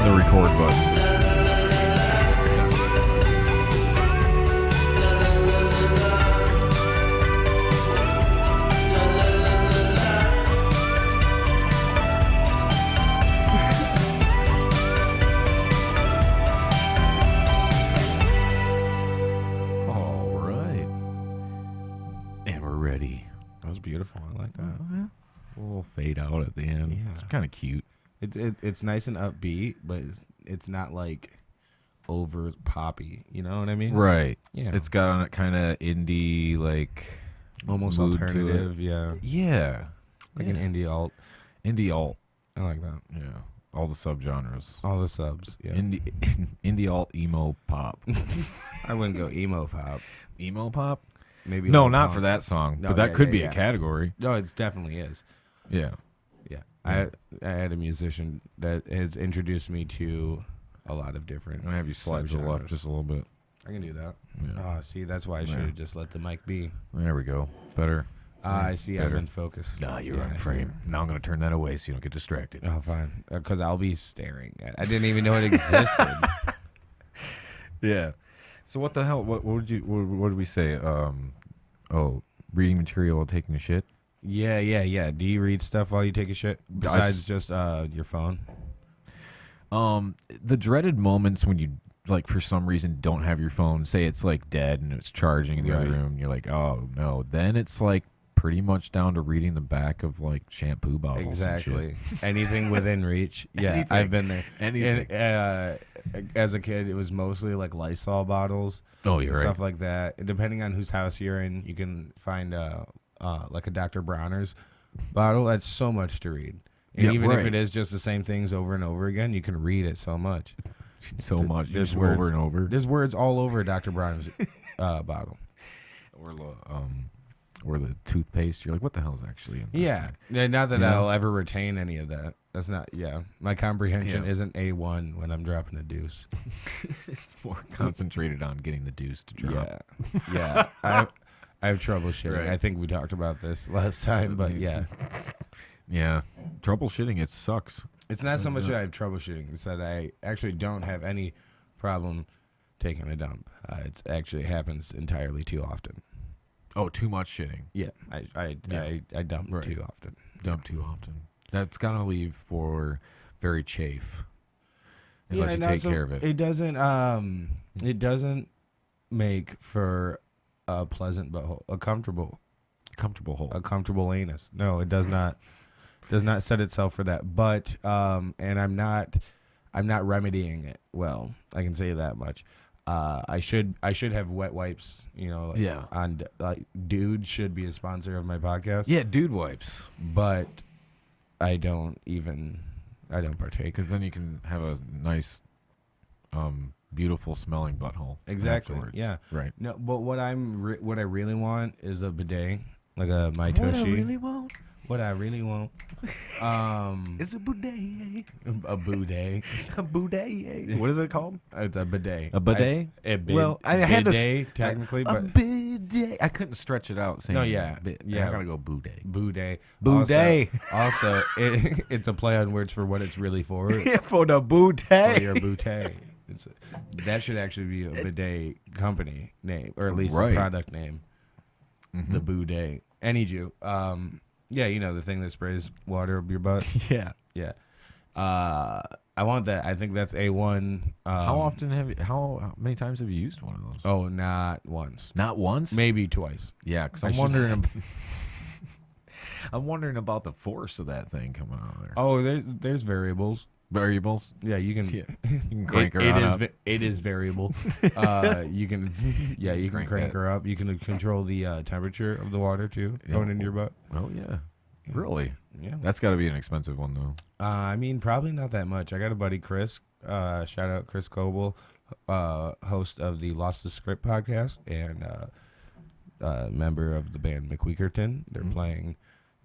and the record button. Beautiful. I like that. Yeah. A little fade out at the end. Yeah. It's kind of cute. It's nice and upbeat, but it's not like over poppy. You know what I mean? Right. Yeah. It's got a kind of indie, like almost alternative. Yeah. Yeah. Like an indie alt. Indie alt. I like that. Yeah. All the subgenres. All the subs. Yeah. Indie alt emo pop. I wouldn't go emo pop. Emo pop? Maybe no, not for that song, but that could be a category. No, it definitely is. Yeah. Yeah. I had a musician that has introduced me to a lot of different. I'm going to have you slide to the left just a little bit. I can do that. Yeah. Oh, see, that's why I should have just let the mic be. There we go. Better. I see. Better. I've been focused. Nah, you're on frame. Now I'm going to turn that away so you don't get distracted. Oh, fine. Because I'll be staring at it. I didn't even know it existed. Yeah. So what the hell? What did we say? Reading material while taking a shit. Yeah. Do you read stuff while you take a shit besides just your phone? The dreaded moments when you like for some reason don't have your phone. Say it's like dead and it's charging in the other room. You're like, oh no. Then it's like pretty much down to reading the back of like shampoo bottles. Exactly. And shit. Anything within reach. Yeah, anything. I've been there. Anything. And, as a kid, it was mostly like Lysol bottles. Oh, you're right. Stuff like that. And depending on whose house you're in, you can find like a Dr. Bronner's bottle. That's so much to read. And even if it is just the same things over and over again, you can read it so much. So much. There's words over and over. There's words all over Dr. Bronner's bottle. Or the toothpaste. You're like, what the hell is actually in this thing? Yeah, not that I'll ever retain any of that. That's not, my comprehension isn't A1 when I'm dropping a deuce. It's more concentrated on getting the deuce to drop. Yeah. I have troubleshooting. Right. I think we talked about this last time, but yeah. Yeah. Troubleshooting, it sucks. It's not so much that I have troubleshooting. It's that I actually don't have any problem taking a dump. It actually happens entirely too often. Oh, too much shitting. Yeah, I dump too often. Dump too often. That's gotta leave for very chafe. Unless you take care of it. It doesn't make for a pleasant butthole, a comfortable hole, a comfortable anus. No, it does not. Does not set itself for that. But and I'm not remedying it well. I can say that much. I should have wet wipes, on Dude should be a sponsor of my podcast. Yeah, Dude wipes. But I don't partake because then you can have a nice beautiful smelling butthole. Exactly. Afterwards. Yeah. Right. No, but what I really want is a bidet, like a my tushy. What I really want is a bidet. A bidet. A bidet. What is it called? It's a bidet. A bidet? I had to technically, but a bidet. I couldn't stretch it out. Saying yeah. I gotta go bidet. Bidet. Also, it's a play on words for what it's really for. Yeah, for the bidet. For your bidet. That should actually be a bidet company name, or at least a product name. Mm-hmm. The bidet. Any Jew. Yeah, the thing that sprays water up your butt. Yeah. I want that. I think that's A1. How many times have you used one of those? Oh, not once. Not once? Maybe twice. Yeah, because I'm wondering. I'm wondering about the force of that thing coming out of there. Oh, there's variables. Variables? Yeah, you can. You can crank her up. It is variable. You can. Yeah, you can crank her up. You can control the temperature of the water too, going into your butt. Oh yeah. Really? Yeah. That's got to be an expensive one though. I mean, probably not that much. I got a buddy, Chris. Shout out Chris Coble, host of the Lost the Script podcast and member of the band McWeakerton. They're playing.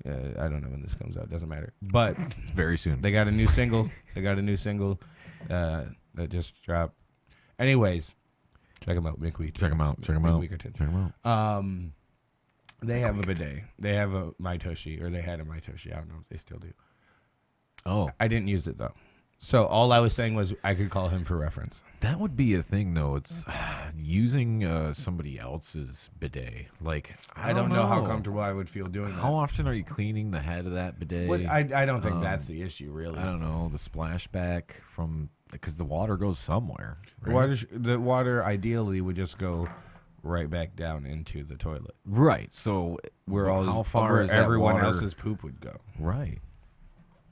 I don't know when this comes out. Doesn't matter. But it's very soon. They got a new single. That just dropped. Anyways, check them out. McWeakerton. Check them out. They have a bidet. They have a my tushy, or they had a my tushy. I don't know if they still do. Oh, I didn't use it though. So all I was saying was I could call him for reference. That would be a thing, though. It's using somebody else's bidet. Like, I don't know how comfortable I would feel doing that. How often are you cleaning the head of that bidet? I don't think that's the issue, really. I don't know. The splashback from... Because the water goes somewhere. Right? The water ideally would just go right back down into the toilet. Right. So how far is everyone that water? else's poop would go. Right.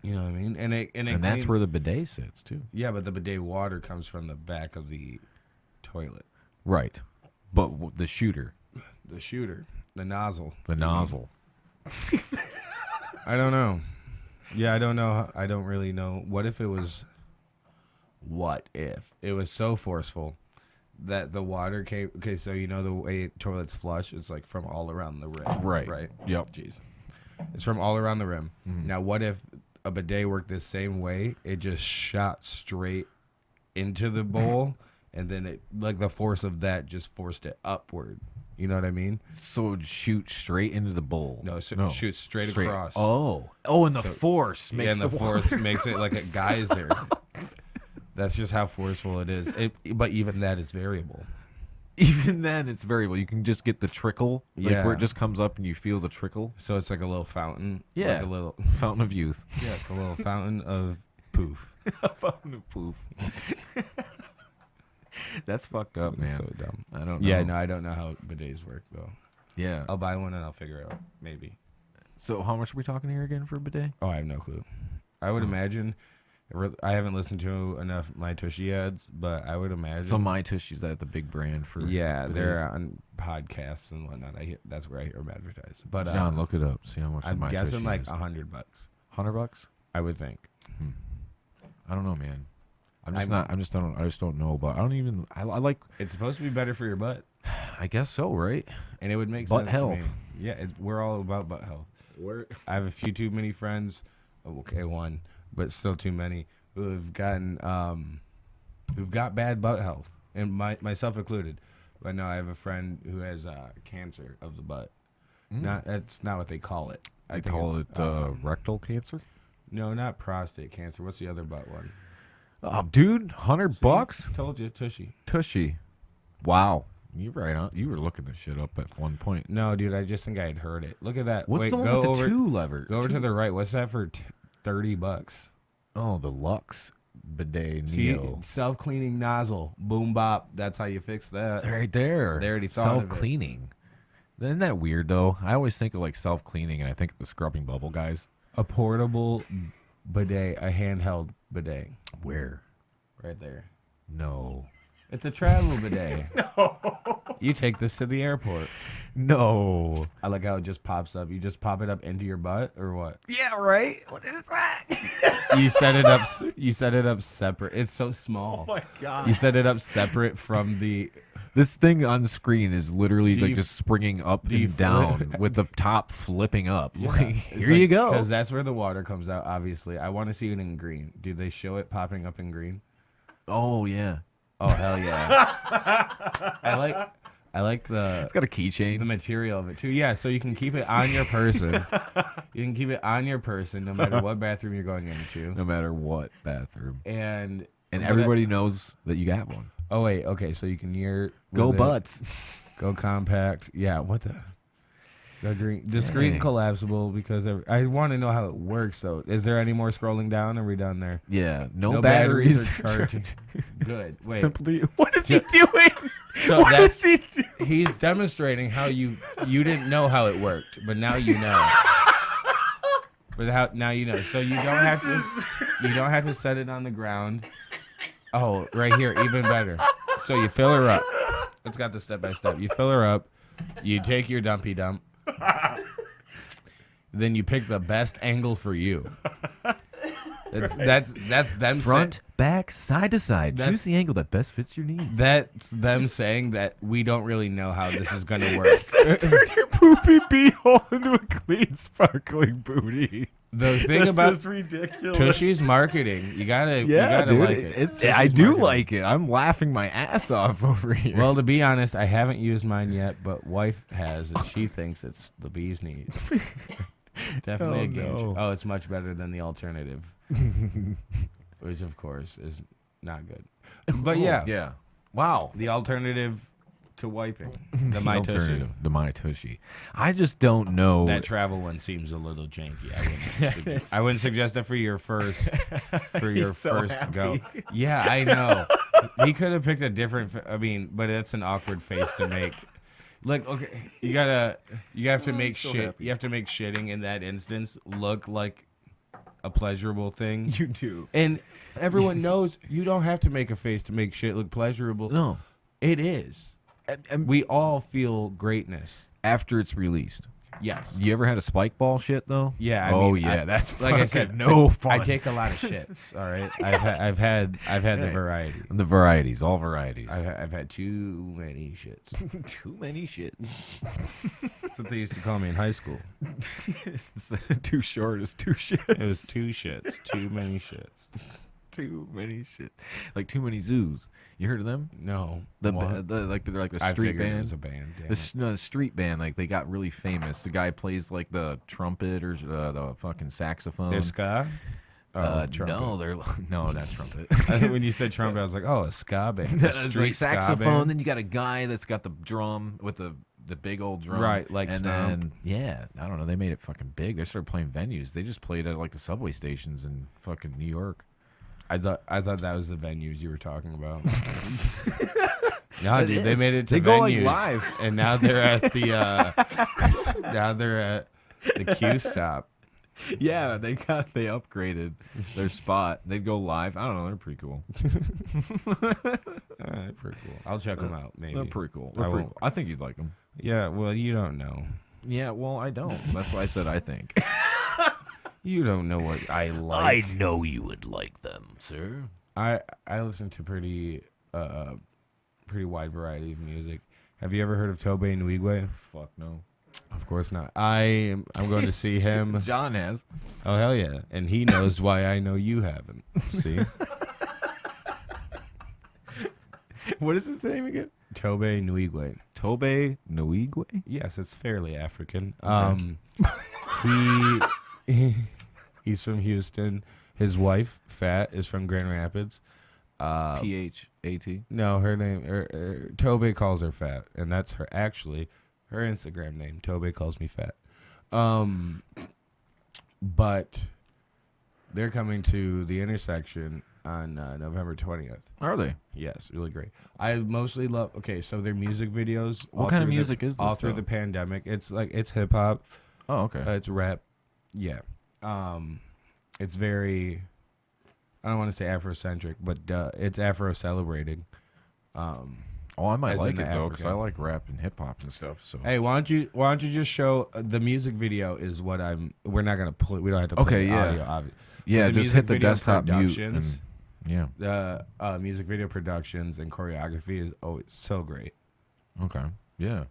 You know what I mean? And that's where the bidet sits, too. Yeah, but the bidet water comes from the back of the toilet. Right. But the shooter. The shooter. The nozzle. The nozzle. I don't know. Yeah, I don't know. I don't really know. What if it was so forceful that the water came... Okay, so you know the way toilets flush? It's like from all around the rim. Right. Right? Yep. Jeez. It's from all around the rim. Mm-hmm. Now, what if a bidet worked the same way? It just shot straight into the bowl, and then it, like, the force of that just forced it upward. You know what I mean? So it would shoot straight into the bowl. No, shoot straight across. And the force makes the force makes it like a geyser. That's just how forceful it is. But even that is variable. Even then, it's variable. You can just get the trickle, where it just comes up and you feel the trickle. So it's like a little fountain. Yeah, like a little fountain of youth. Yeah, it's a little fountain of poof. A fountain of poof. That's fucked up, man. So dumb. I don't know. Yeah, no, I don't know how bidets work though. Yeah, I'll buy one and I'll figure it out. Maybe. So how much are we talking here again for a bidet? Oh, I have no clue. I would imagine. I haven't listened to enough My Tushy ads, but I would imagine. So My Tushy's that the big brand for bidets? They're on podcasts and whatnot. That's where I hear them advertised. But John, look it up. See how much. I'm guessing like is. $100. $100? I would think. I don't know, man. I just don't know. But I don't even. I like. It's supposed to be better for your butt. I guess so, right? And it would make butt sense health. to me. Yeah, we're all about butt health. I have a few too many friends. Okay, one, but still too many who've got bad butt health, and myself included. But no, I have a friend who has cancer of the butt. That's not what they call it. They call it rectal cancer. No, not prostate cancer. What's the other butt one? Oh, dude, $100? Told you, tushy. Tushy. Wow. You're right on. You were looking this shit up at one point. No, dude, I just think I had heard it. Look at that. What's the one with the two lever? Go over to the right. What's that for $30? Oh, the Lux bidet See, Neo. Self-cleaning nozzle. Boom bop. That's how you fix that. Right there. They already thought of it. Self-cleaning. Isn't that weird, though? I always think of, like, self-cleaning, and I think of the scrubbing bubble guys. A portable bidet, a handheld bidet. Where? Right there. No. It's a travel bidet. No. You take this to the airport. No. I like how it just pops up. You just pop it up into your butt, or what? Yeah, right. What is that? You set it up. You set it up separate. It's so small. Oh my god. You set it up separate from the. This thing on screen is literally like just springing up and down with the top flipping up. Yeah. Like, here you go. Because that's where the water comes out. Obviously, I want to see it in green. Do they show it popping up in green? Oh yeah. Oh hell yeah. I like the. It's got a keychain. The material of it too. Yeah, so you can keep it on your person. You can keep it on your person no matter what bathroom you're going into. No matter what bathroom. And everybody knows that you got one. Oh wait, okay, so you can go butts. Go compact. Yeah, what the screen collapsible, because I want to know how it works though. Is there any more scrolling down? Are we done there? Yeah, no batteries. Are charging. Good. Wait. Simply, what is he doing? So what is he doing? He's demonstrating how you didn't know how it worked, but now you know. Now you know. So you don't have to set it on the ground. Oh, right here, even better. So you fill her up. It's got the step by step. You fill her up. You take your dumpy dump. Then you pick the best angle for you. That's them front, back, side to side. Choose the angle that best fits your needs. That's them saying that we don't really know how this is going to work. It says turn your poopy beehole into a clean, sparkling booty. The thing about is ridiculous. Tushy's marketing, you gotta dude, like it. I do like it. I'm laughing my ass off over here. Well, to be honest, I haven't used mine yet, but wife has, and she thinks it's the bee's knees. Definitely a game changer. Oh, it's much better than the alternative. which of course is not good. But yeah, Yeah. Wow. the alternative to wiping, the My Tushy. Alternative, the My Tushy. I just don't know. That travel one seems a little janky. I wouldn't suggest it for your first so go. happy. Yeah, I know. He could have picked a different. I mean, but that's an awkward face to make. Like, okay, you have to make so shit. happy. You have to make shitting in that instance look like a pleasurable thing. You do. And everyone knows you don't have to make a face to make shit look pleasurable. No. It is. And We all feel greatness. after it's released. Yes. You ever had a spike ball shit though? Yeah. That's like I fucking said, no fun. I take a lot of shits. All right. I've had the variety. the varieties, all varieties. I've had too many shits. Too many shits. That's what they used to call me in high school. Too short is two shits. It was two shits. Too many shits. Too many shit. Like too many zoos. You heard of them? No. They're What? like a I street figured band. It was a band. Damn The no, street band, like they got really famous. The guy plays like the trumpet or the fucking saxophone. They're ska? Trumpet. No, they're no, not trumpet. When you said trumpet, I was like, oh, a ska band. A It's street like ska saxophone. band? Then you got a guy that's got the drum with the big old drum, Right, like and Stomp. then yeah, I don't know. They made it fucking big. They started playing venues. They just played at like the subway stations in fucking New York. I thought that was the venues you were talking about. No, It dude, is. they made it to They go, like, venues, live. and now they're at the Q stop. Yeah, they upgraded their spot. They'd go live. I don't know. They're pretty cool. Pretty cool. I'll check them out. Maybe They're pretty cool. I They're pretty won't. cool. I think you'd like them. Yeah. Well, you don't know. Yeah, well, I don't. That's why I said I think. You don't know what I like. know you would like them, sir. I listen to pretty wide variety of music. Have you ever heard of Tobe Nwigwe? Fuck no. Of course not. I'm going to see him. John has. Oh hell yeah! And he knows why I know you haven't. See, What is his name again? Tobe Nwigwe. Tobe Nwigwe? Yes, it's fairly African. Okay. He's from Houston. His wife, Fat, is from Grand Rapids. P-H-A-T. No, her name. Tobe calls her Fat, and that's her Instagram name. Tobe calls me Fat. But they're coming to the intersection on November 20th. Are they? Yes, really great. I mostly love. Okay, so their music videos. What kind of music is this, All through though? the pandemic, it's hip hop. Oh, okay. It's rap. Yeah. It's very. I don't want to say Afrocentric, but it's Afro celebrating. Oh, I might as like in it though, because I Africa. like rap and hip hop and stuff. So Hey, why don't you just show the music video? Is what I'm. We're not gonna play. We don't have to play Okay, the yeah. audio. Obviously. yeah, the just music hit the video desktop mute. productions- And, yeah. The music video productions and choreography is always so great. Okay. Yeah.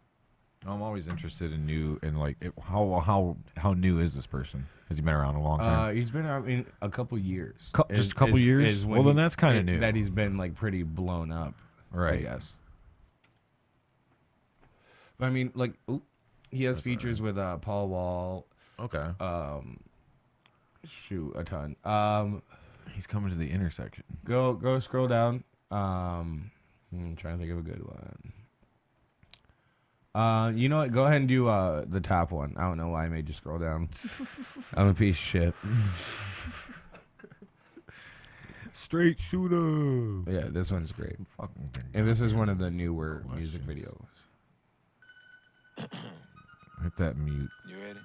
I'm always interested in new and like how new is this person? Has he been around a long time? He's been out in a couple years. Just a couple years? is when Well, then that's kinda new. That he's been like pretty blown up. I Right. guess. But I mean, like, he has features with Paul Wall. Okay. A ton. He's coming to the intersection. Go scroll down. I'm trying to think of a good one. You know what? Go ahead and do the top one. I don't know why I made you scroll down. I'm a piece of shit. Straight shooter. Yeah, this one's great. Fucking And this is one of the newer music videos. Hit that mute. You ready?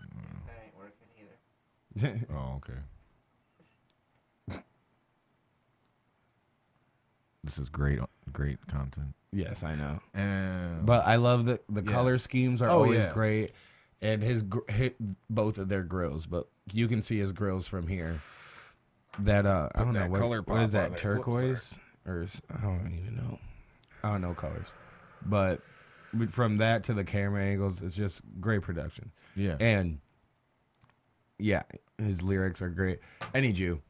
That ain't working either. Oh, okay. This is great content. Yes, I know. And But I love the Yeah. color schemes are Oh, always yeah. great. And his hit both of their grills, but you can see his grills from here. That I don't know that what color what is pop on that, there. Whoops, turquoise I don't even know. I don't know colors, but from that to the camera angles, it's just great production. yeah. And yeah, his lyrics are great. Any Jew,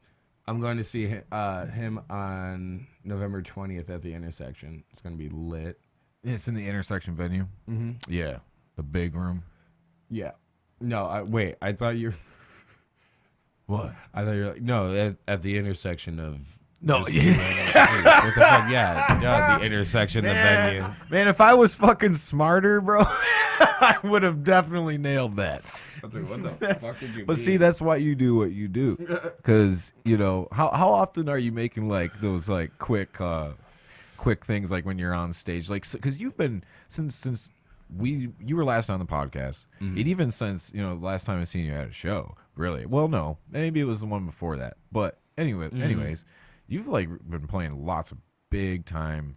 I'm going to see him on November 20th at the intersection. It's going to be lit. It's in the intersection venue. Mm-hmm. Yeah. The big room. Yeah. No, wait. I thought you. What? I thought you were like, no, at the intersection of No, Just do it. What the fuck? Yeah, duh, the intersection, the venue. Man, if I was fucking smarter, bro, I would have definitely nailed that. What the fuck did you But see, that's why you do what you do, because you know how often are you making like those like quick things like when you're on stage, like because you've been since you were last on the podcast, and even since the last time I seen you at a show, really. Well, no, maybe it was the one before that, but anyways, you've like been playing lots of big time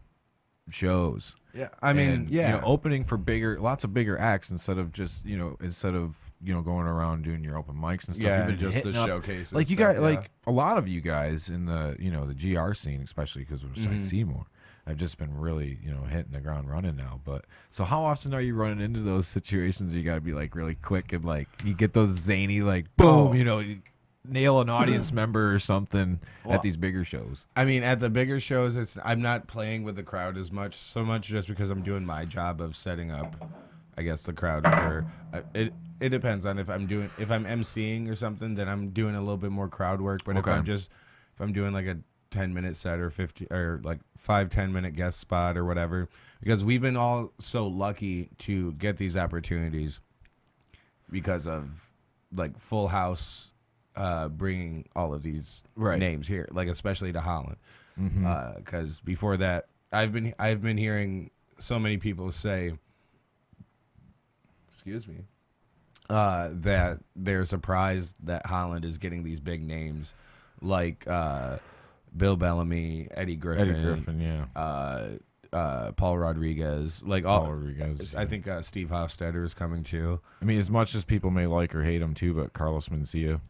shows. Yeah, I mean, And, opening for lots of bigger acts instead of just going around doing your open mics and stuff. Yeah, You've been just the hitting up- showcases. Like you stuff, got like a lot of you guys in the the GR scene, especially because I see more. I've just been really hitting the ground running now. But so how often are you running into those situations where you got to be like really quick and like you get those zany like boom, you nail an audience member or something at these bigger shows? I mean, at the bigger shows, I'm not playing with the crowd so much just because I'm doing my job of setting up, I guess, the crowd for it. It depends on if I'm emceeing or something, then I'm doing a little bit more crowd work. But if I'm doing like a 10-minute set or 50 or like 5-10 minute guest spot or whatever, because we've been all so lucky to get these opportunities because of like Full House bringing all of these names here, like especially to Holland, because before that I've been hearing so many people say, excuse me, that they're surprised that Holland is getting these big names like Bill Bellamy, Eddie Griffin, Paul Rodriguez, like all. Paul Rodriguez, I think Steve Hofstetter is coming too. I mean, as much as people may like or hate him too, but Carlos Mencia,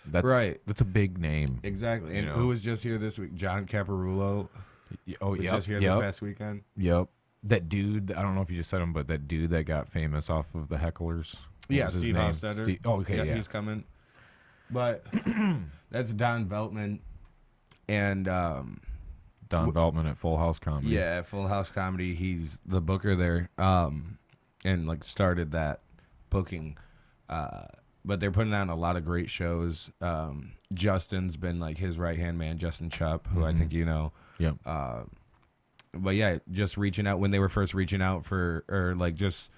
that's a big name. Exactly. And who was just here this week? John Caparulo. Was just here this past weekend. Yep. That dude, I don't know if you just said him, but that dude that got famous off of the hecklers. Yeah, Steve Hofstetter. Okay, he's coming. But that's Don Veltman and Don Veltman at Full House Comedy. Yeah, Full House Comedy. He's the booker there, and like started that booking. But they're putting on a lot of great shows. Justin's been like his right hand man, Justin Chupp, who I think you know. Yep. But yeah, just reaching out when they were first reaching out or like just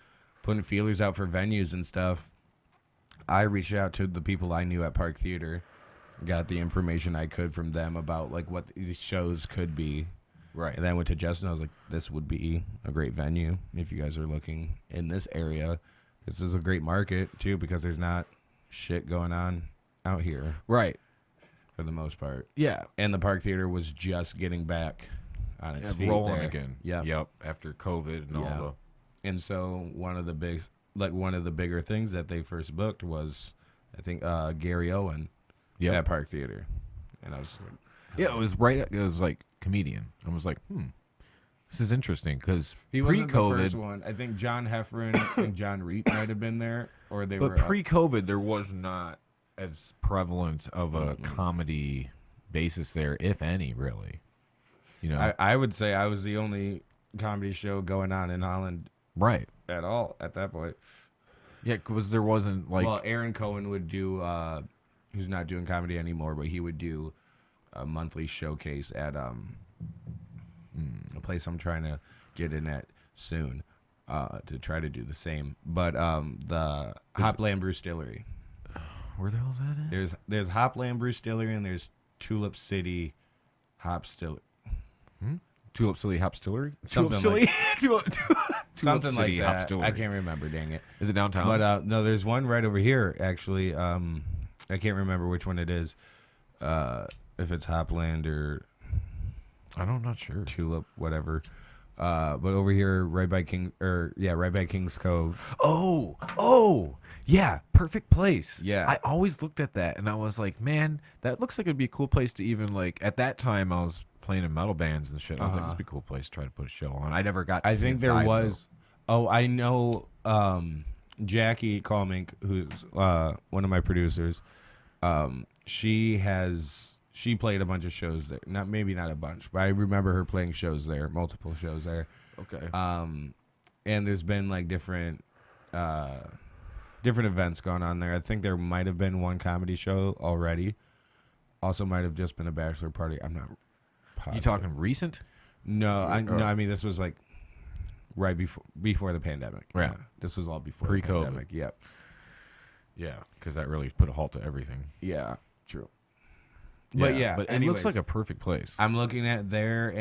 putting feelers out for venues and stuff. I reached out to the people I knew at Park Theater, got the information I could from them about like what these shows could be. Right. And then I went to Justin. I was like, this would be a great venue if you guys are looking in this area. This is a great market too because there's not shit going on out here. Right. For the most part. Yeah. And the Park Theater was just getting back on its feet rolling there. again. Yep. After COVID and all the. And so one of the bigger things that they first booked was, I think, Gary Owen at Park Theater. And I was like, it was right. It was like comedian. I was like, this is interesting because he wasn't pre-COVID, the first one. I think John Heffron and John Reep might have been there, or they were. But pre-COVID, there was not as prevalent of a comedy basis there, if any, really. I would say I was the only comedy show going on in Holland, right, at all at that point. Yeah, because there wasn't like. Well, Aaron Cohen would do. Who's not doing comedy anymore, but he would do a monthly showcase at a place I'm trying to get in at soon to try to do the same. But the Hopland Brew Distillery. Where the hell's that at? There's Hopland Brew Distillery and there's Tulip City Hop Distillery. Tulip City Hop Distillery? Something Tulip like, something City like Hop that. Distillery. I can't remember, dang it. Is it downtown? But no, there's one right over here, actually. I can't remember which one it is. If it's Hopland or I'm not sure. Tulip, whatever. But over here, right by Kings Cove. Oh, yeah, perfect place. Yeah. I always looked at that and I was like, man, that looks like it'd be a cool place to even like. At that time, I was playing in metal bands and shit. I was like, this would be a cool place to try to put a show on. I never got. To I see think there inside, was. though. Oh, I know. Jackie Kalmink, who's one of my producers. She played a bunch of shows there. Maybe not a bunch, but I remember her playing shows there, multiple shows there. Okay. And there's been like different events going on there. I think there might have been one comedy show already. Also, might have just been a bachelor party. I'm You talking recent? No, I mean this was like right before the pandemic. Yeah. This was all before Pre-COVID. the pandemic. Yep. Yeah, because that really put a halt to everything. Yeah, true. But but it anyways, looks like a perfect place. I'm looking at their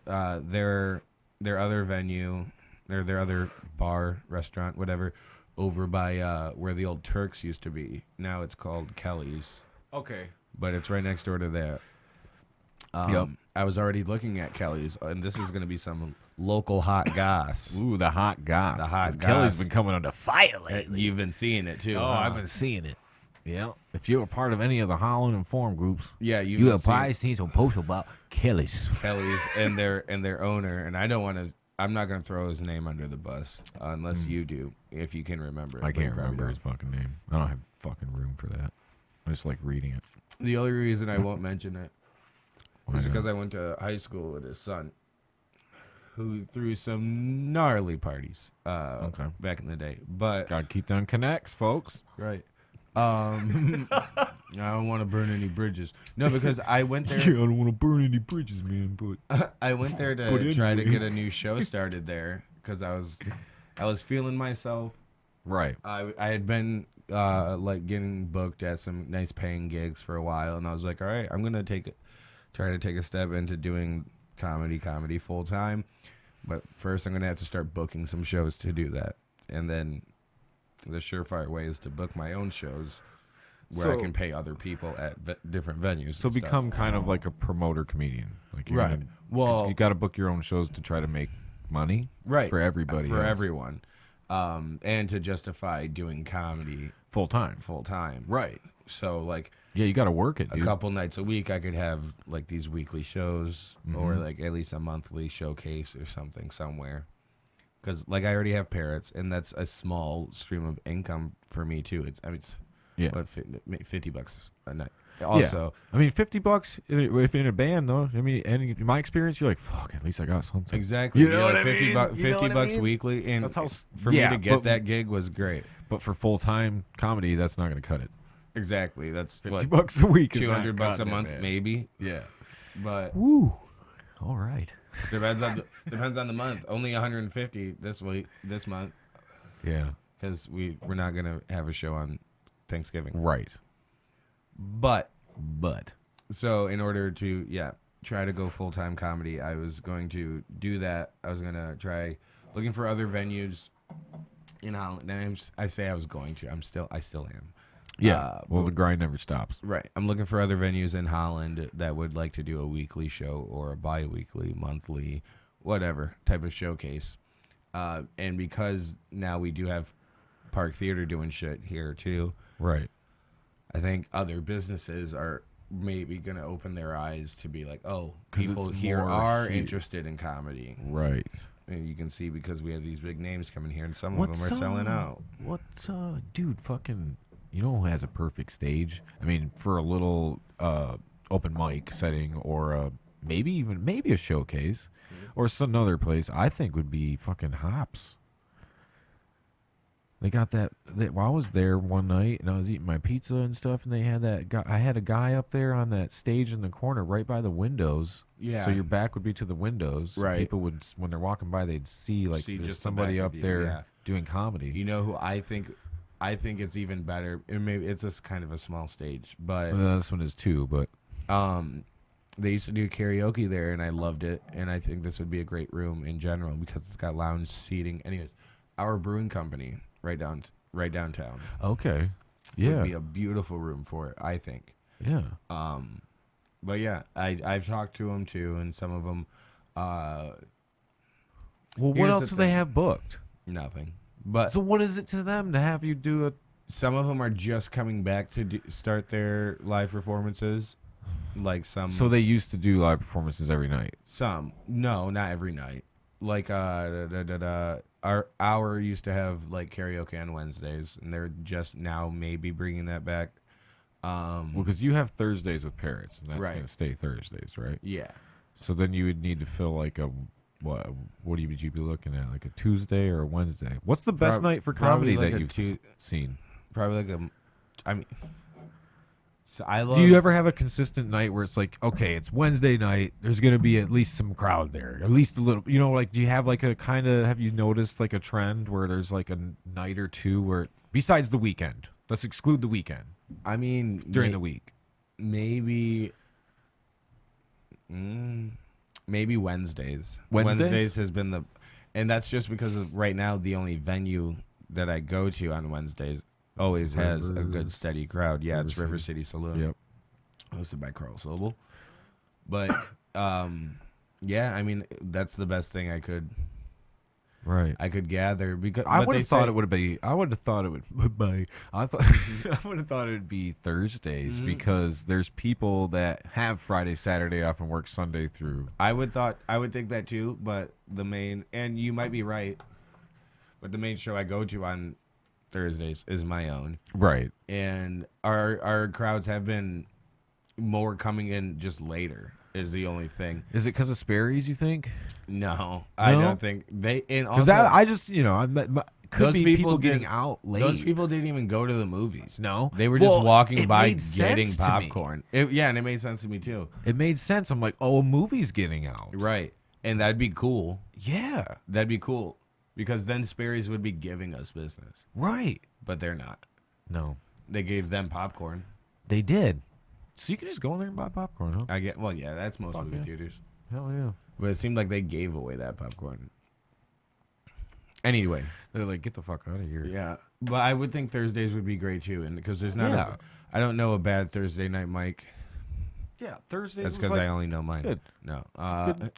other venue, their other bar, restaurant, whatever, over by where the old Turks used to be. Now it's called Kelly's, Okay. but it's right next door to that. Yep. I was already looking at Kelly's, and this is going to be some local hot goss. Ooh, the hot goss. The hot 'Cause Kelly's goss. been coming under fire lately. You've been seeing it too. Oh, huh? I've been seeing it. Yeah. If you're a part of any of the Holland and forum groups, Yeah, you have probably seen some posts about Kelly's. Kelly's and their owner, and I don't want to. I'm not going to throw his name under the bus unless you do, if you can remember it. I but you can't probably remember don't. his fucking name. I don't have fucking room for that. I just like reading it. The only reason I won't mention it Why is not? because I went to high school with his son, who threw some gnarly parties Okay. back in the day. But Gotta keep them connects, folks. right, I don't want to burn any bridges. No, because I went there. I don't want to burn any bridges, man. But I went there But to try to anyway. get a new show started there because I was feeling myself. right. I had been like getting booked at some nice paying gigs for a while, and I was like, all right, I'm gonna try to take a step into doing comedy full time. But first, I'm gonna have to start booking some shows to do that, and then the surefire way is to book my own shows where I So- can pay other people at different venues. So and stuff. become kind of like a promoter comedian. Like you're Right. gonna- 'cause Well- you got to book your own shows to try to make money. right For everybody for else. everyone, and to justify doing comedy Full time. full time. Right. So like. Yeah, you got to work it, A dude. couple nights a week I could have like these weekly shows or Mm-hmm. like at least a monthly showcase or something somewhere, because like I already have Parrots, and that's a small stream of income for me too. It's Yeah. what, $50 a night also. I mean, $50 if in a band, though. I mean, and in my experience, you're like, fuck, at least I got something. Exactly. You know Yeah, what I mean? 50 You know what I bucks mean? weekly, and That's how for yeah, me to get but- that gig was great. But for full time comedy, that's not going to cut it. Exactly. That's $50 what, a week is not $200 a cutting it, month man. maybe, Yeah. but Woo. All right. depends on the month. Only 150 this month. Yeah. Because we're not going to have a show on Thanksgiving. Right. But, But. so in order to, try to go full-time comedy, I was going to do that. I was going to try looking for other venues in Holland. And I say I was going to. I still am. Yeah. Well, the grind never stops. Right. I'm looking for other venues in Holland that would like to do a weekly show or a bi-weekly, monthly, whatever type of showcase. And because now we do have Park Theater doing shit here too, Right. I think other businesses are maybe going to open their eyes to be like, oh, 'Cause people it's here more are here. interested in comedy. Right. And you can see because we have these big names coming here, and some of them are selling out. What's dude? Fucking, you know who has a perfect stage? I mean, for a little open mic setting, or maybe a showcase, or some other place. I think would be fucking Hops. They got that. Well, I was there one night and I was eating my pizza and stuff, and they had that guy. I had a guy up there on that stage in the corner, right by the windows. Yeah. So your back would be to the windows. Right. People would, when they're walking by, they'd see like See there's just the somebody back up of you, there yeah. doing comedy. You know who I think it's even better. And maybe it's just kind of a small stage, but This one is too, but they used to do karaoke there, and I loved it. And I think this would be a great room in general because it's got lounge seating. Anyways, our brewing company right downtown. okay, Would yeah, be a beautiful room for it, I think. yeah. But yeah, I've talked to them too, and some of them, Well, what Here's the else do they thing. have booked? nothing. But So what is it to them to have you do a? some of them are just coming back to start their live performances. Like some. So they used to do live performances every night. Some. No, not every night. Like our used to have like karaoke on Wednesdays, and they're just now maybe bringing that back. Well, because you have Thursdays with Parrots, and that's Right. going to stay Thursdays, right? Yeah. So then you would need to fill like a what? Would you be looking at? Like a Tuesday or a Wednesday? What's the best Prob- night for probably comedy like that a you've seen? Probably like I mean, So I love. Do you ever have a consistent night where it's like, okay, it's Wednesday night. There's gonna be at least some crowd there, at least a little. You know, like, do you have like a kind of? Have you noticed like a trend where there's like a night or two where, besides the weekend, let's exclude the weekend I mean, during the week. maybe. Maybe Wednesdays. Wednesdays has been and that's just because right now the only venue that I go to on Wednesdays always has a good steady crowd. Yeah, it's River City Saloon. Yep. Hosted by Carl Sobel. But yeah, I mean that's the best thing I could gather because I would have thought it would be. I would have thought it would be. I thought I would have thought it would be Thursdays because there's people that have Friday, Saturday off and work Sunday through. I would think that too, but the main, and you might be right, but the main show I go to on Thursdays is my own. Right. And our crowds have been more coming in just later is the only thing. Is it because of Sperry's, you think? No, I don't think they. And Because also, I just, I met, could those be people getting didn't- out late. those people didn't even go to the movies. No, They were just walking it by made getting sense to me. popcorn. Yeah, and it made sense to me too. It made sense. I'm like, oh, a movie's getting out. Right. And that'd be cool. Yeah. That'd be cool. Because then Sperry's would be giving us business. Right. But they're not. No, They gave them popcorn. they did. So you can just go in there and buy popcorn, huh? Well, yeah, that's most Fuck movie yeah. theaters. Hell yeah. But it seemed like they gave away that popcorn. Anyway. They're like, get the fuck out of here. Yeah. But I would think Thursdays would be great too. And because there's not Yeah. I don't know a bad Thursday night mic. Yeah, Thursdays. That's because I only know mine. good. No.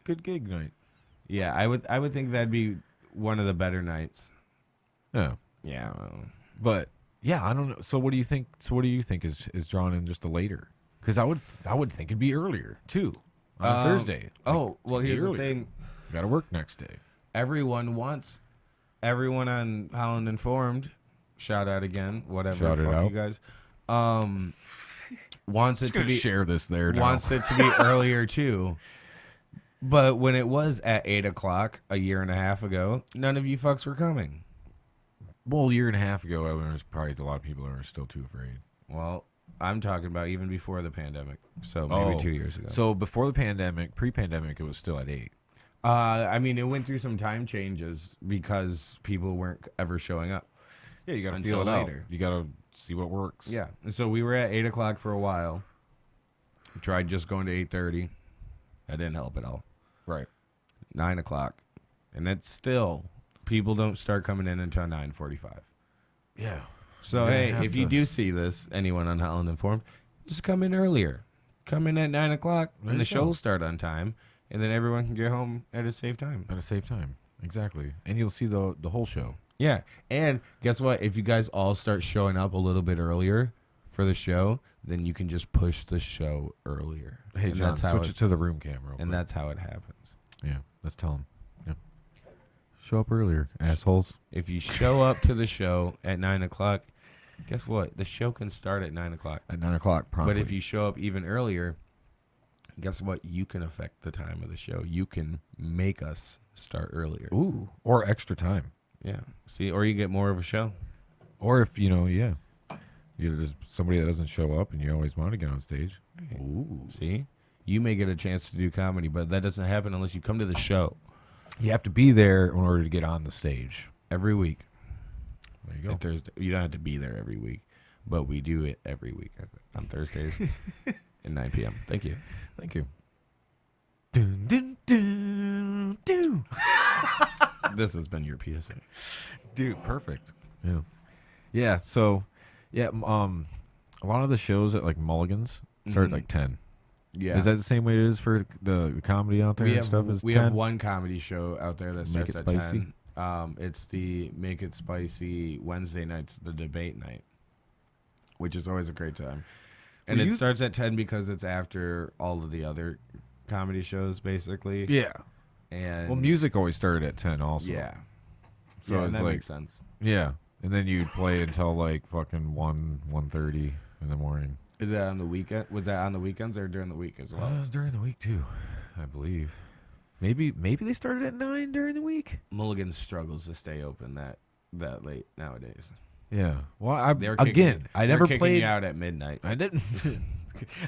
Good gig night. Yeah, I would think that'd be one of the better nights. Yeah. Yeah. But yeah, I don't know. So what do you think? Is drawn in just a later? Because I would think it'd be earlier too on a Thursday. Oh, well, be here's the earlier. thing. Got to work next day. Everyone on Holland Informed. Shout out again. Whatever. Shout it fuck out. you guys. Wants it Just to gonna be share this there. Now. wants it to be earlier too. But when it was at 8:00 a year and a half ago, none of you fucks were coming. Well, a year and a half ago, there was probably a lot of people that were still too afraid. Well, I'm talking about even before the pandemic. So maybe 2 years ago. So before the pandemic, pre-pandemic, it was still at 8. I mean, it went through some time changes because people weren't ever showing up. Yeah, you got to Until feel it later. out. You got to see what works. Yeah. And so we were at 8:00 for a while. Tried just going to 8:30. That didn't help at all. Right. 9:00. And that's still, people don't start coming in until 9:45. Yeah. So, You're gonna hey, have if you to- do see this, anyone on Holland Informed, just come in earlier. Come in at 9:00 There and you the show go. will start on time. And then everyone can get home at a safe time. At a safe time. Exactly. And you'll see the whole show. Yeah. And guess what? If you guys all start showing up a little bit earlier for the show, then you can just push the show earlier. Hey, And John, that's how switch it to the room camera. real And quick. that's how it happens. Yeah, let's tell them. Yeah. Show up earlier, assholes. If you show up to the show at 9:00, guess what? The show can start at 9:00. At 9 o'clock, promptly. But if you show up even earlier, guess what? You can affect the time of the show. You can make us start earlier. Ooh, or extra time. Yeah. See, or you get more of a show. Or if, there's somebody that doesn't show up and you always want to get on stage. Ooh. See? You may get a chance to do comedy, but that doesn't happen unless you come to the show You have to be there in order to get on the stage. every week. There you go. On Thursday. You don't have to be there every week, but we do it every week on Thursdays at 9 p.m. Thank you. Thank you. Dun, dun, dun, dun. This has been your PSA. Dude, perfect. Yeah. Yeah, so, a lot of the shows at, like, Mulligan's start at, like, 10. Yeah. Is that the same way it is for the comedy out there we and have, stuff? Is we 10? have one comedy show out there that Make starts It at Spicy? 10. It's the Make It Spicy Wednesday nights, the debate night, which is always a great time. And Were it you- starts at 10 because it's after all of the other comedy shows, basically. Yeah. And Well, music always started at 10 also. Yeah. So yeah, it's that like, makes sense. yeah. And then you'd play until, like, fucking 1:30 in the morning. Is that on the weekend? Was that on the weekends or during the week as well? It was during the week, too, I believe. Maybe they started at 9 during the week. Mulligan struggles to stay open that late nowadays. Yeah. Well, They were again, kicking, I they never were kicking played. you out at midnight. I didn't.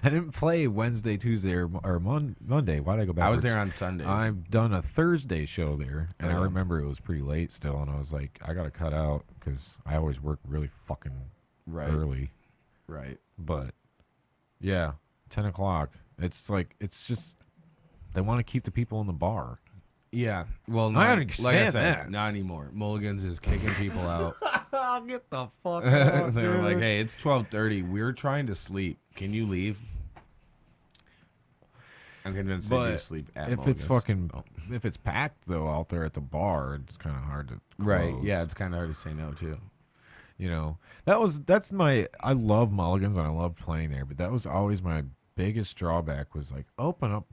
I didn't play Wednesday, Tuesday, or Monday. Why did I go back? I was there on Sundays. I've done a Thursday show there, and I Okay. remember it was pretty late still, and I was like, I gotta cut out because I always work really fucking right. early. Right. But yeah, 10 o'clock. It's like just they want to keep the people in the bar. Yeah. Well, I like I understand said, that. not anymore. Mulligan's is kicking people out. I'll get the fuck They're like, hey, it's 12:30. We're trying to sleep. Can you leave? I'm convinced they do But sleep at if it's Mulligan's. fucking if it's packed though out there at the bar, it's kind of hard to close. Right. Yeah, it's kind of hard to say no to. You know, that's my. I love Mulligan's and I love playing there, but that was always my biggest drawback. Was like, open up,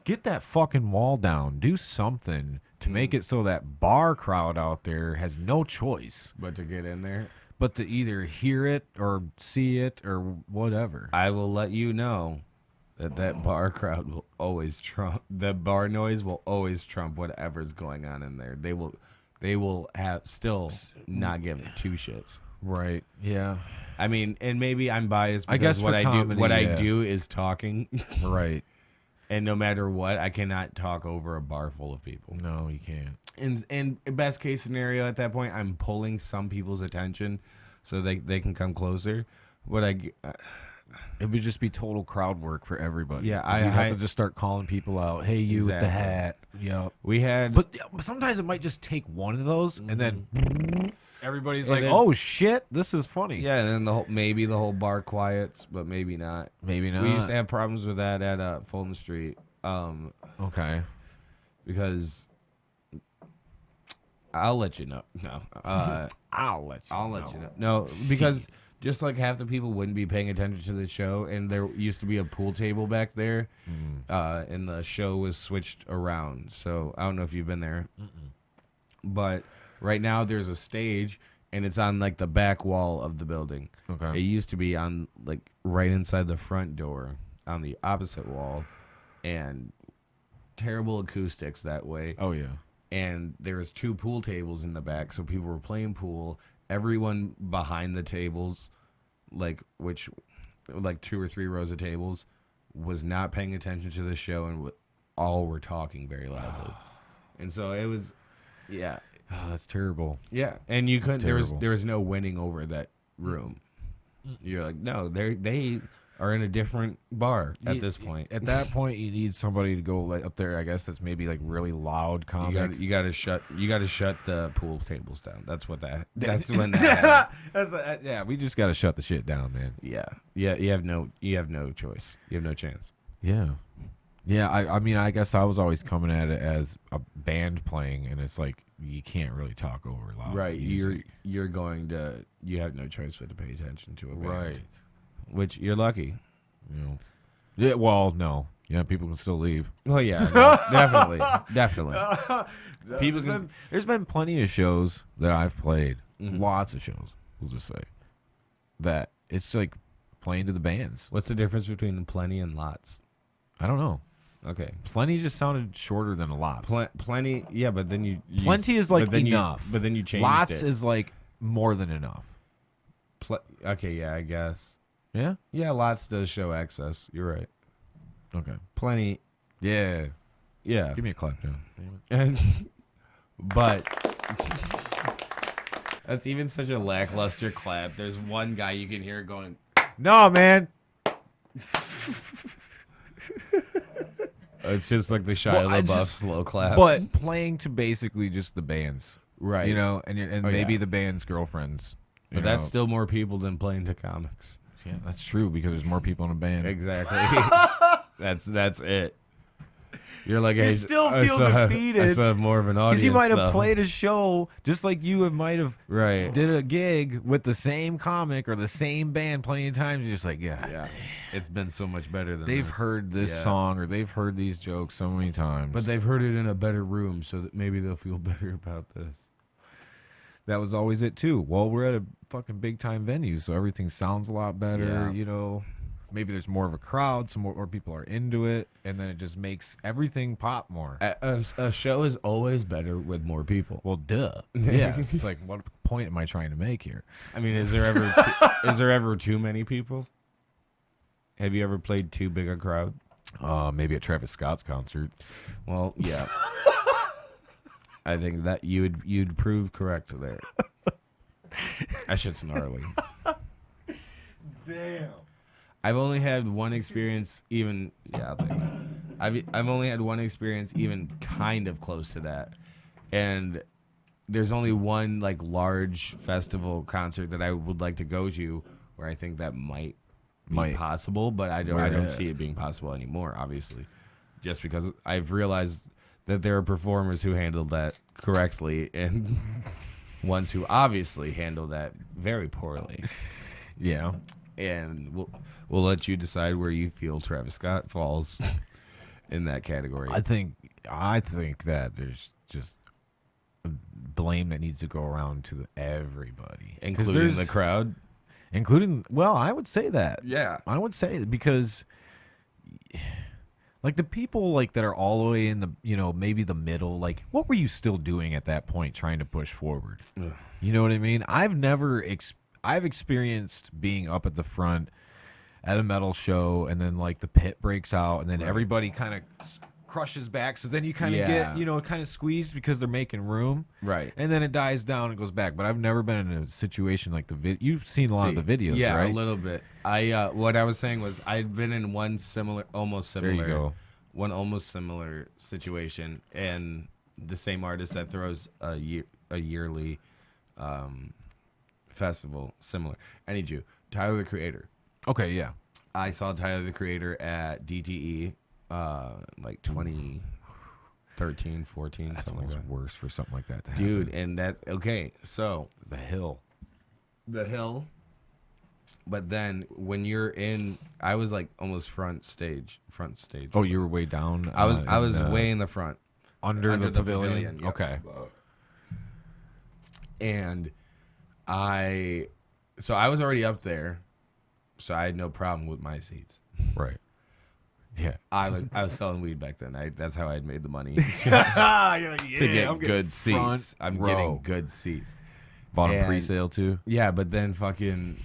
get that fucking wall down, do something to make it so that bar crowd out there has no choice But to get in there, but to either hear it or see it or whatever. I will let you know that bar crowd will always trump. The bar noise will always trump whatever's going on in there. They will have still not give it two shits. Right? Yeah. I mean, and maybe I'm biased I because guess what for I comedy, do, what I yeah. do is talking, Right. and no matter what, I cannot talk over a bar full of people. No, you can't. In best case scenario, at that point, I'm pulling some people's attention so they can come closer. What It would just be total crowd work for everybody. Yeah, you have I- to just start calling people out. Hey, you with the Exactly. hat. Yep. we had, But sometimes it might just take one of those, and then everybody's And like, then- "Oh shit, this is funny." yeah, and then maybe the whole bar quiets, but maybe not. Maybe not. We used to have problems with that at Fulton Street, Okay. because I'll let you know. No, I'll let you. I'll let you know. No, because just like half the people wouldn't be paying attention to the show, and there used to be a pool table back there, and the show was switched around. So I don't know if you've been there, but right now there's a stage, and it's on like the back wall of the building. Okay. It used to be on like right inside the front door on the opposite wall, and terrible acoustics that way. Oh yeah. And there was two pool tables in the back, so people were playing pool. Everyone behind the tables, like two or three rows of tables, was not paying attention to the show, and all were talking very loudly. And so it was, yeah, Oh, that's terrible. yeah. And you couldn't. Terrible. There was no winning over that room. You're like, no, they are in a different bar at this point. At that point, you need somebody to go like up there. I guess that's maybe like really loud comic. You gotta shut the pool tables down. That's what that's when that happened. Yeah, we just got to shut the shit down, man. Yeah. You have no choice. You have no chance. Yeah. Yeah, I mean, I guess I was always coming at it as a band playing, and it's like you can't really talk over loud Right. music. You have no choice but to pay attention to a band. Right. Which you're lucky. You know. Yeah, well, no. Yeah, people can still leave. Well, yeah, no, definitely. People can. There's been plenty of shows that I've played, Mhm. lots of shows, we'll just say, that it's like playing to the bands. What's the difference between plenty and lots? I don't know. Okay. Plenty just sounded shorter than lots. Plenty. Yeah, but then you. Plenty is like but then enough. but then you changed Lots it. is like more than enough. Okay. Yeah, I guess. Yeah? Yeah, lots does show excess. You're right. Okay. Plenty. Yeah. Yeah. Give me a clap, John. And but that's even such a lackluster clap. There's one guy you can hear going. No, man. It's just like the Shia Well, I LaBeouf just- slow clap. But playing to basically just the bands. right, You know, and Oh, maybe yeah. the band's girlfriends. you but that's know. still more people than playing to comics. Yeah, that's true because there's more people in a band. Exactly. that's it. You're like, You hey, still I feel I defeated. still have more of an audience. Because you might have though. played a show just like you might have right. did a gig with the same comic or the same band plenty of times. You're just like, yeah, Yeah, it's been so much better than they've this. heard this Yeah. song or they've heard these jokes so many times. But they've heard it in a better room, so that maybe they'll feel better about this. that was always it too. Well, we're at a fucking big time venue, so everything sounds a lot better. Yeah. You know, maybe there's more of a crowd, some more people are into it, and then it just makes everything pop more. A show is always better with more people. Well, duh. Yeah, it's like, what point am I trying to make here? I mean, is there ever too many people? Have you ever played too big a crowd? Maybe at Travis Scott's concert. Well, yeah. I think that you'd prove correct there. That shit's gnarly. Damn. I've only had one experience even. Yeah, I'll take that. I've only had one experience even kind of close to that, and there's only one like large festival concert that I would like to go to where I think that might be possible, but I don't see it being possible anymore. Obviously, just because I've realized that there are performers who handled that correctly and ones who obviously handle that very poorly. Yeah. And we'll let you decide where you feel Travis Scott falls in that category. I think that there's just blame that needs to go around to everybody, including the crowd. Well, I would say that. Yeah. I would say that because like the people like that are all the way in the, maybe the middle, like what were you still doing at that point trying to push forward? Ugh. You know what I mean? I've experienced being up at the front at a metal show, and then like the pit breaks out, and then everybody kind of crushes back. So then you kind of get, kind of squeezed because they're making room. Right. And then it dies down and goes back. But I've never been in a situation like you've seen a lot of the videos, yeah, right? Yeah, a little bit. What I was saying was I've been in one almost similar. There you go. One almost similar situation, and the same artist that throws a yearly festival similar. I need you, Tyler the Creator. Okay, yeah. I saw Tyler the Creator at DTE like 2013, 14. That's something almost like that. worse for something like that to Dude, happen. and that okay, so The Hill. But then when you're in, I was like almost front stage. Oh, you were way down. I was way in the front, under the pavilion. Yep. Okay. And I was already up there, so I had no problem with my seats. Right. Yeah. I was selling weed back then. That's how I had made the money to get good seats. I'm getting good seats. Bought them pre-sale too. Yeah, but then fucking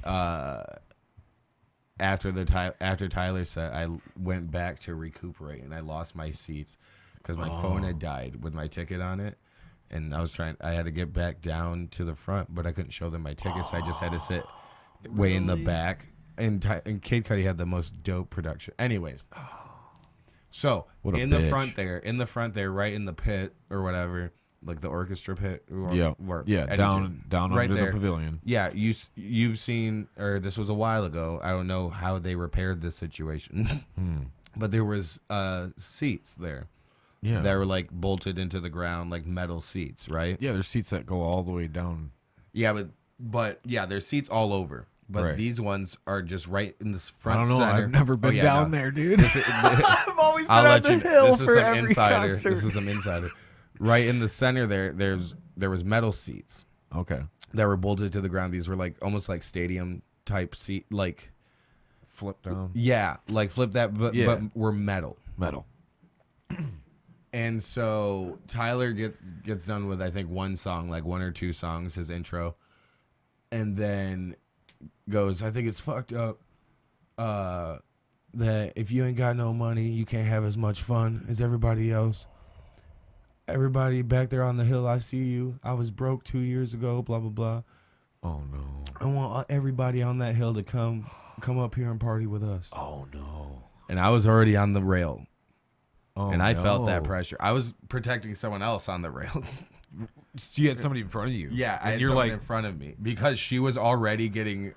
after Tyler said, I went back to recuperate, and I lost my seats because my phone had died with my ticket on it, and I had to get back down to the front, but I couldn't show them my tickets. So I just had to sit way in the back. And Kid Cudi had the most dope production. Anyways, so in the front there, right in the pit or whatever, like the orchestra pit. Down right under there. the pavilion. Yeah, you've seen, or this was a while ago. I don't know how they repaired this situation, but there was seats there. Yeah, that were like bolted into the ground, like metal seats, right? Yeah, there's seats that go all the way down. Yeah, but yeah, there's seats all over. But these ones are just right in this front. I don't know. Center. I've never been down there, dude. I've always been on the hill for every concert. This is some insider. Right in the center there was metal seats. Okay. That were bolted to the ground. These were like almost like stadium type seat, like flip down. Yeah, like flip that, but were metal. Metal. And so Tyler gets done with, I think, one song, like one or two songs, his intro, and then goes, I think it's fucked up that if you ain't got no money, you can't have as much fun as everybody else. Everybody back there on the hill, I see you. I was broke 2 years ago, blah, blah, blah. Oh, no. I want everybody on that hill to come up here and party with us. Oh, no. And I was already on the rail. Oh, and I felt that pressure. I was protecting someone else on the rail. So you had somebody in front of you. Yeah, I had someone in front of me because she was already getting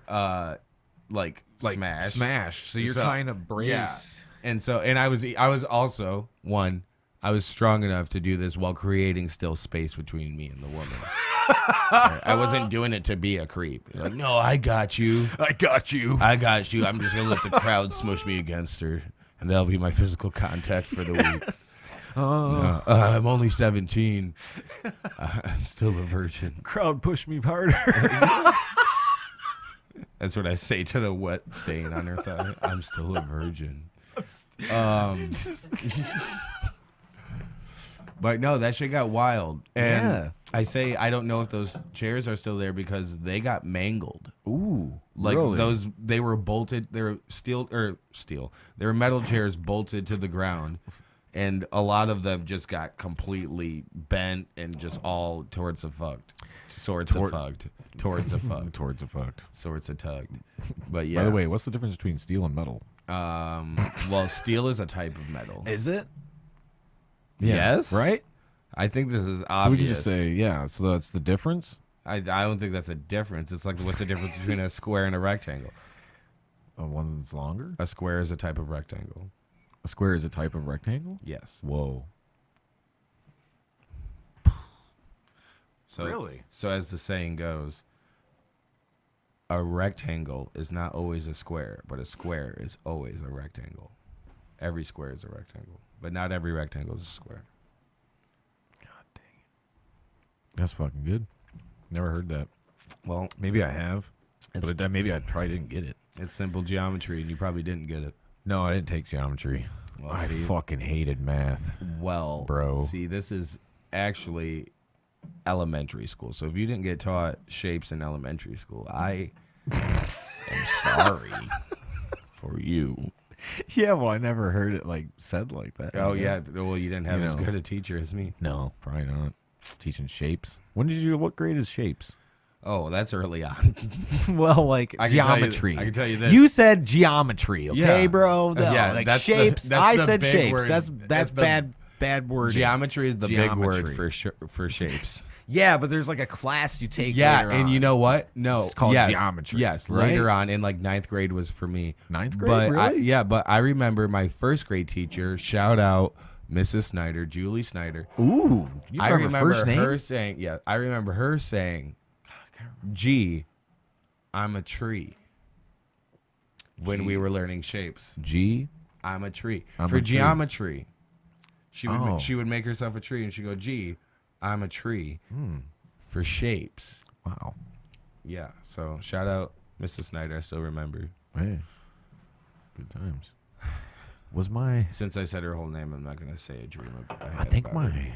like smashed. So you're trying to brace. Yeah. And I was also I was strong enough to do this while creating still space between me and the woman. I wasn't doing it to be a creep. Like, no, I got you. I got you. I'm just gonna let the crowd smush me against her. And that'll be my physical contact for the week. No, I'm only 17. I'm still a virgin. Crowd pushed me harder. That's what I say to the wet stain on her thigh. I'm still a virgin. But no, that shit got wild. And Yeah. I say I don't know if those chairs are still there because they got mangled. Ooh, Like really? they were bolted. They were steel. They were metal chairs bolted to the ground, and a lot of them just got completely bent and just all towards a fucked. Sorts of fucked. Towards a fucked. Towards a fucked. Sorts of tugged. But yeah. By the way, what's the difference between steel and metal? Well, steel is a type of metal. Is it? Yes. Right? I think this is obvious. So we can just say, yeah, so that's the difference? I don't think that's a difference. It's like, what's the difference between a square and a rectangle? One's longer? A square is a type of rectangle. A square is a type of rectangle? Yes. Whoa. So, Really? So as the saying goes, a rectangle is not always a square, but a square is always a rectangle. Every square is a rectangle, but not every rectangle is a square. God dang it. That's fucking good. Never heard that. Well, Maybe I have, but maybe I probably didn't get it. it's simple geometry, and you probably didn't get it. No, I didn't take geometry. Well, I see? fucking hated math. Well, Bro. see, this is actually elementary school. So if you didn't get taught shapes in elementary school, I am sorry for you. Yeah, well, I never heard it like said like that. Oh, yeah. Well, you didn't have You as know. good a teacher as me. No, probably not. Teaching shapes. What grade is shapes? Oh, that's early on. Well, like I can tell you- geometry. I can tell you this. You said geometry, okay, Yeah. bro? No, Yeah, like that's the- shapes. that's I the said big shapes. word. That's That's the- bad word. Geometry is the Geometry. big word for shapes. Yeah, but there's like a class you take. Yeah, later and on. you know what? No, It's called yes, geometry, Yes, right? later on in like 9th grade was for me. 9th grade, But really? but I remember my 1st grade teacher. Shout out Mrs. Snyder, Julie Snyder. Ooh, you I remember remember first name? her saying, yeah, I remember her saying, "Gee, I'm a tree." When we were learning shapes, G. I'm a tree I'm for a tree. geometry. She would Oh. she would make herself a tree, and she'd go, "Gee, I'm a tree." For shapes. Wow. Yeah. So shout out Mrs. Snyder. I still remember. Hey, good times. Was my? Since I said her whole name, I'm not gonna say a dream. I think my.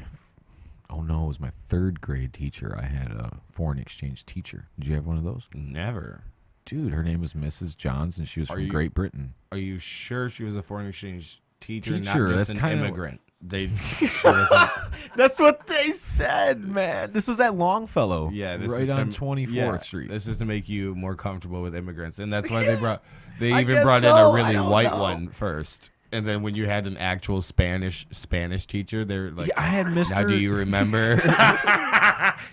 Oh no, it was my 3rd grade teacher. I had a foreign exchange teacher. Did you have one of those? Never. Dude, her name was Mrs. Johns, and she was Are from you- Great Britain. Are you sure she was a foreign exchange teacher, Teacher, not just that's an kinda- immigrant? She wasn't- That's what they said, man. This was at Longfellow. yeah, this right is on to- 24th yeah, Street. This is to make you more comfortable with immigrants, and that's why they I even guess brought in so. a I really don't white know. one first. And then when you had an actual Spanish teacher, they're like, Yeah, I had Mr. "Now do you remember?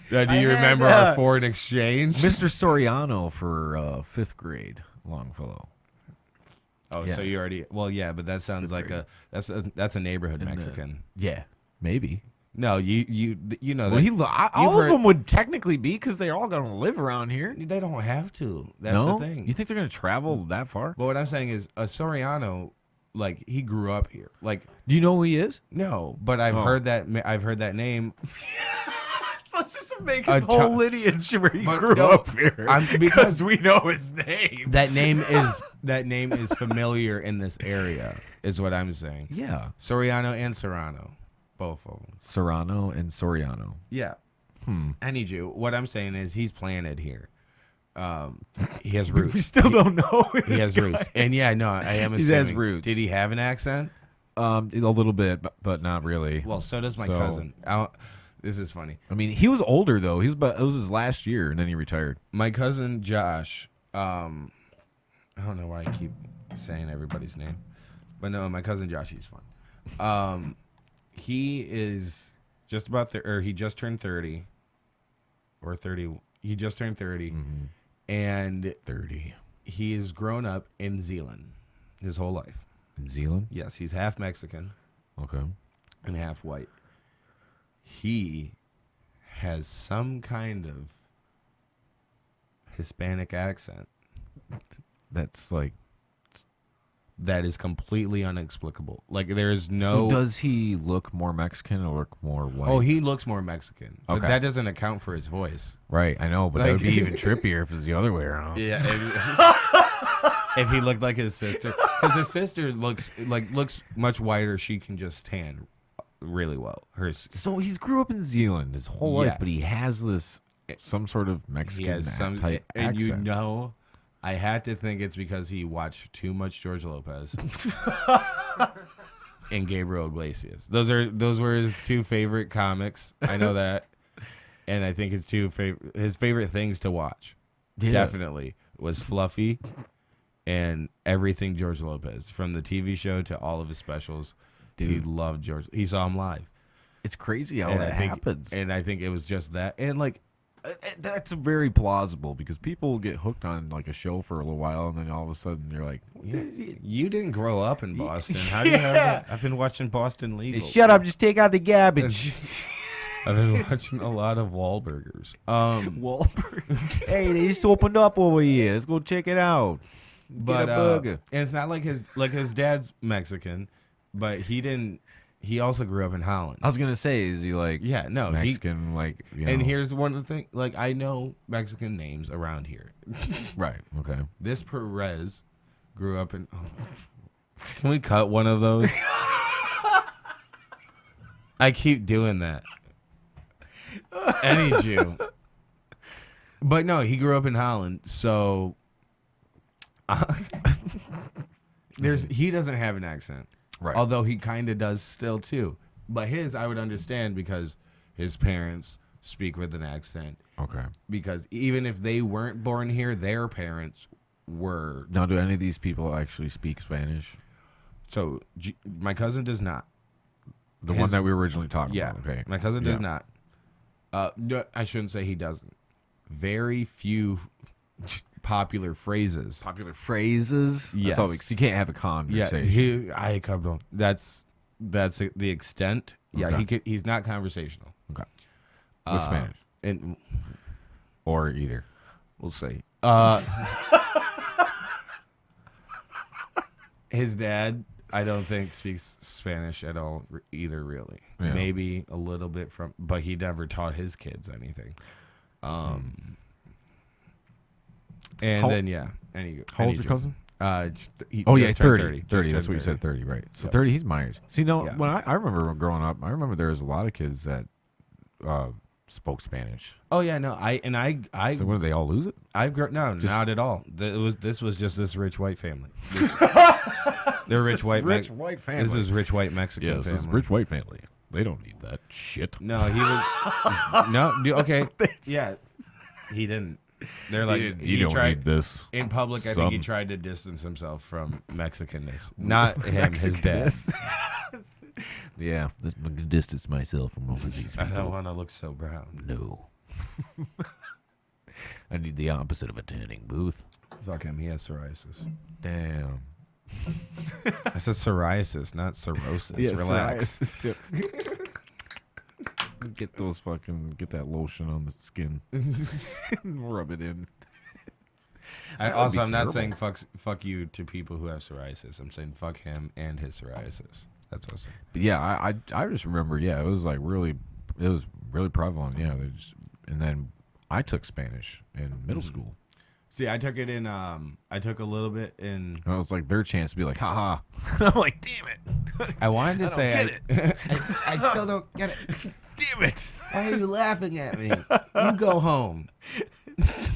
Now do you had, remember our foreign exchange?" Mr. Soriano for 5th grade, Longfellow. Oh, Yeah. so you already yeah, but that sounds like that's a neighborhood Mexican. Yeah, maybe. No, you know Well, that all heard- of them would technically be because they're all going to live around here. they don't have to. That's No? the thing. You think they're going to travel that far? But what I'm saying is a Soriano, like he grew up here. Like Do you know who he is? no, but I've Oh. heard that name. Let's just make his whole lineage where he But grew no, up here. because we know his name. That name is familiar in this area. Is what I'm saying. Yeah. Soriano and Serrano, both of them. Serrano and Soriano. Yeah. I need you. What I'm saying is he's planted here. He has roots. We still don't know. He has roots. And yeah, no, I am He assuming. has roots. Did he have an accent? A little bit, but not really. Well, so does my So- cousin. This is funny. I mean, he was older though. It was his last year, and then he retired. My cousin Josh, I don't know why I keep saying everybody's name, but no, my cousin Josh, he's fun. He is just about he just turned 30, or 30. He just turned 30, and 30 he has grown up in Zeeland his whole life. in Zeeland. Yes, he's half Mexican Okay. and half white. He has some kind of Hispanic accent. That's like that is completely inexplicable. Like there's no. So does he look more Mexican or look more white? Oh, he looks more Mexican, but Okay. that doesn't account for his voice. Right, I know, but that would Like- be even trippier if it's the other way around. Yeah. If he looked like his sister, because his sister looks much whiter. She can just tan really well. So he's grew up in Zeeland his whole life, but he Yes. has this some sort of He Mexican has some type and accent. I had to think it's because he watched too much George Lopez and Gabriel Iglesias. Those were his two favorite comics. I know that, and I think his favorite things to watch definitely was Fluffy and everything George Lopez, from the TV show to all of his specials. Dude, he loved George. He saw him live. It's crazy how And that I think- happens. And I think it was just that, and like. That's very plausible because people get hooked on like a show for a little while and then all of a sudden you're like, You didn't grow up in Boston. How do you have that? I've been watching Boston Legal. shut up, just take out the garbage. I've been watching a lot of Wahlburgers. Wahlberg. Hey, they just opened up over here. Let's go check it out. But Get a burger. and it's not like his dad's Mexican, but he also grew up in Holland. I was gonna say, is he like Yeah, no, Mexican? Like, you and know. here's one of the things. Like I know Mexican names around here. Right? Okay. This Perez grew up in. Can we cut one of those? I keep doing that. Any Jew. But no, he grew up in Holland, so he doesn't have an accent. Right. Although he kind of does still too. But his I would understand because his parents speak with an accent. Okay. Because even if they weren't born here, their parents were. Now, do any of these people actually speak Spanish? So my cousin does not. The one that we were originally talking Yeah. about. Okay. My cousin does Yeah. not. No, I shouldn't say he doesn't. Very few popular phrases. Popular phrases. Yes. That's all. So you can't have a conversation. Yeah, I come on. That's the extent. Yeah, Okay. he's not conversational. Okay. With Spanish And or either. we'll see. His dad, I don't think speaks Spanish at all either. Really, Yeah. maybe a little bit but he never taught his kids anything. And How- then yeah, How old's your cousin? He Oh yeah, just turned 30. Just 30. That's turned what you said. 30, right? So Yep. 30. He's my age. See, no, Yeah. when I remember growing up, I remember there was a lot of kids that spoke Spanish. Oh yeah, no, I So what did they all lose it? I've grown not at all. This was just this rich white family. They're rich white. white family. This is rich white Mexican Yes, family. this is rich white family. They don't need that shit. No, he was okay. Yeah, he didn't. They're like you don't tried need this. in public. I think he Some- tried to distance himself from Mexicanness. Not him, his dad. Yeah, I'm gonna distance myself from all of these I people. don't want to look so brown. No. I need the opposite of a tanning booth. Fuck him. He has psoriasis. Damn. I said psoriasis, not cirrhosis. Relax. Get that lotion on the skin. Rub it in. That would be I'm not terrible. saying fuck you to people who have psoriasis. I'm saying fuck him and his psoriasis. That's what I'm saying. But yeah, I just remember, it was like really prevalent. Yeah, and then I took Spanish in middle school. See, I took it in. I took a little bit in. And it was like their chance to be like, haha. I'm like, damn it. I wanted to say I still don't get it. Damn it. Why are you laughing at me? You go home.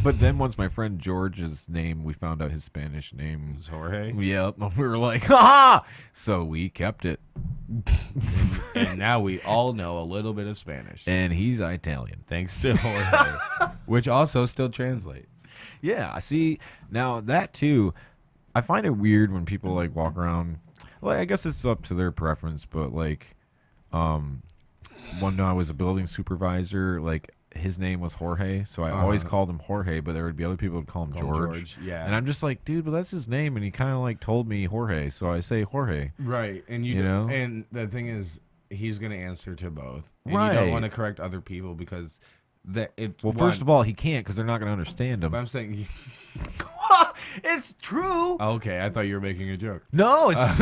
But then once my friend George's name, we found out his Spanish name. It's Jorge. Yep. We were like, haha. So we kept it. And now we all know a little bit of Spanish. And he's Italian. Thanks to Jorge. Which also still translates. Yeah, I see. Now that too, I find it weird when people like walk around. Well, I guess it's up to their preference, but like, when I was a building supervisor, like his name was Jorge, so I always called him Jorge, but there would be other people who'd call him George. Yeah. And I'm just like, dude, but that's his name, and he kind of like told me Jorge, so I say Jorge. Right. And You know? And the thing is, he's going to answer to both. And you Right. don't want to correct other people because first First of all, he can't because they're not going to understand him. I'm saying It's true. Okay, I thought you were making a joke. No, it's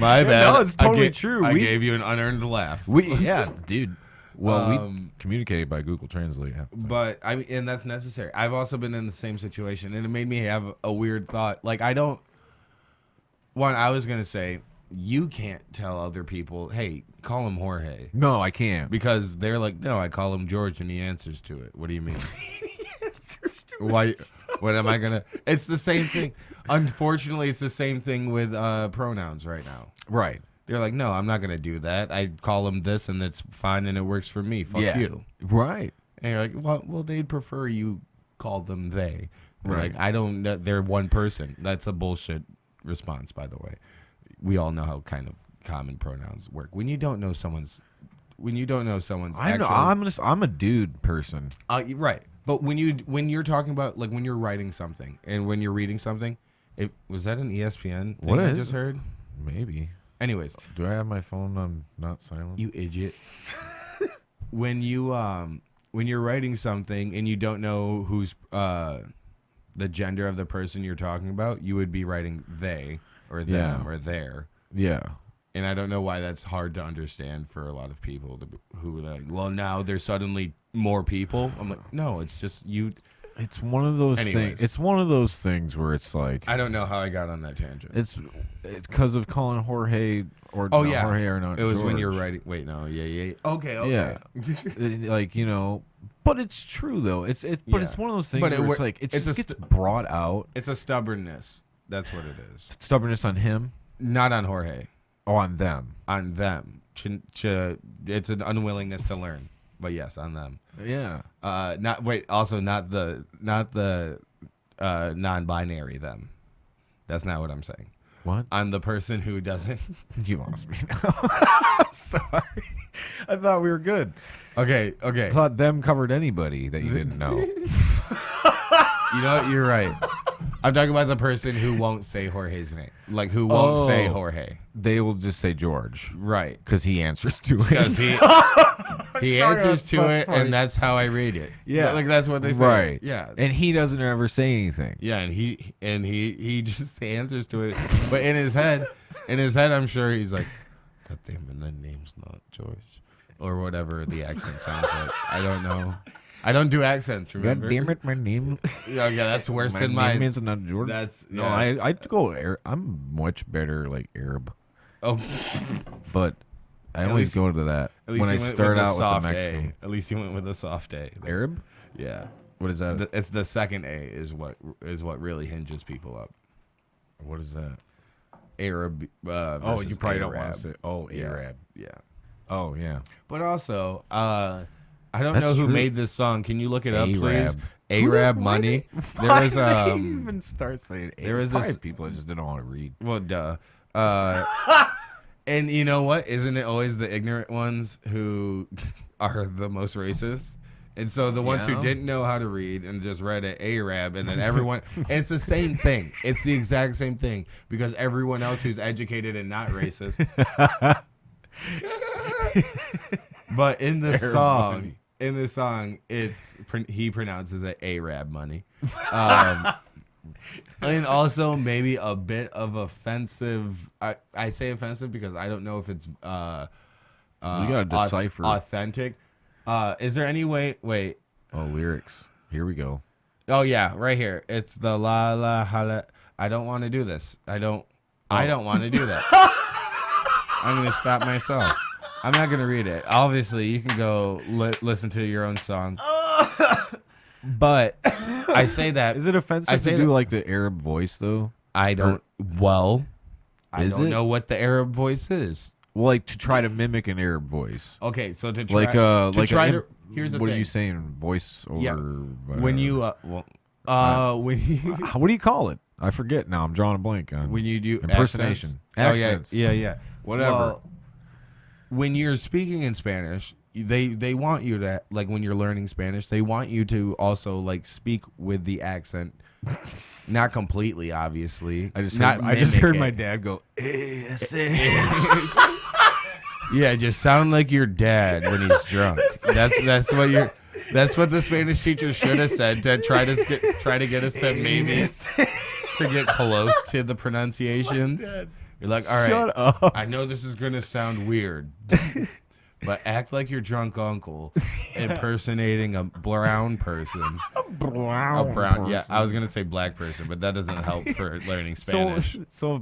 My bad. no, it's totally true. I We- gave you an unearned laugh. yeah, dude. Well, we Um, communicated by Google Translate. half the time. But I mean, and that's necessary. I've also been in the same situation, and it made me have a weird thought. Like, I don't. One, I was gonna say, you can't tell other people, hey, call him Jorge, No, I can't. because they're like, no, I call him George, and he answers to it. What do you mean? Why? What am I gonna? It's the same thing. Unfortunately, it's the same thing with pronouns right now. Right. They're like, no, I'm not gonna do that. I call him this, and it's fine, and it works for me. Fuck Yeah. you. Right. And you're like, well, they'd prefer you call them they. Right. Like, I don't know. They're one person. That's a bullshit response, by the way. We all know how kind of common pronouns work. When you don't know someone's I know. I'm a dude person. right. But when you're talking about, like, when you're writing something and when you're reading something, was that an ESPN thing What I is just it? heard? Maybe. Anyways, Do I have my phone on not silent? you idiot. when you're writing something and you don't know who's the gender of the person you're talking about, you would be writing they or them Yeah. or their. Yeah. And I don't know why that's hard to understand for a lot of people who are like, well, now there's suddenly more people. I'm like, no, it's just you. It's one of those Anyways. things. It's one of those things where it's like I don't know how I got on that tangent. it's because of calling Jorge or Oh, not yeah. Jorge or not. It was when you were George. writing. Wait, no, yeah. Okay. Yeah. Like, you know, but it's true though. It's Yeah. one of those things But where it's wor- like it it's just a gets brought out. It's a stubbornness. That's what it is. Stubbornness on him Not on Jorge. or on them. On them. It's an unwillingness to learn. But yes, on them. Yeah. Also not the non-binary them. That's not what I'm saying. What? I'm the person who doesn't. You lost me now. I'm sorry. I thought we were good. Okay. I thought them covered anybody that you didn't know. You know what? You're right. I'm talking about the person who won't say Jorge's name. Like, who won't say Jorge. They will just say George Right. because he answers to Because it. he Sorry, answers to that's it, funny. and that's how I read it. Yeah. Like, that's what they say. Right. Yeah. And he doesn't ever say anything. Yeah, and he just answers to it. But in his head, I'm sure he's like, God damn it, that name's not George. Or whatever the accent sounds like. I don't know. I don't do accents, remember? God damn it, my name. Yeah, that's worse My than name mine. is not George. That's no. yeah. I'd go. I'm much better like Arab, Oh, but I At always least- go to that at least when I you went start with the out with soft the A. Mexican. At least you went with a soft A. Arab. Yeah. What is that? It's the second A is what really hinges people up. What is that? Arab. Oh, versus you probably don't Arab. want to say. Oh, Yeah. Arab. Yeah. Oh, yeah. But also, I don't That's know who true. made this song. Can you look it up, please? Arab. Arab Money. There was Why did they even start saying there was this- people that just didn't want to read. Well, duh. And you know what? Isn't it always the ignorant ones who are the most racist? And so the ones Yeah. who didn't know how to read and just read it Arab, and then everyone, and it's the same thing. It's the exact same thing because everyone else who's educated and not racist. But in the song, he pronounces it Arab money. And also maybe a bit of offensive. I say offensive because I don't know if it's gotta decipher. authentic. Is there any way? Wait. Oh, lyrics. Here we go. Oh yeah, right here. It's the la la hala. I don't want to do this. I don't want to do that. I'm gonna stop myself. I'm not gonna read it. Obviously, you can go listen to your own song. But I say that Is it offensive say to do that- like the Arab voice though? I don't. Well, I Is don't it? know what the Arab voice is. Well, like to try to mimic an Arab voice. Okay, so to try, Like here's the what thing. are you saying? Voice over. Yeah. When you when you What do you call it? I forget now. I'm drawing a blank on when you do impersonation. accents. Accents. Oh yeah. Whatever. Well, when you're speaking in Spanish, they want you to, like, when you're learning Spanish, they want you to also like speak with the accent. Not completely, obviously. I just not heard mimic my it. dad go. Yeah, just sound like your dad when he's drunk. That's what you're. That's what the Spanish teacher should have said to try to get us to maybe to get close to the pronunciations. You're like, all right, Shut up. I know this is gonna sound weird, but act like your drunk uncle impersonating a brown person. A brown. Yeah, I was gonna say black person, but that doesn't help for learning Spanish. So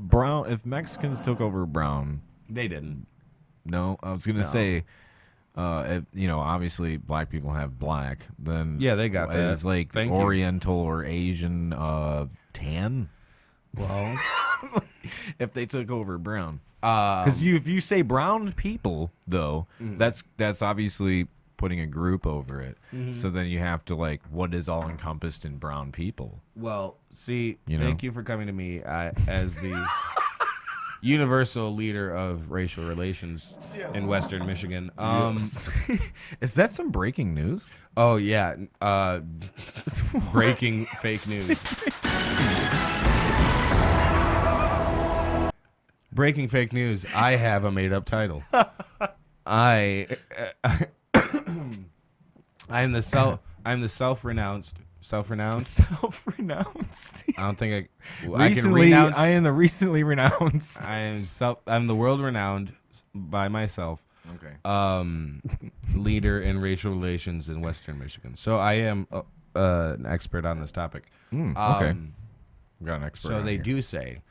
if Mexicans took over brown, They didn't. no, I was gonna say, obviously black people have black. Then Yeah, they got that. as like Thank you. Oriental or Asian tan. Well, If they took over brown, because because if you say brown people though, that's obviously putting a group over it. So then you have to like what is all encompassed in brown people. well, see, You know? thank you for coming to me as the universal leader of racial relations in Western Michigan. Is that some breaking news? Oh yeah, breaking fake news. Breaking fake news. I have a made-up title. I'm the self-renounced. Self-renounced. I don't think I can Recently, renounce. I am the recently renounced. I'm the world-renowned by myself. Okay. Leader in racial relations in Western Michigan. So I am an expert on this topic. Okay. We got an expert. So on they here. do say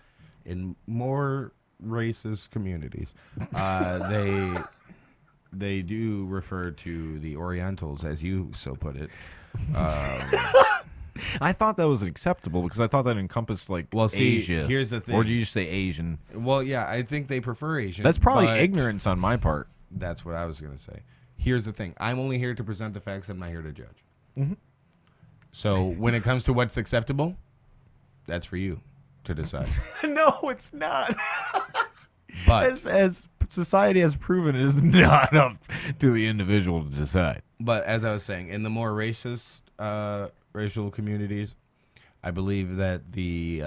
in more racist communities, they do refer to the Orientals, as you so put it. I thought that was acceptable because I thought that encompassed like Well, see, Asia. here's the thing. Or do you just say Asian? Well, yeah, I think they prefer Asian. That's probably but ignorance on my part. That's what I was going to say. Here's the thing. I'm only here to present the facts. I'm not here to judge. So when it comes to what's acceptable, that's for you to decide. No, it's not. But As society has proven, it is not up to the individual to decide. But as I was saying, in the more racist racial communities, I believe that the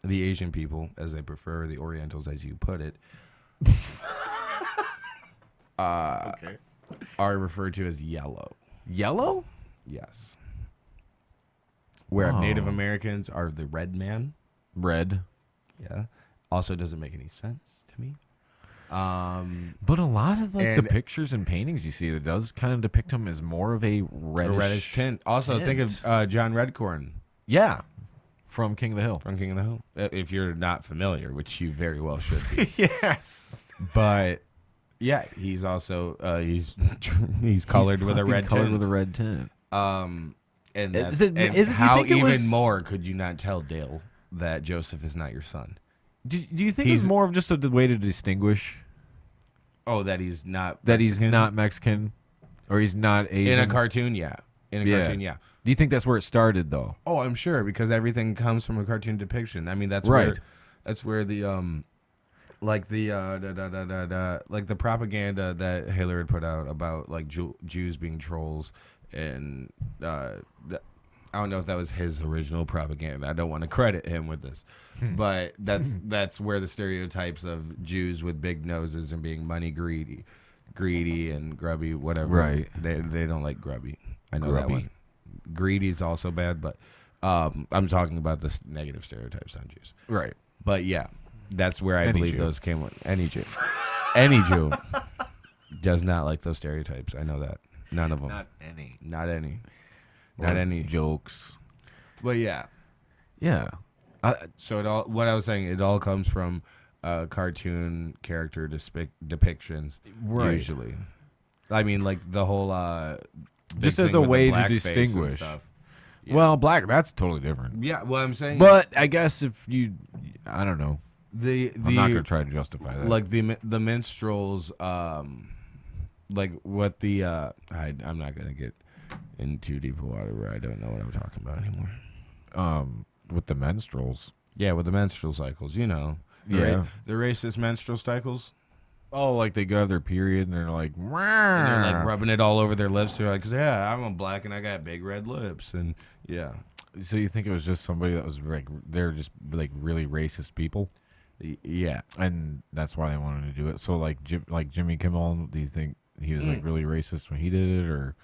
Asian people, as they prefer, the Orientals, as you put it, are referred to as yellow. Yellow? Yes. Where Oh. Native Americans are the red man. Red. Yeah. Also doesn't make any sense to me. But a lot of like the And- pictures and paintings you see, that does kind of depict him as more of a A reddish tint. Also, think tint. of John Redcorn Yeah, from King of the Hill. from King of the Hill. If you're not familiar, which you very well should be. Yes, But yeah, he's also he's colored with a red colored tint. with a red tint. And Is that's, it- and is it- you how think it even was- more could you not tell Dale that Joseph is not your son? Do you think it's He's- more of just a way to distinguish Oh, that he's not that he's Mexican? not Mexican or he's not Asian? in a cartoon. Yeah, in a Yeah. cartoon. Yeah. Do you think that's where it started, though? Oh, I'm sure because everything comes from a cartoon depiction. I mean, that's Right. where the like the like the propaganda that Hitler had put out about like Jews being trolls, and I don't know if that was his original propaganda. I don't want to credit him with this, but that's where the stereotypes of Jews with big noses and being money greedy and grubby, whatever. Right. They don't like grubby. I know that Grubby. one. Greedy is also bad, but I'm talking about the negative stereotypes on Jews. Right. But yeah, that's where I Any believe Jew. those came. Any Jew does not like those stereotypes. I know that. None of them. any. Not any. Not any. jokes. But yeah. Yeah. So what I was saying, it all comes from cartoon character depictions. Right. Usually, I mean, like the whole big Just as thing a with the way to blackface and distinguish. stuff. Yeah. Well, black, that's totally different. Yeah, well, I'm saying, But I guess if you, I don't know. the I'm not going to try to justify that. like the minstrels, like what the I'm not gonna get in too deep of water where I don't know what I'm talking about anymore. With the menstruals. Yeah, with the menstrual cycles, you know. Yeah. The racist menstrual cycles. Oh, like they go have their period and they're like, And they're like rubbing it all over their lips. They're like, yeah, I'm a black and I got big red lips. And yeah. So you think it was just somebody that was like, they're just like really racist people? Yeah. And that's why they wanted to do it. So like Jimmy Kimmel, do you think he was like really racist when he did it, or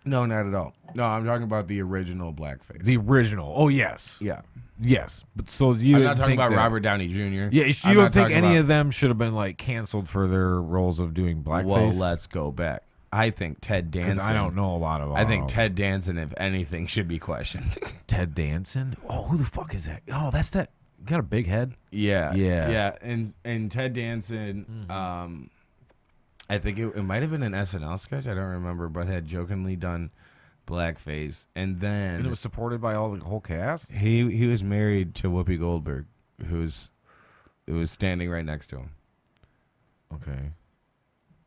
No, not at all. No, I'm talking about the original blackface. The original. Oh yes, yeah. yes. But so you I'm didn't not talking think about that, Robert Downey Jr. Yeah, I'm you don't not think talking any about- of them should have been like canceled for their roles of doing blackface? Well, let's go back. I think Ted Danson. Because I don't know a lot of. I think Ted Danson, if anything, should be questioned. Ted Danson. Oh, who the fuck is that? Oh, that's that. Got a big head. Yeah, Yeah. yeah, and Ted Danson. I think it might have been an SNL sketch. I don't remember, but had jokingly done blackface, and then And it was supported by all the whole cast. he was married to Whoopi Goldberg, who was standing right next to him. Okay.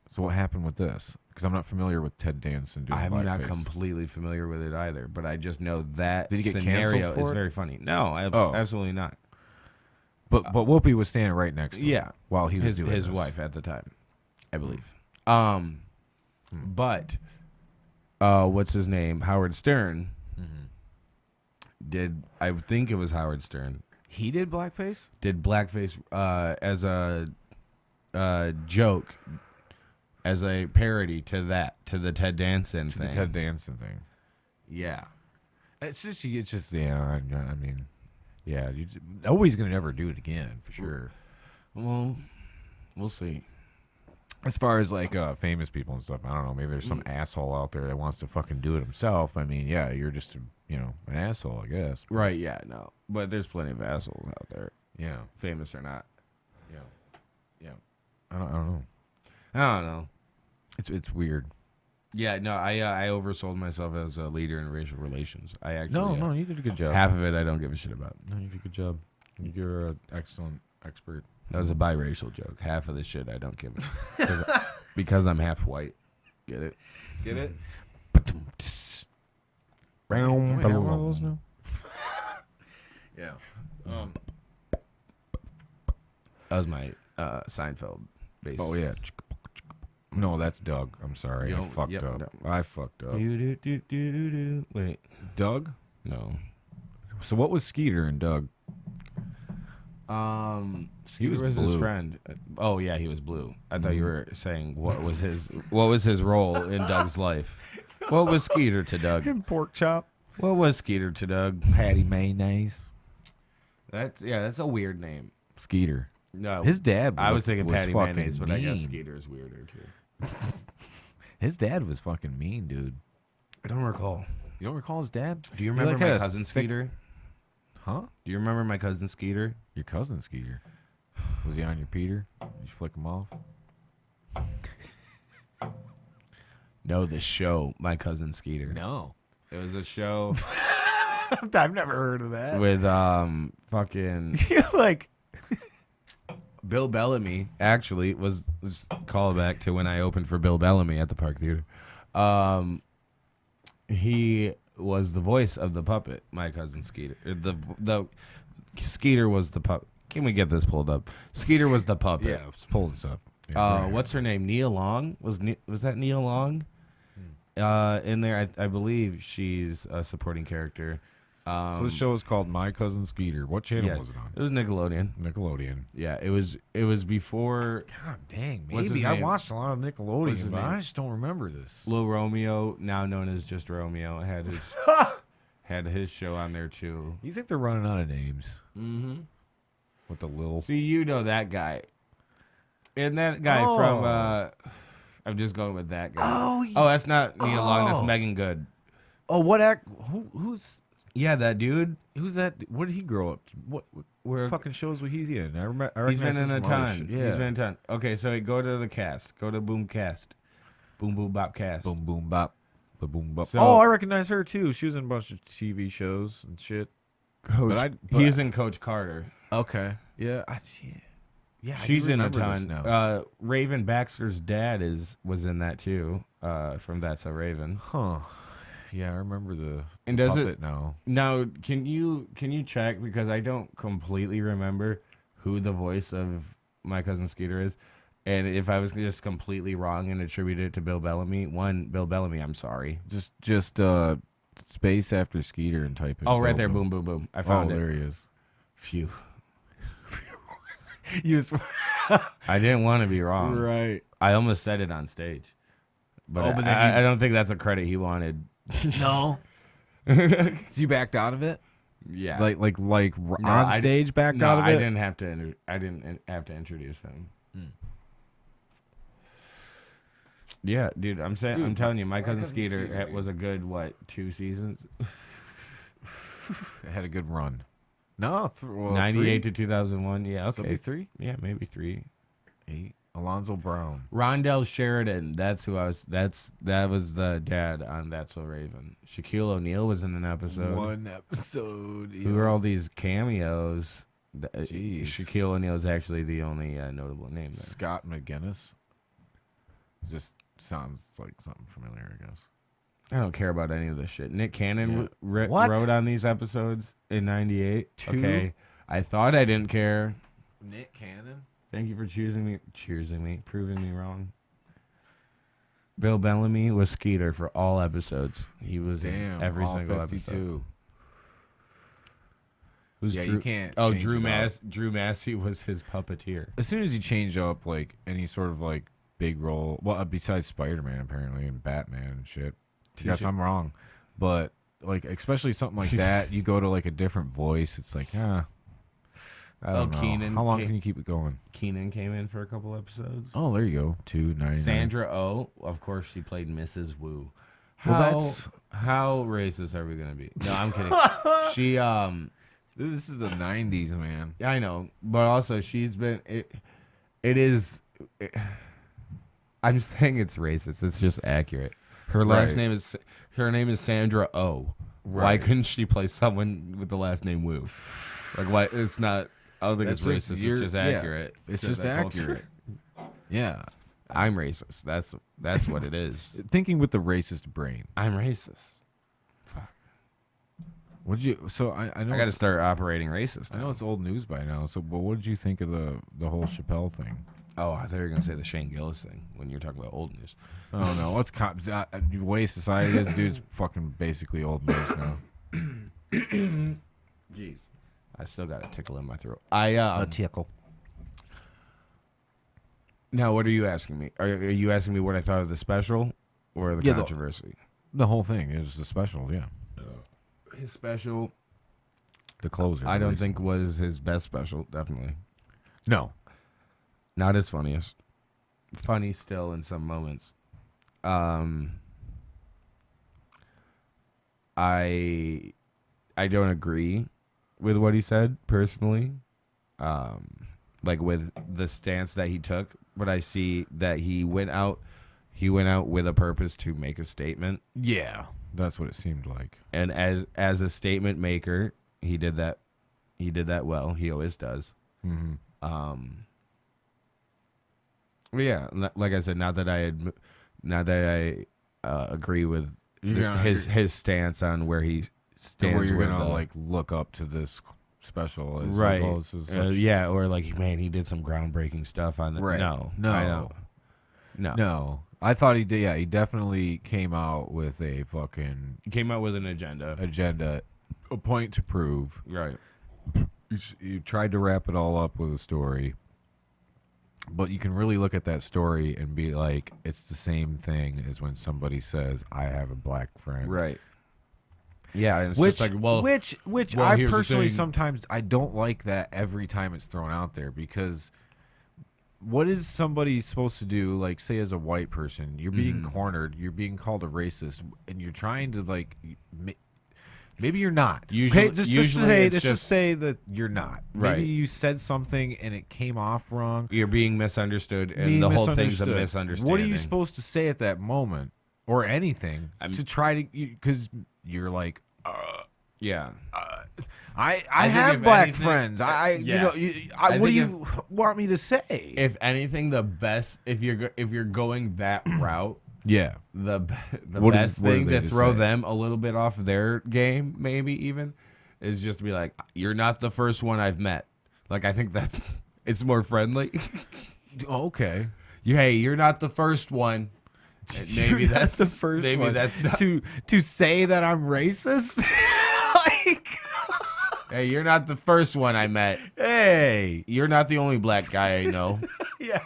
So what happened with this? Because I'm not familiar with Ted Danson doing I'm not blackface. completely familiar with it either, but I just know that Did he get scenario canceled for is it? very funny. No, Oh. absolutely not. But Whoopi was standing right next to him. Yeah, While he was doing his this. wife at the time, I believe. But what's his name? Howard Stern did. I think it was Howard Stern He did blackface. did blackface as a joke, as a parody to the Ted Danson To thing. the Ted Danson thing. Yeah. It's just yeah. I mean, yeah. Nobody's gonna ever do it again for sure. Well, we'll see. As far as like famous people and stuff, I don't know. Maybe there's some asshole out there that wants to fucking do it himself. I mean, yeah, you're just an asshole, I guess. Right? Yeah. No, but there's plenty of assholes out there, Yeah, famous or not. yeah. I don't know. I don't know. It's weird. Yeah, no, I oversold myself as a leader in racial relations. I actually No, you did a good job. half of it I don't give a shit about. No, you did a good job. You're an excellent expert. That was a biracial joke. Half of the shit I don't give a because I'm half white. Get it? Get it? Round. Can we have one of those now? Yeah. That was my Seinfeld bass. Oh yeah. No, that's Doug. I'm sorry. I Yo, fucked yep, up. no. I fucked up. Wait, Doug? no. So what was Skeeter and Doug? Skeeter was his blue. friend. Oh yeah, he was blue. I thought you were saying what was his role in Doug's life. What was Skeeter to Doug? And pork chop. What was Skeeter to Doug? Patty mayonnaise. That's a weird name. Skeeter. No, His dad. I was thinking Patty fucking Mayonnaise, but I guess mean. Skeeter is weirder too. His dad was fucking mean, dude. I don't recall. You don't recall his dad? Do you He, remember like, my had a cousin thick- Skeeter? Huh? Do you remember my cousin Skeeter? Your cousin Skeeter. Was he on your Peter? Did you flick him off? No, the show, My Cousin Skeeter. No. It was a show I've never heard of that. with fucking Like, Bill Bellamy. Actually, was callback to when I opened for Bill Bellamy at the Park Theater. He was the voice of the puppet, My Cousin Skeeter. The Skeeter was the puppet. Can we get this pulled up? Skeeter was the puppet. yeah, let's pull this up. Yeah, right. What's her name? Nia Long? Was that Nia Long? In there, I believe she's a supporting character. So the show is called My Cousin Skeeter. What channel Yeah, was it on? it was Nickelodeon. Nickelodeon. Yeah, it was before God dang, What's his maybe I name? watched a lot of What's his Nickelodeon, but name? I just don't remember this. Lil Romeo, now known as just Romeo, had his show on there too. You think they're running out of names Mm-hmm. with the Lil? See, you know that guy, and that guy Oh. from. I'm just going with that guy. Oh, Oh, that's not Nia Long. That's Oh. Megan Good. Oh, what act? Who's Yeah, that dude. that? Where did he grow up? What Where fucking shows was he in? I he's recognize been him in a from other ton. shit. He's been in a ton. Okay, so go to the cast. Go to Boom Cast. Boom Boom Bop Cast. Boom boom bop, the boom bop. So- Oh, I recognize her too. She was in a bunch of TV shows and shit. Coach. He's in Coach Carter. Okay. Yeah. Yeah. I She's do in a remember this ton. now. Raven Baxter's dad was in that too. From That's So Raven. Huh. Yeah, I remember the And does puppet it now. now? Can you check, because I don't completely remember who the voice of My Cousin Skeeter is, and if I was just completely wrong and attribute it to Bill Bellamy, Bill Bellamy, I'm sorry. Just space after Skeeter and type in. Oh, right Bill there, Bill. boom, boom, boom. I found it. There he is. Phew. You just I didn't want to be wrong. right. I almost said it on stage. But, but then I don't think that's a credit he wanted. No. So you backed out of it? Yeah. Like No, on stage backed out of it? I didn't have to introduce him. Yeah, dude, I'm telling you, my cousin Skeeter was a good 2 seasons? It had a good run. No, 98 to 2001. Yeah, okay. So maybe 3? Yeah, maybe 3. 8. Alonzo Brown. Rondell Sheridan, that was the dad on That's So Raven. Shaquille O'Neal was in an episode. One episode. Who are all these cameos? Jeez. Shaquille O'Neal is actually the only notable name there. Scott McGinnis. Just sounds like something familiar, I guess. I don't care about any of this shit. Nick Cannon What? wrote on these episodes in 98. 2? Okay. I thought I didn't care. Nick Cannon? Thank you for proving me wrong. Bill Bellamy was Skeeter for all episodes. He was in every all single 52. episode. Who's Yeah, Drew? you can't. Oh, change it up. Drew Massey was his puppeteer. As soon as you change up like any sort of like big role, well, besides Spider-Man apparently and Batman and shit. I guess I'm wrong, but like especially something like that, you go to like a different voice. It's like, I don't know. Keenan How long can you keep it going? Keenan came in for a couple episodes. Oh, there you go. 299. Sandra Oh, of course, she played Mrs. Wu. How racist are we gonna be? No, I'm kidding. She This is the 90s, man. I know, but also she's been I'm saying it's racist. It's just accurate. Her last name is Sandra Oh. Why Right. couldn't she play someone with the last name Wu? Like why? It's not. I don't think That's it's just racist. It's just accurate. It's to just that culture. accurate. Yeah. I'm racist. That's what it is. Thinking with the racist brain. I'm racist. Fuck. What'd you? So I know I got to it's- start operating racist. I Now. know it's old news by now. So, but what did you think of the whole Chappelle thing? Oh, I thought you were gonna say the Shane Gillis thing when you're talking about old news. Oh no, what's the way society is, dude's fucking basically old news now. Jeez. I still got a tickle in my throat. I tickle. Now, what are you asking me? Are you asking me what I thought of the special or the controversy? The whole thing is the special, yeah. His special, The closer. I don't think was his best special. Definitely No. not his funniest. Funny still in some moments. I don't agree with what he said personally. Like with the stance that he took, but I see that he went out with a purpose to make a statement. Yeah, that's what it seemed like. And as a statement maker, he did that well. He always does. Mm-hmm. But yeah, like I said, not that I agree with his stance on where he stands. Where you're with gonna like look up to this special, as right? Like, oh, this is such- Yeah, or like, man, he did some groundbreaking stuff on the Right. No, No. I don't. No, No, I thought he did. Yeah, he definitely came out with a fucking He came out with an agenda. a point to prove. Right. You tried to wrap it all up with a story, but you can really look at that story and be like, it's the same thing as when somebody says, "I have a black friend." Right. Yeah, and it's Which, just like, well, which well, I here's the personally thing. sometimes I don't like that every time it's thrown out there, because what is somebody supposed to do? Like, say, as a white person, you're being cornered, you're being called a racist, and you're trying to like, maybe you're not. Usually- okay, let's it's just just- say that you're not. Right. Maybe you said something and it came off wrong. you're being misunderstood, and Being the whole thing's a misunderstood. misunderstanding. What are you supposed to say at that moment, or anything, I'm- to try to? Because you're like, Yeah. I think have if black anything- friends. yeah. What do think you want me to say? If anything, the best if you're going that route, Yeah. the What best did thing they to just throw say? them a little bit off their game, maybe even, is just to be like, "You're not the first one I've met." Like, I think it's more friendly. Okay. Hey, you're not the first one. And maybe You're not that's the first maybe one that's not, to say that I'm racist. Like, hey, you're not the first one I met. hey, You're not the only black guy I know. yeah,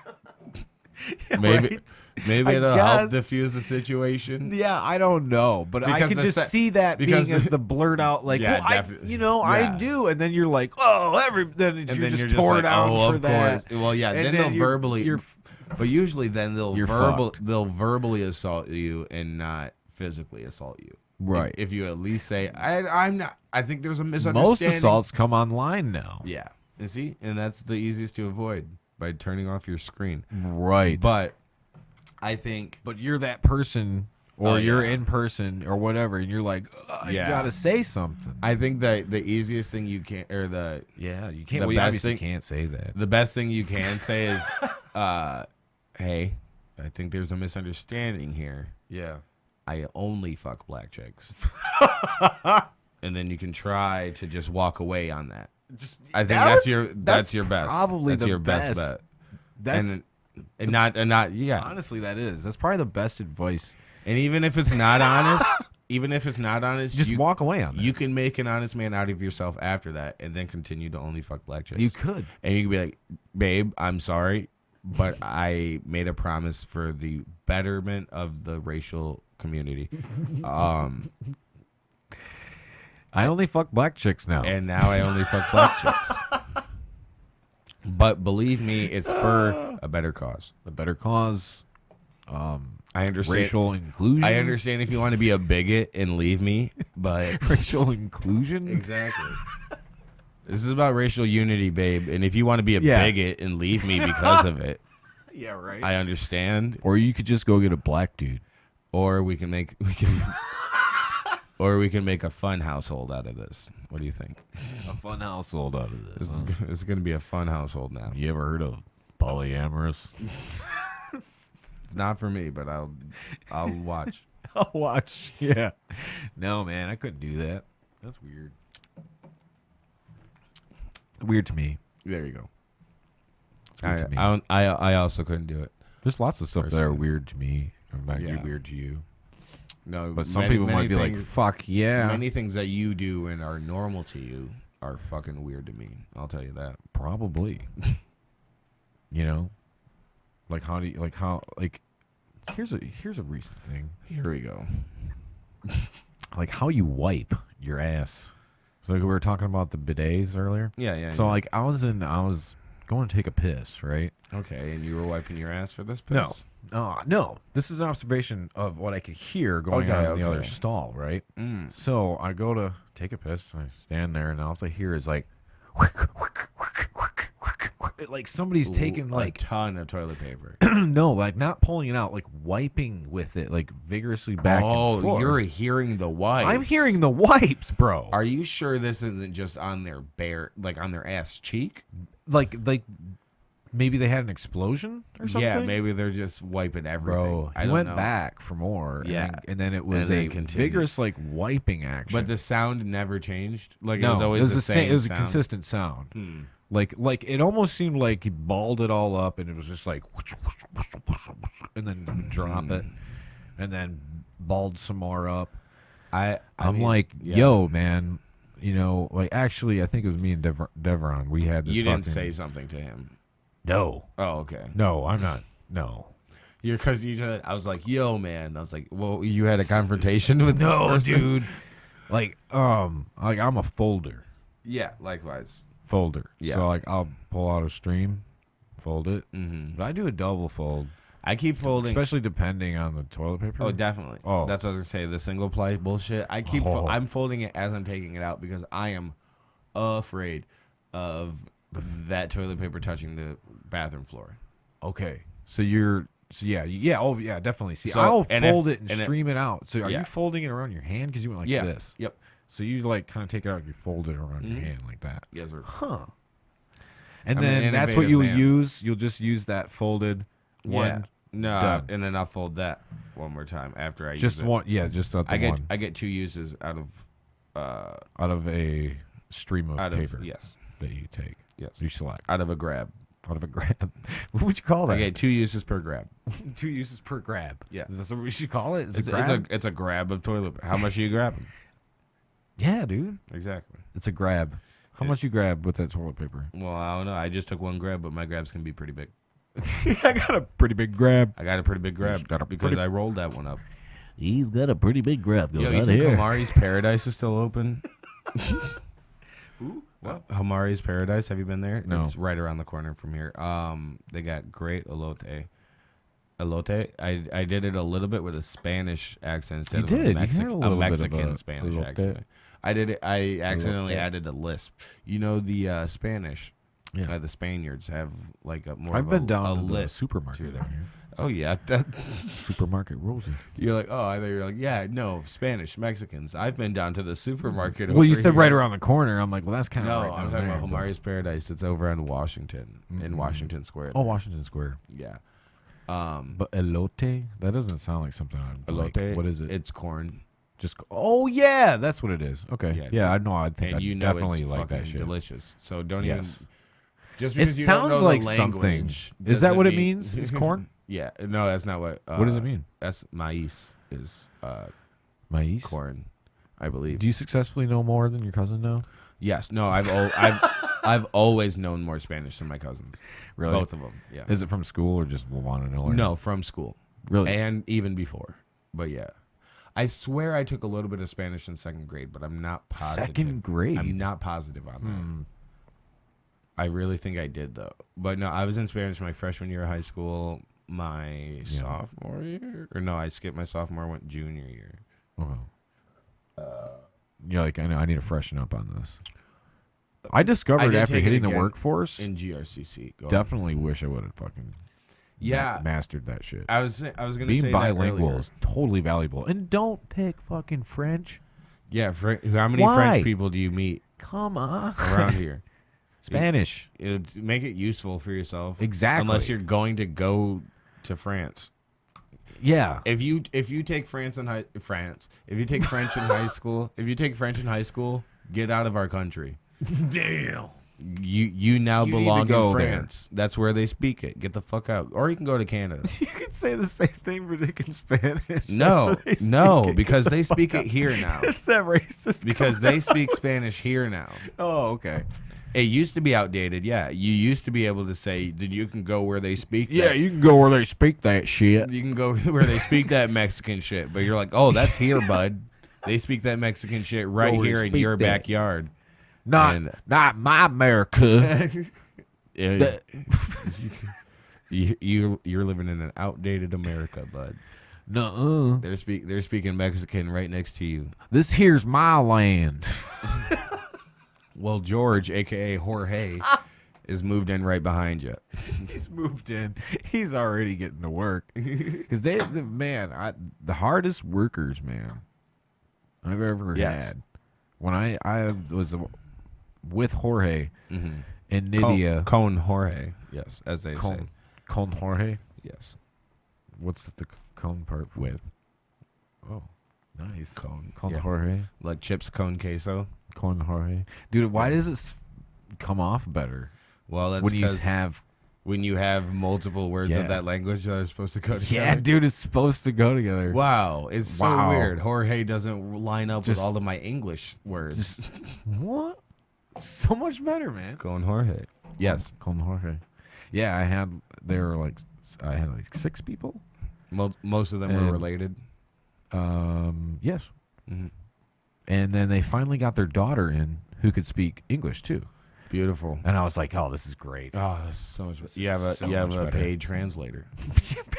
Maybe Right? maybe I it'll help guess. diffuse the situation. Yeah, I don't know, but I Because can the just see that being because as the blurt out, like, Yeah, well, I yeah. do, and then you're like, then And you're then just you're torn like, down oh, for of that. course. Well, yeah. And Then they'll verbally. you're But usually, then they'll You're fucked. verbally assault you and not physically assault you. Right. If you at least say, I'm not. I think there's a most misunderstanding. assaults come online now. Yeah. And see, and that's the easiest to avoid by turning off your screen. Right. But I think. But you're that person, or Oh, you're yeah. in person, or whatever, and you're like, you Yeah. gotta say something. I think that the easiest thing you can, or the Yeah, you can't. The Well, you best obviously thing- can't say that. the best thing you can say is, hey, I think there's a misunderstanding here. Yeah. I only fuck black chicks. And then you can try to just walk away on that. I think that's your best. Probably that's the your best best. bet. That's And not yeah. honestly that is. That's probably the best advice. And even if it's not honest, Just you, walk away on that. you can make an honest man out of yourself after that, and then continue to only fuck black chicks. You could. And you can be like, babe, I'm sorry, but I made a promise for the betterment of the racial community. I only fuck black chicks now. And now I only fuck black chicks. But believe me, it's for a better cause. the better cause, I understand. racial inclusion. I understand if you want to be a bigot and leave me, but racial inclusion. exactly. This is about racial unity, babe. And if you want to be a Yeah. bigot and leave me because of it, Yeah, right. I understand. Or you could just go get a black dude. Or we can make or we can make a fun household out of this. What do you think? A fun household out of This this. is this is going to be a fun household now. You ever heard of polyamorous? Not for me, but I'll watch. I'll watch. Yeah. No, man, I couldn't do that. That's weird. Weird to me. There you go. It's weird to me. I also couldn't do it. There's lots of stuff that are Personally. weird to me. Or might be Yeah. weird to you. No, But some many- people many might be like, things- fuck yeah. Many things that you do and are normal to you are fucking weird to me. I'll tell you that. Probably. You know? Like here's a recent thing. Here we go. Like how you wipe your ass. So like we were talking about the bidets earlier. Yeah. So yeah. like I was going to take a piss, right? Okay, and you were wiping your ass for this piss? No. This is an observation of what I could hear going Okay, on in the other okay. stall, right? Mm. So I go to take a piss. I stand there, and all I hear is like, like somebody's taking a like ton of toilet paper. no, like not pulling it out, like wiping with it, like vigorously back and forth. You're hearing the wipes. I'm hearing the wipes, bro. Are you sure this isn't just on their on their ass cheek? like maybe they had an explosion or something. Yeah, maybe they're just wiping everything. Bro, I he don't went know. back for more. Yeah. and then it was And then a continued. vigorous like wiping action. But the sound never changed. Like no, it was always the same. It was a sound? consistent sound. Hmm. Like it almost seemed like he balled it all up, and it was just like, and then drop it, and then balled some more up. I'm I'm like, yo, man, you know, like actually, I think it was me and Devron. We had this. You didn't fucking- say something to him. no, Oh, okay. no, I'm not. No, Because you said, I was like, yo, man. I was like, well, you had a confrontation with this no, person? dude. Like I'm a folder. Yeah, likewise. Yeah. So like I'll pull out a stream, fold it, Mm-hmm. but I do a double fold, I keep folding. especially depending on the toilet paper. Oh, definitely. Oh. That's what I was gonna say. The single ply bullshit. I keep. Oh. I'm folding it as I'm taking it out because I am afraid of that toilet paper touching the bathroom floor. Okay. So oh yeah, definitely. See, So- I'll and fold if- it and and it- stream it out. So are Yeah. you folding it around your hand because you went like Yeah. this? Yep. So you like kind of take it out, you fold it around your Mhm. hand like that. Yes, sir. Huh. And I'm an then that's what innovative you would man. use. You'll just use that folded one. Yeah. No, done. and then I'll fold that one more time after I Just use it. one. Yeah, just out the one I get 2 uses out of out of a stream of paper yes. that you take. Yes. You select Out of a grab. out of a grab. What would you call that? I get 2 uses per grab. 2 uses per grab. Yeah. Is that what we should call it? Is It's it grab? a grab of toilet paper. How much are you grabbing? Yeah, dude. Exactly. It's a grab. How much you grab with that toilet paper? Well, I don't know. I just took 1 grab, but my grabs can be pretty big. I got a pretty big grab. I got a pretty big grab because I rolled that one up. He's got a pretty big grab going Yo, you on think here. Hamari's Paradise is still open? Who? What? Hamari's Paradise. Have you been there? No. It's right around the corner from here. They got great elote. Elote. I did it a little bit with a Spanish accent instead You of did. a, You had a little bit of Mexican a Spanish elote. accent. I did it. I accidentally Elote. added a lisp. You know the Spanish. Yeah. The Spaniards have like a more. I've of been a down to the lisp supermarket to down here. Oh yeah, that. Supermarket Rosie. You're like, oh, I thought you're like, yeah, no, Spanish, Mexicans. I've been down to the supermarket. Well, you over said here. right around the corner. I'm like, well, that's kind of No, right I'm down talking there, about but- Hamari's Paradise. It's over on Washington, in Mm. Washington Square. Oh, Washington Square. Yeah. But elote? That doesn't sound like something I'd like. Elote. What is it? It's corn, Just oh yeah, that's what it is. Okay, Yeah, yeah, I know. I think and I you know definitely it's like fucking that shit. delicious. So don't Yes. even. Just It because you don't sounds know like the something. language Is that doesn't what it mean- means? It's corn. Yeah. No, that's not what. What does it mean? That's maíz is Maíz. corn, I believe. Do you successfully know more than your cousin know? Yes. No, I've always known more Spanish than my cousins. Really? Both of them. Yeah. Is it from school or just want to know? Or No, from school. really. And even before. But yeah. I swear I took a little bit of Spanish in second grade, but I'm not positive. Second grade. I'm not positive on that. I really think I did, though. But no, I was in Spanish my freshman year of high school, my sophomore year. Or no, I skipped my sophomore, went junior year. Okay. Yeah, like I need to freshen up on this. I discovered did after take it hitting the again workforce, In GRCC. Go on. definitely wish I would have fucking Yeah. mastered that shit. I was going to Being say bilingual that is totally valuable. And don't pick fucking French. Yeah, how many Why? French people do you meet Come on. around here? Spanish. It's make it useful for yourself. Exactly. Unless you're going to go to France. Yeah. If you take French in high school, get out of our country. Damn. You now You need to belong go in there. France. That's where they speak it. Get the fuck out. Or you can go to Canada. You could say the same thing for Dick in Spanish. No, That's what they no, speak it. because they speak it here now. It's that racist. Because they speak Spanish here now. Oh, okay. It used to be outdated, yeah. You used to be able to say that you can go where they speak Yeah, that. you can go where they speak that shit. You can go where they speak that Mexican shit. But you're like, oh, that's here, bud. They speak that Mexican shit right Go where here they in speak your that. backyard. Not my America. Yeah, you're living in an outdated America, bud. Nuh-uh. They're speaking Mexican right next to you. This here's my land. Well, George, aka Jorge, is moved in right behind you. He's moved in. He's already getting to work. Because the hardest workers, man, I've ever Yes. had. When I was with Jorge Mm-hmm. and Nydia. Cone Jorge, yes, as they say. Con Jorge? Yes, What's the cone part? with Oh, nice. Con, Con yeah. Jorge. like chips, cone, queso. Con Jorge. Dude, why does it come off better Well, that's when you 'cause have... when you have multiple words Yeah. of that language that are supposed to go together. Yeah, dude, it's supposed to go together. Wow, it's so Wow. weird. Jorge doesn't line up with Just- all of my English words. Just what? So much better, man. Cone Jorge. Yes. Con Jorge. Yeah, I had 6 people. Most of them And- were related. Yes. Mhm. And then they finally got their daughter in who could speak English too. Beautiful. And I was like, "Oh, this is great." Oh, this is so much better. This You have is so a much better. paid translator.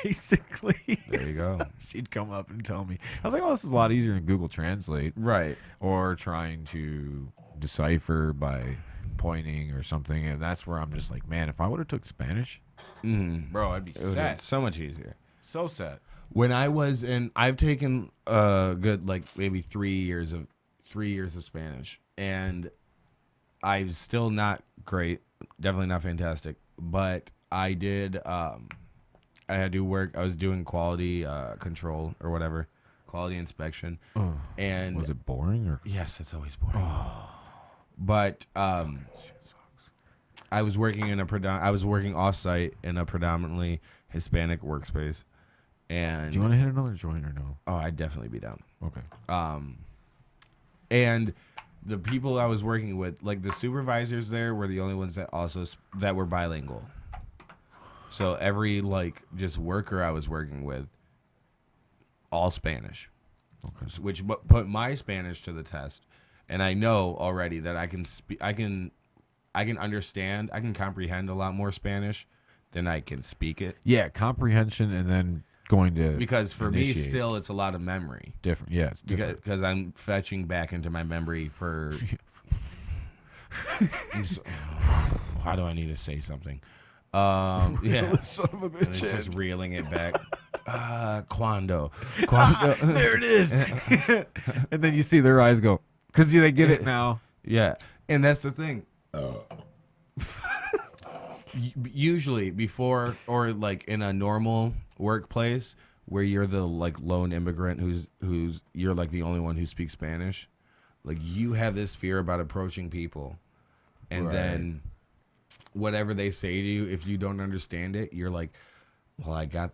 Basically, There you go. she'd come up and tell me. I was like, "Oh, this is a lot easier than Google Translate Right. or trying to decipher by pointing or something." And that's where I'm just like, "Man, if I would have took Spanish, bro, I'd be It was set. so much easier. So set." When I was in, I've taken a good maybe 3 years of Spanish, and I'm still not great, definitely not fantastic, but I did. I had to work. I was doing quality control or whatever, quality inspection, and Was it boring or? yes, it's always boring. But I was working in I was working off-site in a predominantly Hispanic workspace. And Do you want to hit another joint or no? oh, I'd definitely be down. Okay. And the people I was working with, like the supervisors there, were the only ones that were bilingual. So every like just worker I was working with, all Spanish, which put my Spanish to the test. And I know already that I can speak. I can understand. I can comprehend a lot more Spanish than I can speak it. Yeah, comprehension and then going to Because for initiate. me, still, it's a lot of memory. Different. Yeah, it's different. Because I'm fetching back into my memory for. How do I need to say something? Yeah, Son of a and it's bitch. just reeling it back. Quando. There it is. And then you see their eyes go, because they get it now. Yeah, and that's the thing. Usually before or like in a normal workplace where you're the like lone immigrant who's you're like the only one who speaks Spanish, like you have this fear about approaching people, and then whatever they say to you, if you don't understand it, you're like, well, I got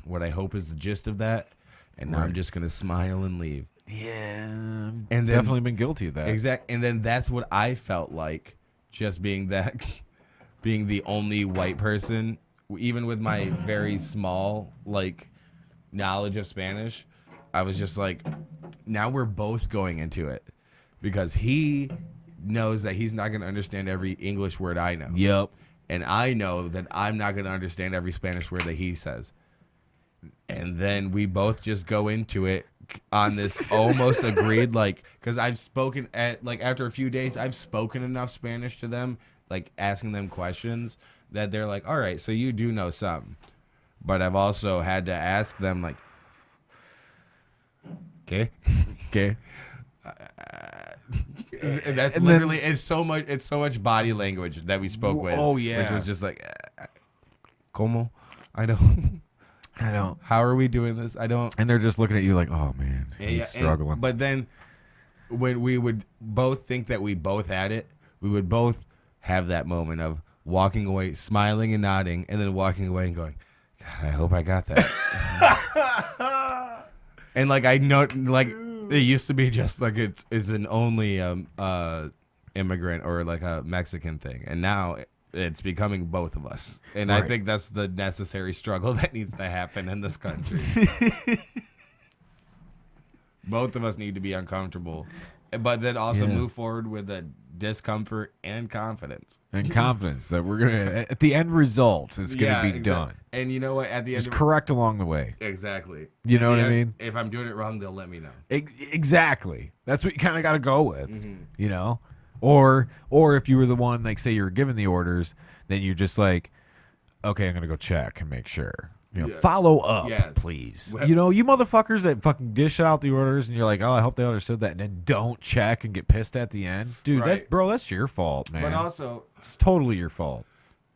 what I hope is the gist of that, and now I'm just gonna smile and leave. Yeah, And then, definitely been guilty of that. Exactly, and then that's what I felt like, just being the only white person, even with my very small like knowledge of Spanish. I was just like, now we're both going into it because he knows that he's not going to understand every English word I know. Yep. And I know that I'm not going to understand every Spanish word that he says. And then we both just go into it on this almost agreed, like, because I've spoken at, like, after a few days, I've spoken enough Spanish to them, like, asking them questions that they're like, all right, so you do know some. But I've also had to ask them, like, okay. And that's And literally, it's so much body language that we spoke with. Oh, yeah. Which was just like, ¿Cómo? I don't. How are we doing this? I don't. And they're just looking at you like, oh man, he's Yeah, struggling. But then when we would both think that we both had it, we would both have that moment of walking away, smiling and nodding, and then walking away and going, God, I hope I got that. And like I know, like it used to be just like it's an only immigrant or like a Mexican thing, and now it's becoming both of us. And I think that's the necessary struggle that needs to happen in this country. Both of us need to be uncomfortable, but then also move forward with a discomfort and confidence. And confidence that we're going to, at the end result, it's going to be done. And you know what? At the end, It's correct along the way. Exactly. You know what I mean? If I'm doing it wrong, they'll let me know. Exactly. That's what you kind of got to go with, you know? Or if you were the one, like, say you were given the orders, then you're just like, okay, I'm going to go check and make sure. You know, follow up, please. Well, you know, you motherfuckers that fucking dish out the orders and you're like, oh, I hope they understood that, and then don't check and get pissed at the end. Dude, that's your fault, man. But also, it's totally your fault.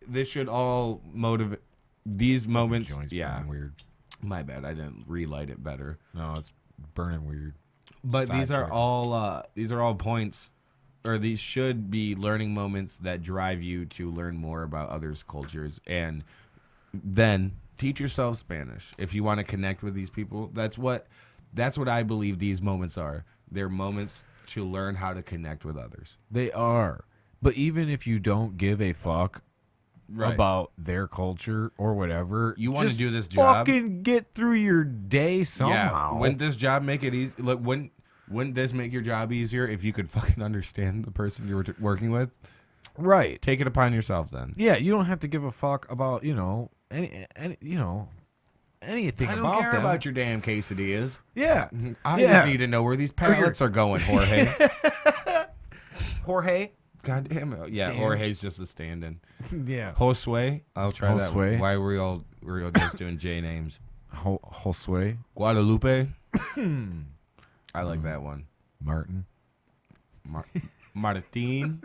This should all motivate these moments. Burning weird. My bad. I didn't relight it better. No, it's burning weird. But these are all points, or these should be learning moments that drive you to learn more about others' cultures, and then teach yourself Spanish if you want to connect with these people. That's what I believe these moments are. They're moments to learn how to connect with others. They are. But even if you don't give a fuck about their culture or whatever, you want to just do this job, fucking get through your day somehow. Yeah. Wouldn't this job make it easy? Like, wouldn't this make your job easier if you could fucking understand the person you're working with? Right. Take it upon yourself then. Yeah, you don't have to give a fuck about, anything I don't about care them. about your damn quesadillas. Yeah. I just need to know where these pallets are going, Jorge. Jorge? God damn it. Yeah, Jorge's just a stand-in. Yeah. Josue. I'll try Josue. that. Why were we all just doing J names? Josue. Guadalupe. I like that one. Martin. Martin. Martin.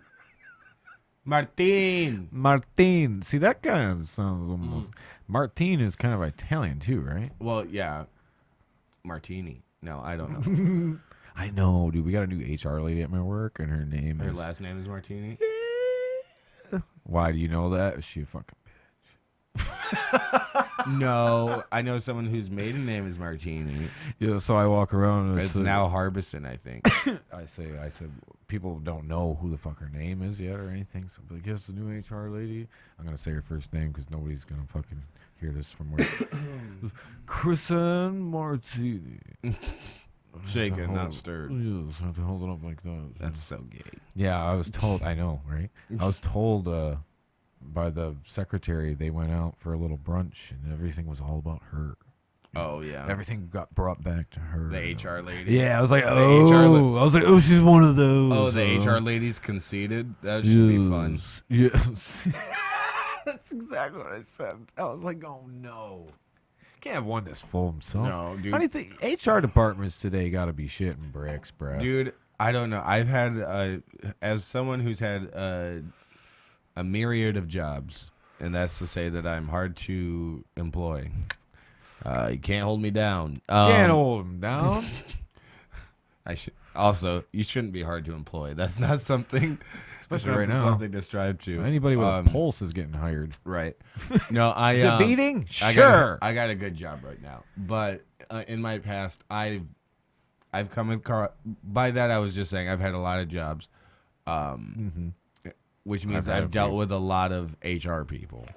See, that kind of sounds almost... Martin is kind of Italian too, right? Well, yeah. Martini. No, I don't know. I know, dude. We got a new HR lady at my work, and her last name is Martini? Why do you know that? Is she a fucking bitch? No, I know someone whose maiden name is Martini. Yeah, so I walk around and It's now Harbison, I think. I said, people don't know who the fuck her name is yet or anything. So I'm like, yes, the new HR lady. I'm gonna say her first name because nobody's gonna fucking hear this from where. Kristen Martini. Shaken, not stirred. Yes, I have to hold it up like that. That's so gay. Yeah, I was told. I know, right? I was told by the secretary they went out for a little brunch and everything was all about her. Oh yeah, Everything got brought back to her. the HR lady. Yeah, I was like, HR I was like, oh, she's one of those. Oh, the HR lady's conceited. That should be fun. Yes. That's exactly what I said. I was like, oh no. Can't have one that's full of himself. No, dude. How do you think HR departments today got to be shitting bricks, bro? Dude, I don't know. I've had, as someone who's had a myriad of jobs, and that's to say that I'm hard to employ. You can't hold me down. Can't hold him down. I should also. You shouldn't be hard to employ. That's not something. Especially that's right not now. Something to strive to. Anybody with a pulse is getting hired. Right. No, I. Is it beating? I Sure. I got a good job right now, but in my past, I've come in. By that, I was just saying I've had a lot of jobs, which means I've dealt with a lot of HR people,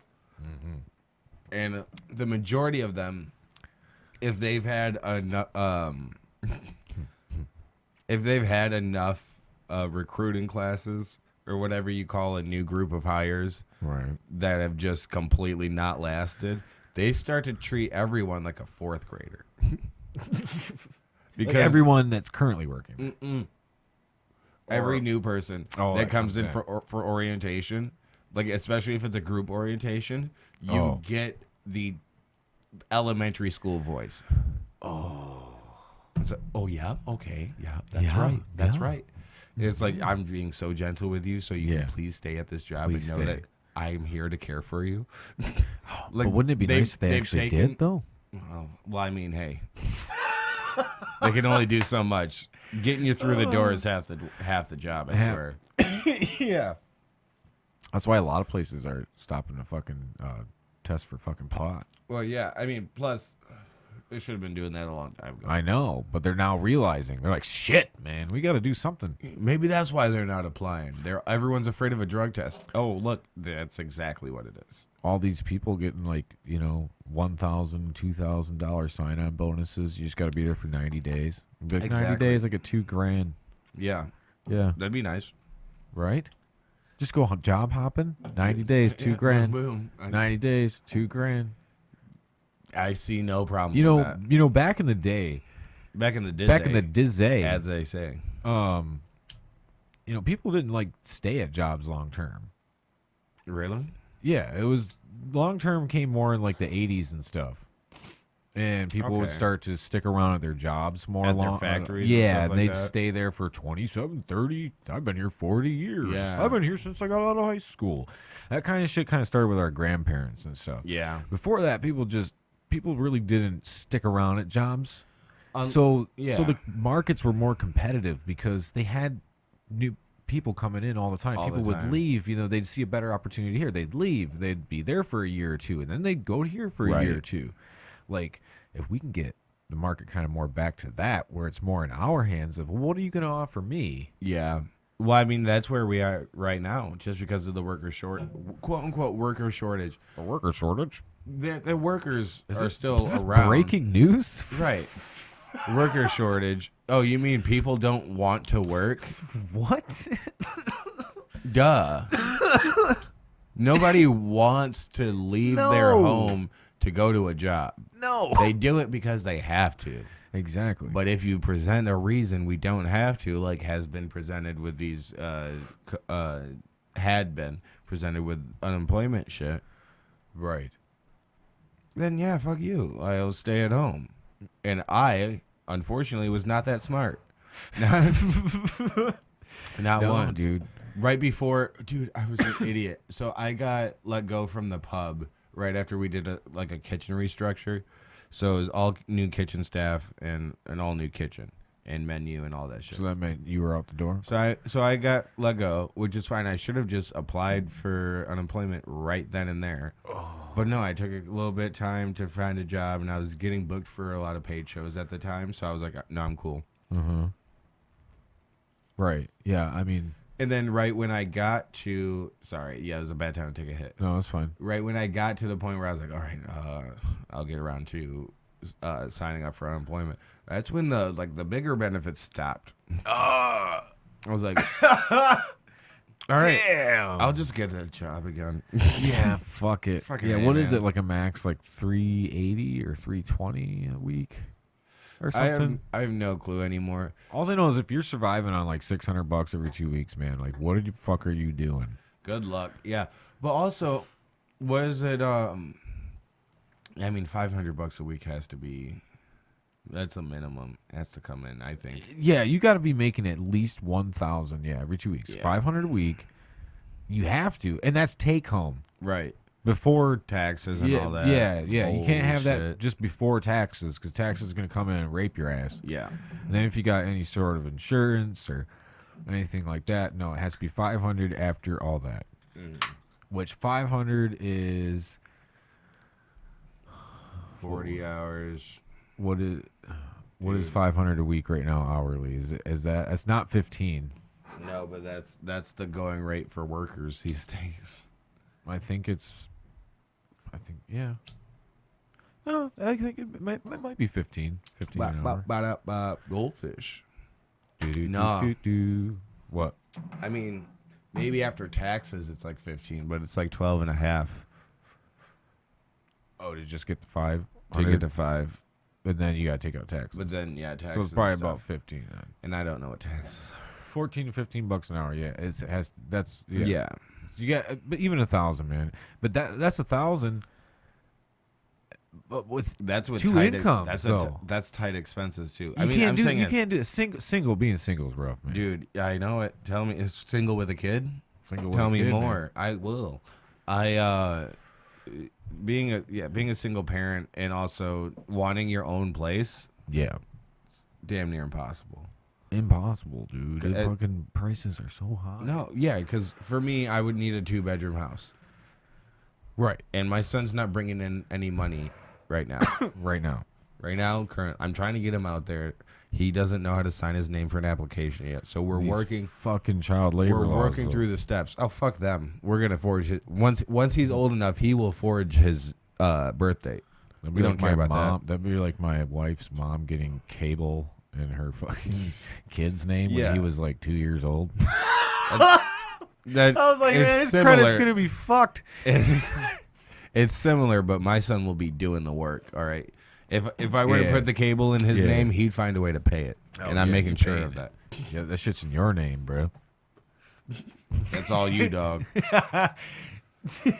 and the majority of them, if they've had enough recruiting classes or whatever you call a new group of hires, Right. that have just completely not lasted, they start to treat everyone like a fourth grader. Because everyone that's currently working. Every new person that comes in for orientation, like especially if it's a group orientation, you get the elementary school voice. Oh yeah, okay, yeah, that's right, that's right. It's like, I'm being so gentle with you, so you can please stay at this job and know that I'm here to care for you. Like, but wouldn't it be nice if they actually did, though? Well, I mean, hey, they can only do so much. Getting you through the door is half the job, I swear. Yeah. That's why a lot of places are stopping to fucking test for fucking pot. Well, yeah, I mean, plus, they should have been doing that a long time ago. I know, but they're now realizing. They're like, shit, man, we got to do something. Maybe that's why they're not applying. Everyone's afraid of a drug test. Oh, look, that's exactly what it is. All these people getting like, $1,000, $2,000 sign-on bonuses. You just got to be there for 90 days. Like, 90 days, like a $2,000. Yeah. Yeah. That'd be nice. Right? Just go job hopping. 90 days, $2,000. Boom. 90 days, $2,000. I see no problem with that. Back in the day. Back in the dizzy. As they say. People didn't like stay at jobs long term. Really? Yeah, it was long term came more in like the 80s and stuff. And people would start to stick around at their jobs more at long. Their factories. Yeah, and they'd that. stay there for 27, 30. I've been here 40 years. Yeah. I've been here since I got out of high school. That kind of shit kind of started with our grandparents and stuff. Yeah. Before that, people really didn't stick around at jobs. So the markets were more competitive because they had new people coming in all the time. People would leave, they'd see a better opportunity here. They'd leave. They'd be there for a year or two, and then they'd go here for a year or two. Like, if we can get the market kind of more back to that, where it's more in our hands of, what are you going to offer me? Yeah. Well, I mean, that's where we are right now, just because of the quote-unquote worker shortage. A worker shortage? The workers are still is this around. Breaking news? Right. Worker shortage. Oh, you mean people don't want to work? What? Duh. Nobody wants to leave their home to go to a job. No. They do it because they have to. Exactly. But if you present a reason we don't have to, like has been presented with these, had been presented with unemployment shit. Right. Then yeah, fuck you. I'll stay at home. And I, unfortunately, was not that smart. Not once. Dude. Right before, dude, I was an idiot. So I got let go from the pub right after we did a kitchen restructure. So it was all new kitchen staff and an all new kitchen and menu and all that shit. So that meant you were out the door? So I got let go, which is fine. I should have just applied for unemployment right then and there. But no, I took a little bit of time to find a job, and I was getting booked for a lot of paid shows at the time. So I was like, no, I'm cool. Mm-hmm. Right. Yeah. I mean, And then right when I got to, it was a bad time to take a hit. no, it's fine. Right when I got to the point where I was like, all right, I'll get around to signing up for unemployment. That's when the bigger benefits stopped. I was like, all right, Damn. I'll just get a job again. Yeah. Fuck it. Fucking yeah. A, What is man. it, like a max like 380 or 320 a week or something? I have no clue anymore. All I know is if you're surviving on like $600 every 2 weeks, man, like what the fuck are you doing? Good luck. Yeah, but also, what is it? I mean, $500 a week has to be. That's a minimum. Has to come in, I think. Yeah, you got to be making at least 1,000. Yeah, every 2 weeks, Yeah. 500 a week. You have to, and that's take home Right. before. Taxes and Yeah, all that. yeah. You can't Holy have that shit. just before taxes because taxes are gonna come in and rape your ass. Yeah. And then if you got any sort of insurance or anything like that, no, it has to be 500 after all that. Which 500 is 40 hours. what is Dude. 500 a week right now hourly? Is that it's not 15? No, but that's the going rate for workers these days. I think yeah. No, I think it might be 15. 15 an hour. Goldfish. Do-do, Nah. do-do. What? I mean, maybe after taxes it's like 15, but it's like 12 and a half Oh, to just get the 5 to get to 5. and then you gotta take out taxes. But then, yeah, taxes. So it's probably and about stuff. 15 then. And I don't know what taxes are. 14 to 15 bucks an hour. Yeah, it has. That's yeah. Yeah. You got, but even 1,000, man. But that's 1,000. But with That's what two tight incomes, that's though. that's tight expenses too. you I mean, can't I'm do saying you it- can't do it. Single being single is rough, man. dude, I know it. Tell me, is single with a kid? Single with Tell a me kid, man. more. I will. Being a single parent and also wanting your own place, Yeah, damn near impossible. impossible, dude. The Uh, fucking prices are so high. No, yeah, because for me, I would need a 2-bedroom house, Right, and my son's not bringing in any money right now. right now. I'm trying to get him out there. He doesn't know how to sign his name for an application yet, so we're These working. fucking child labor We're laws, working though. through the steps. Oh, fuck them. We're gonna forge it once he's old enough. He will forge his birth date. That'd We be don't like care my about that. mom. That'd be like my wife's mom getting cable in her fucking kid's name when Yeah. he was like 2 years old. That, I was like, it's man, his similar. credit's gonna be fucked. It's similar, but my son will be doing the work. All right. If I were to Yeah. put the cable in his Yeah. name, he'd find a way to pay it, Oh, and I'm yeah, making you sure paying of it. that. Yeah, that shit's in your name, bro. That's all you, dog.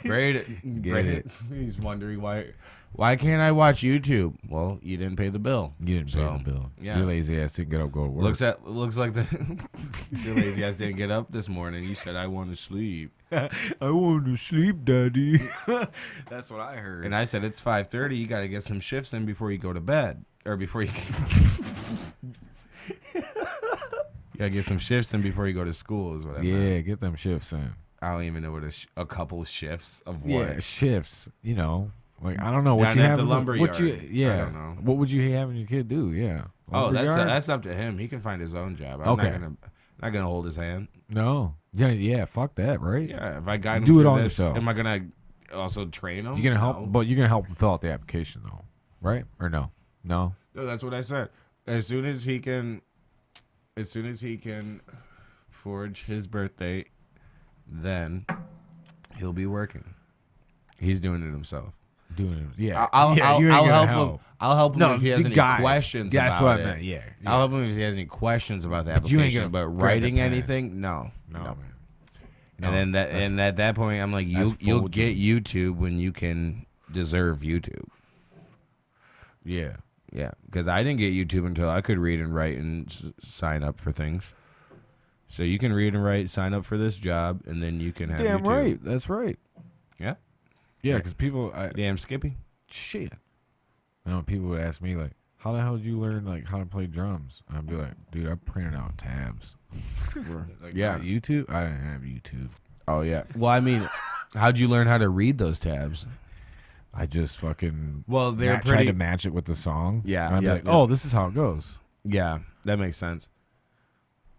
Braden, Get it. He's wondering why can't I watch YouTube? Well, you didn't pay the bill. You didn't pay So, the bill. yeah. Your lazy ass didn't get up, go to work. Looks like the your lazy ass didn't get up this morning. You said I want to sleep, I want to sleep, daddy. That's what I heard. and I said it's 5:30. You got to get some shifts in before you go to bed, or before you. You gotta get some shifts in before you go to school. Is what I meant. Yeah, get them shifts in. I don't even know what a couple shifts of Yeah, what. shifts. You know, like I don't know what Down you at have. the in lumber what you, yard. yeah. I don't know. What would you having your kid do? Yeah. Oh, Lumber yard? that's up to him. He can find his own job. I'm Okay. not gonna hold his hand. No. Yeah. Fuck that, right? Yeah, if I guide him Do it through all this, yourself. am I gonna also train him? You're gonna help, No. but you're gonna help him fill out the application, though, right? Or no? No. No, that's what I said. As soon as he can forge his birth date, then he'll be working. He's doing it himself. Doing it. Yeah. I'll you ain't gonna help him. I'll help him No, if he has the any guy. questions. That's about what I it. meant. Yeah. I'll help him if he has any questions about the But you ain't application. gonna But grab the writing pen. anything, no. No, man. And No, then at that point, I'm like, that's you'll full get YouTube when you can deserve YouTube. Yeah. Yeah, because I didn't get YouTube until I could read and write and sign up for things. So you can read and write, sign up for this job, and then you can have Damn YouTube. right. That's right. Yeah. Yeah, because people, Damn Skippy. shit. I know people would ask me like, "How the hell did you learn like how to play drums?" And I'd be like, "Dude, I printed out tabs." Like, Yeah. YouTube. I didn't have YouTube. Oh, yeah. Well, I mean, how'd you learn how to read those tabs? I just fucking they're try pretty. to match it with the song. Yeah, And I'd be yeah, like, yeah. oh, this is how it goes. Yeah, that makes sense.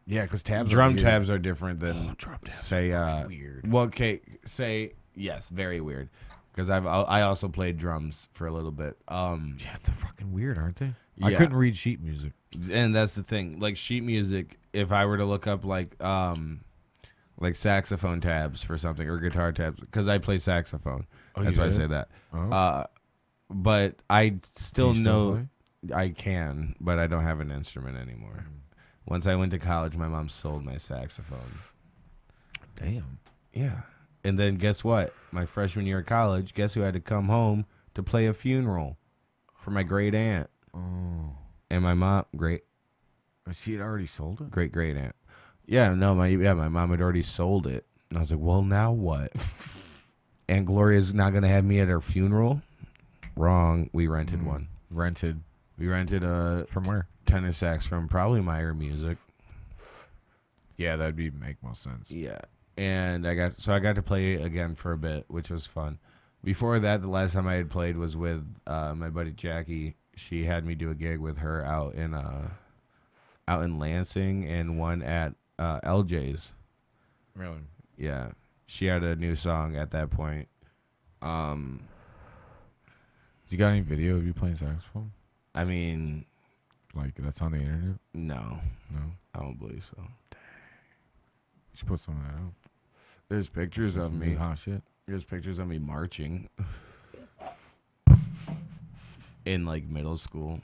Yeah, because tabs. Drum are weird. tabs are different than Drum tabs say are fucking weird. Well, okay, say yes, very weird. Because I also played drums for a little bit. Yeah, they're fucking weird, aren't they? I Yeah. couldn't read sheet music. And that's the thing. Like sheet music, if I were to look up like saxophone tabs for something or guitar tabs, because I play saxophone. Oh, That's you why I did? say that. Oh. But I still You still know I can, but I don't have an instrument anymore. Once I went to college, my mom sold my saxophone. Damn. Yeah. And then guess what? My freshman year of college, guess who had to come home to play a funeral for my great aunt? Oh. And my mom, She had already sold it? great aunt. Yeah, no, my mom had already sold it. And I was like, well, now what? Aunt Gloria's not going to have me at her funeral? Wrong. We rented one. Rented. We rented a From where? tenor sax from probably Meyer Music. Yeah, that'd make most sense. Yeah. And I got to play again for a bit, which was fun. Before that, the last time I had played was with my buddy Jackie. She had me do a gig with her out in Lansing and one at LJ's. Really? Yeah. She had a new song at that point. You got any video of you playing saxophone? I mean, Like, that's on the internet? no. No. I don't believe so. You should put some of that up. There's pictures of Some me. new hot shit. There's pictures of me marching in like middle school.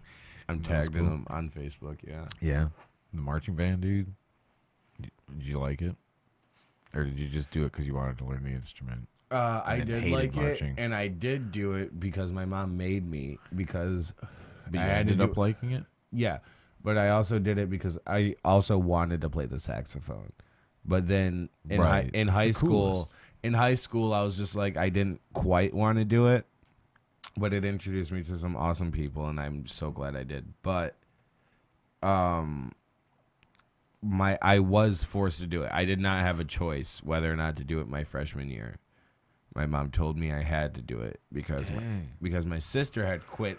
I'm Middle tagged in school? them on Facebook. Yeah. Yeah. The marching band, dude. Did you like it? Or did you just do it because you wanted to learn the instrument? I then did hated like marching. it, and I did do it because my mom made me. Because But you I had to ended up do- liking it? yeah, but I also did it because I also wanted to play the saxophone. But then in Right. in It's high the school, coolest. I was just like I didn't quite want to do it, but it introduced me to some awesome people, and I'm so glad I did. But I was forced to do it. I did not have a choice whether or not to do it my freshman year. My mom told me I had to do it because my sister had quit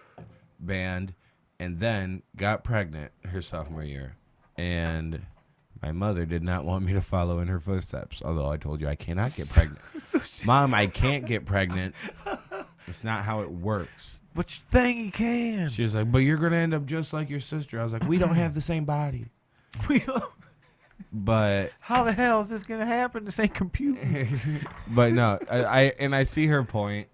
band and then got pregnant her sophomore year, and my mother did not want me to follow in her footsteps. Although I told you I cannot get pregnant. Mom, I can't get pregnant. It's not how it works. But you think you can. She was like, but you're gonna end up just like your sister. I was like, we don't have the same body. But How the hell is this going to happen? This ain't computing. but no, I see her point.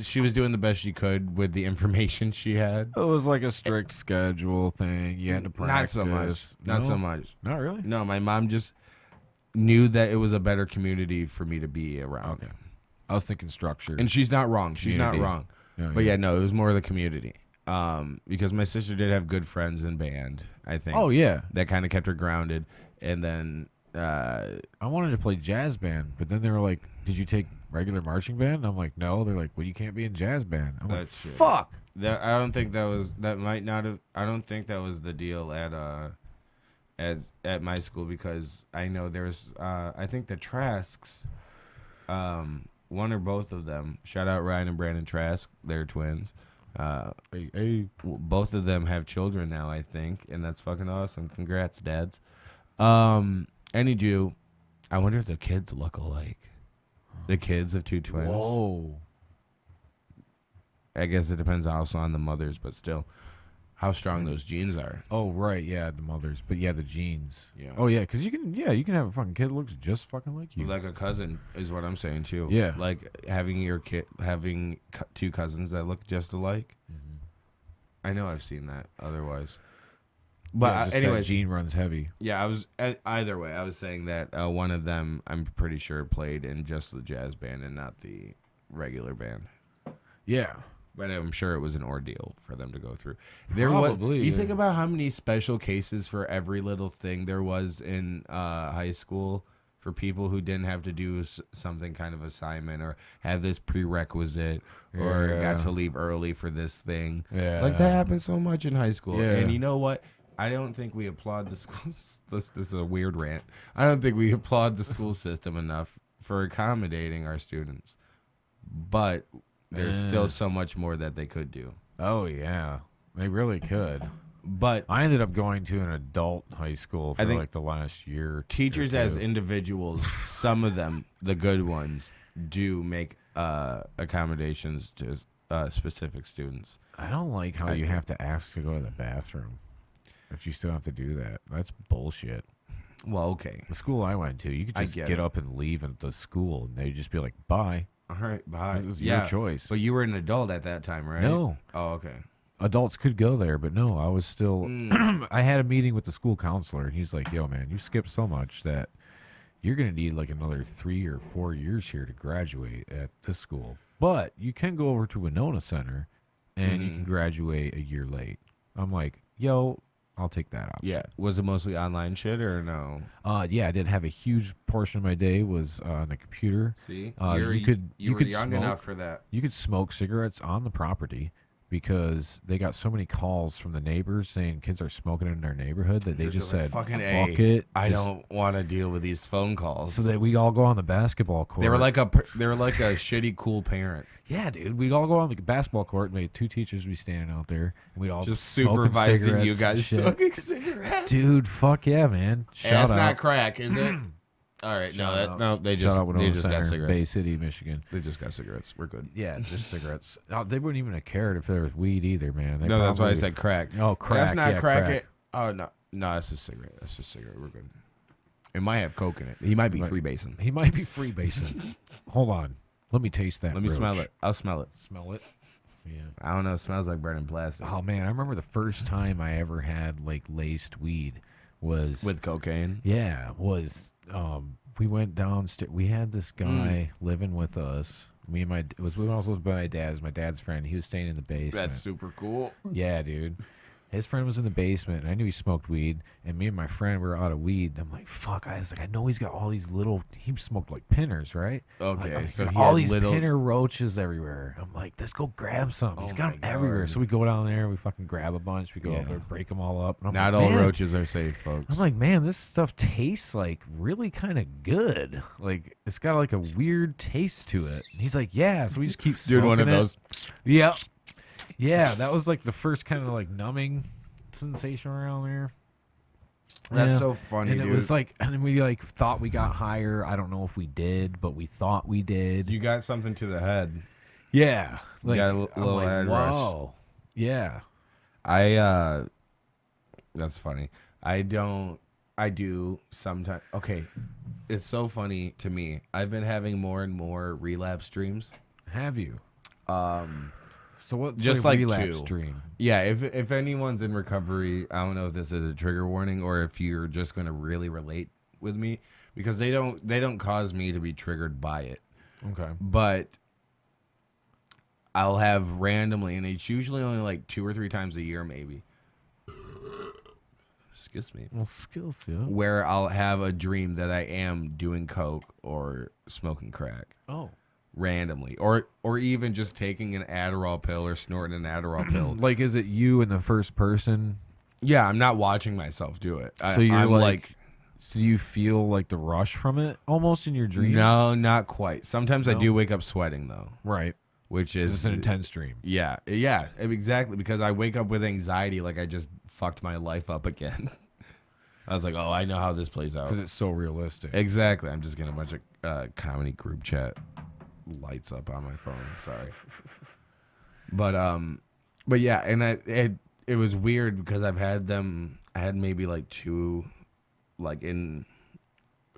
She was doing the best she could with the information she had. It was like a strict schedule thing. You had to practice. Not so much. Not so much. Not really? No, my mom just knew that it was a better community for me to be around. Okay. I was thinking structure. And she's not wrong. She's not Community. wrong. Yeah, But yeah, no, it was more of the community. Because my sister did have good friends in band, I think. Oh, yeah. That kind of kept her grounded. And then I wanted to play jazz band, but then they were like, did you take regular marching band? And I'm like, no. They're like, well, you can't be in jazz band. I'm like, That's true. fuck. I don't think that was I don't think that was the deal at my school, because I know there's I think the Trasks, one or both of them, shout out Ryan and Brandon Trask, they're twins. Both of them have children now, I think, and that's fucking awesome. Congrats, dads. Any Jew, I wonder if the kids look alike. The kids of two twins. Whoa. I guess it depends also on the mothers, but still, how strong those genes are. Oh, right. Yeah, the mothers. But yeah, the genes. Yeah. Oh, yeah, because you can have a fucking kid that looks just fucking like you. Like a cousin is what I'm saying too. Yeah. Like having two cousins that look just alike. Mm-hmm. I know I've seen that otherwise. But But just anyways, that gene runs heavy. yeah, I was either way. I was saying that one of them, I'm pretty sure, played in just the jazz band and not the regular band. Yeah. But I'm sure it was an ordeal for them to go through. Probably, You yeah. think about how many special cases for every little thing there was in high school for people who didn't have to do something kind of assignment or have this prerequisite or Yeah. got to leave early for this thing. Yeah. Like that happened so much in high school. Yeah. And you know what? I don't think we applaud the school. This is a weird rant. I don't think we applaud the school system enough for accommodating our students. But there's still so much more that they could do. Oh yeah, they really could. But I ended up going to an adult high school for think like the last year. teachers or as two. individuals, some of them, the good ones, do make accommodations to specific students. I don't like how you have to ask to go to the bathroom. If you still have to do that, that's bullshit. Well, okay. The school I went to, you could just get up and leave at the school, and they'd just be like, "Bye." All right, bye. It was your choice. But you were an adult at that time, right? No. Oh, okay. Adults could go there, but no, I was still. I had a meeting with the school counselor, and he's like, "Yo, man, you skipped so much that you're gonna need like another 3 or 4 years here to graduate at this school. But you can go over to Winona Center, and you can graduate a year late." I'm like, "Yo, I'll take that option." Yeah. Was it mostly online shit or no? Yeah, I did have a huge portion of my day was on the computer. See, you were could young smoke, enough for that. You could smoke cigarettes on the property because they got so many calls from the neighbors saying kids are smoking in their neighborhood that they just said, "Fucking fuck A, it. I just-" don't want to deal with these phone calls." So that we all go on the basketball court. They were like a shitty cool parent, yeah, dude. We'd all go on the basketball court. And two teachers would be standing out there, and we'd all just smoking supervising you cigarettes guys and shit. smoking cigarettes. Dude, fuck yeah, man. Shout That's out. not crack, is it? All right, they Shout out just Winona got Center, cigarettes. Bay City, Michigan. They just got cigarettes. We're good. Yeah, just cigarettes. They wouldn't even have cared if there was weed either, man. They No, that's why I probably- said crack. Oh, crack. That's not yeah, crack. crack. It. Oh no, that's just cigarette. That's just cigarette. We're good. It might have coke in it. He might be freebasing. He might be freebasing. Hold on. Let me taste that. Let me roach. smell it. I'll smell it. Smell it? Yeah. I don't know. It smells like burning plastic. Oh, man. I remember the first time I ever had, like, laced weed was... With cocaine? Yeah. We went downstairs. We had this guy living with us. We also lived by my dad's. My dad's friend. He was staying in the basement. That's super cool. Yeah, dude. His friend was in the basement, and I knew he smoked weed. And me and my friend were out of weed. I'm like, fuck. I was like, I know he's got all these little. He smoked like pinners, right? Okay, Like, so he's he got all had these little- pinner roaches everywhere. I'm like, let's go grab some. He's Oh got my them everywhere. God. So we go down there, we fucking grab a bunch. We go Yeah. up there, break them all up. And I'm Not like, all man. roaches are safe, folks. I'm like, man, this stuff tastes like really kind of good. Like it's got like a weird taste to it. And he's like, yeah. So we just keep smoking dude, one of it. those. Yep. Yeah, that was like the first kind of like numbing sensation around there. That's Yeah. so funny, And dude. it was like, and then we like thought we got higher. I don't know if we did, but we thought we did. You got something to the head. Yeah. Like, got a I'm little like, head rush. whoa. Yeah. That's funny. I do sometimes. Okay. It's so funny to me. I've been having more and more relapse dreams. Have you? So what's just a like relapse two. dream? Yeah, if anyone's in recovery, I don't know if this is a trigger warning or if you're just gonna really relate with me, because they don't cause me to be triggered by it. Okay. But I'll have randomly, and it's usually only like 2 or 3 times a year, maybe. Excuse me. Well, skills, yeah. Where I'll have a dream that I am doing coke or smoking crack. Oh. Randomly, or even just taking an Adderall pill or snorting an Adderall pill. Like, is it you in the first person? Yeah, I'm not watching myself do it. So you're I'm like, so do you feel like the rush from it almost in your dream? no, not quite. Sometimes I No? do wake up sweating though, Right. which 'Cause is it's an intense dream. Yeah, exactly. Because I wake up with anxiety, like I just fucked my life up again. I was like, oh, I know how this plays out. Because it's so realistic. Exactly. I'm just getting a bunch of comedy group chat lights up on my phone. Sorry. But yeah, and it was weird because I had maybe like 2 like in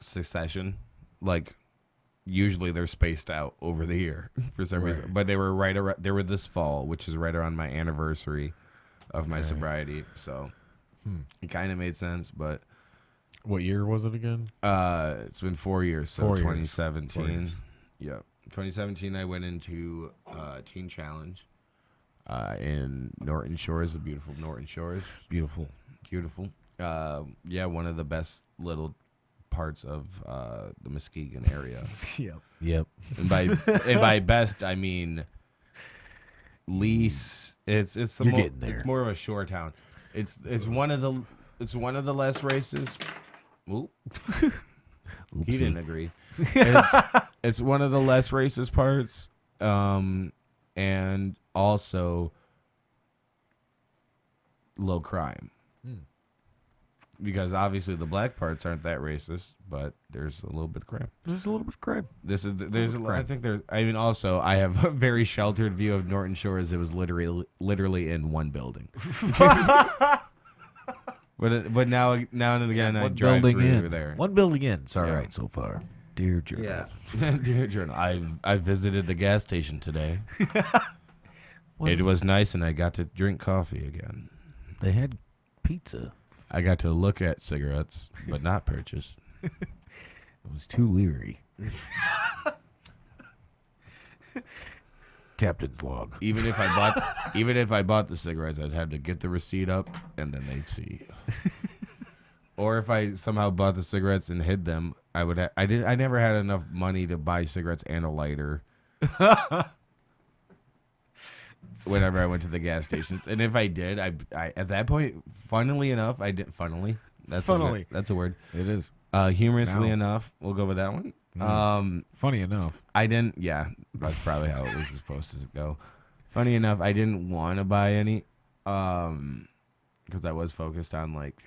succession. Like usually they're spaced out over the year for some reason. But they were they were this fall, which is right around my anniversary of my sobriety. So it kind of made sense, but What year was it again? it's been 4 years, so 4 years. 2017. 4 years. Yeah. 2017, I went into Teen Challenge in Norton Shores, the beautiful Norton Shores. Beautiful. Beautiful. Yeah, one of the best little parts of the Muskegon area. Yep. And by best, I mean lease. It's the You're getting there. It's more of a shore town. It's one of the less racist. Oop. He didn't agree. It's one of the less racist parts. and also low crime. Because obviously the black parts aren't that racist, but there's a little bit of crime. There's a little bit of crime. I mean, also I have a very sheltered view of Norton Shores. It was literally in one building. But now and again I drive through there. One building in. It's all right so far. Dear Journal. Yeah, dear Journal. I visited the gas station today. It was nice, and I got to drink coffee again. They had pizza. I got to look at cigarettes, but not purchase. I was too leery. Captain's log. Even if I bought the cigarettes, I'd have to get the receipt up, and then they'd see. Or if I somehow bought the cigarettes and hid them, I would. I never had enough money to buy cigarettes and a lighter. Whenever I went to the gas stations, and if I did, I at that point, funnily enough, I did. Funnily, that's a word. It is. Humorously enough, we'll go with that one. Funny enough. I didn't. Yeah, that's probably how it was supposed to go. Funny enough, I didn't want to buy any, because I was focused on like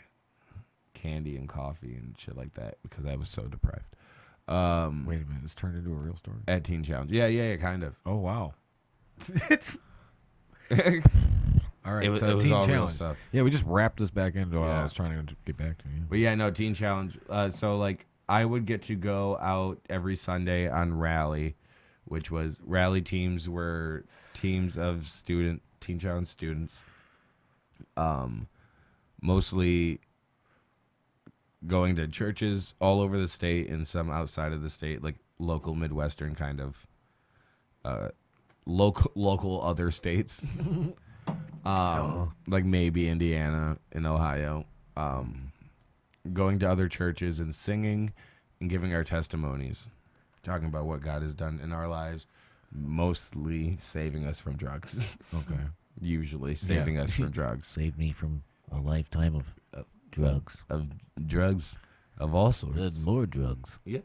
candy and coffee and shit like that because I was so deprived. Wait a minute, it's turned into a real story. At Teen Challenge, yeah, kind of. Oh wow. It's all right. It So was Teen all real Challenge. stuff. Yeah, we just wrapped this back into what Yeah. I was trying to get back to. Yeah. But yeah, no, Teen Challenge. So like I would get to go out every Sunday on rally, which was rally teams were teams of Teen Challenge students. Mostly going to churches all over the state and some outside of the state, like local Midwestern kind of local other states. Like maybe Indiana and Ohio. Going to other churches and singing and giving our testimonies, talking about what God has done in our lives, mostly saving us from drugs. Okay. Usually saving us from drugs. Saved me from a lifetime of drugs. Of drugs of all sorts. And more drugs. Yeah.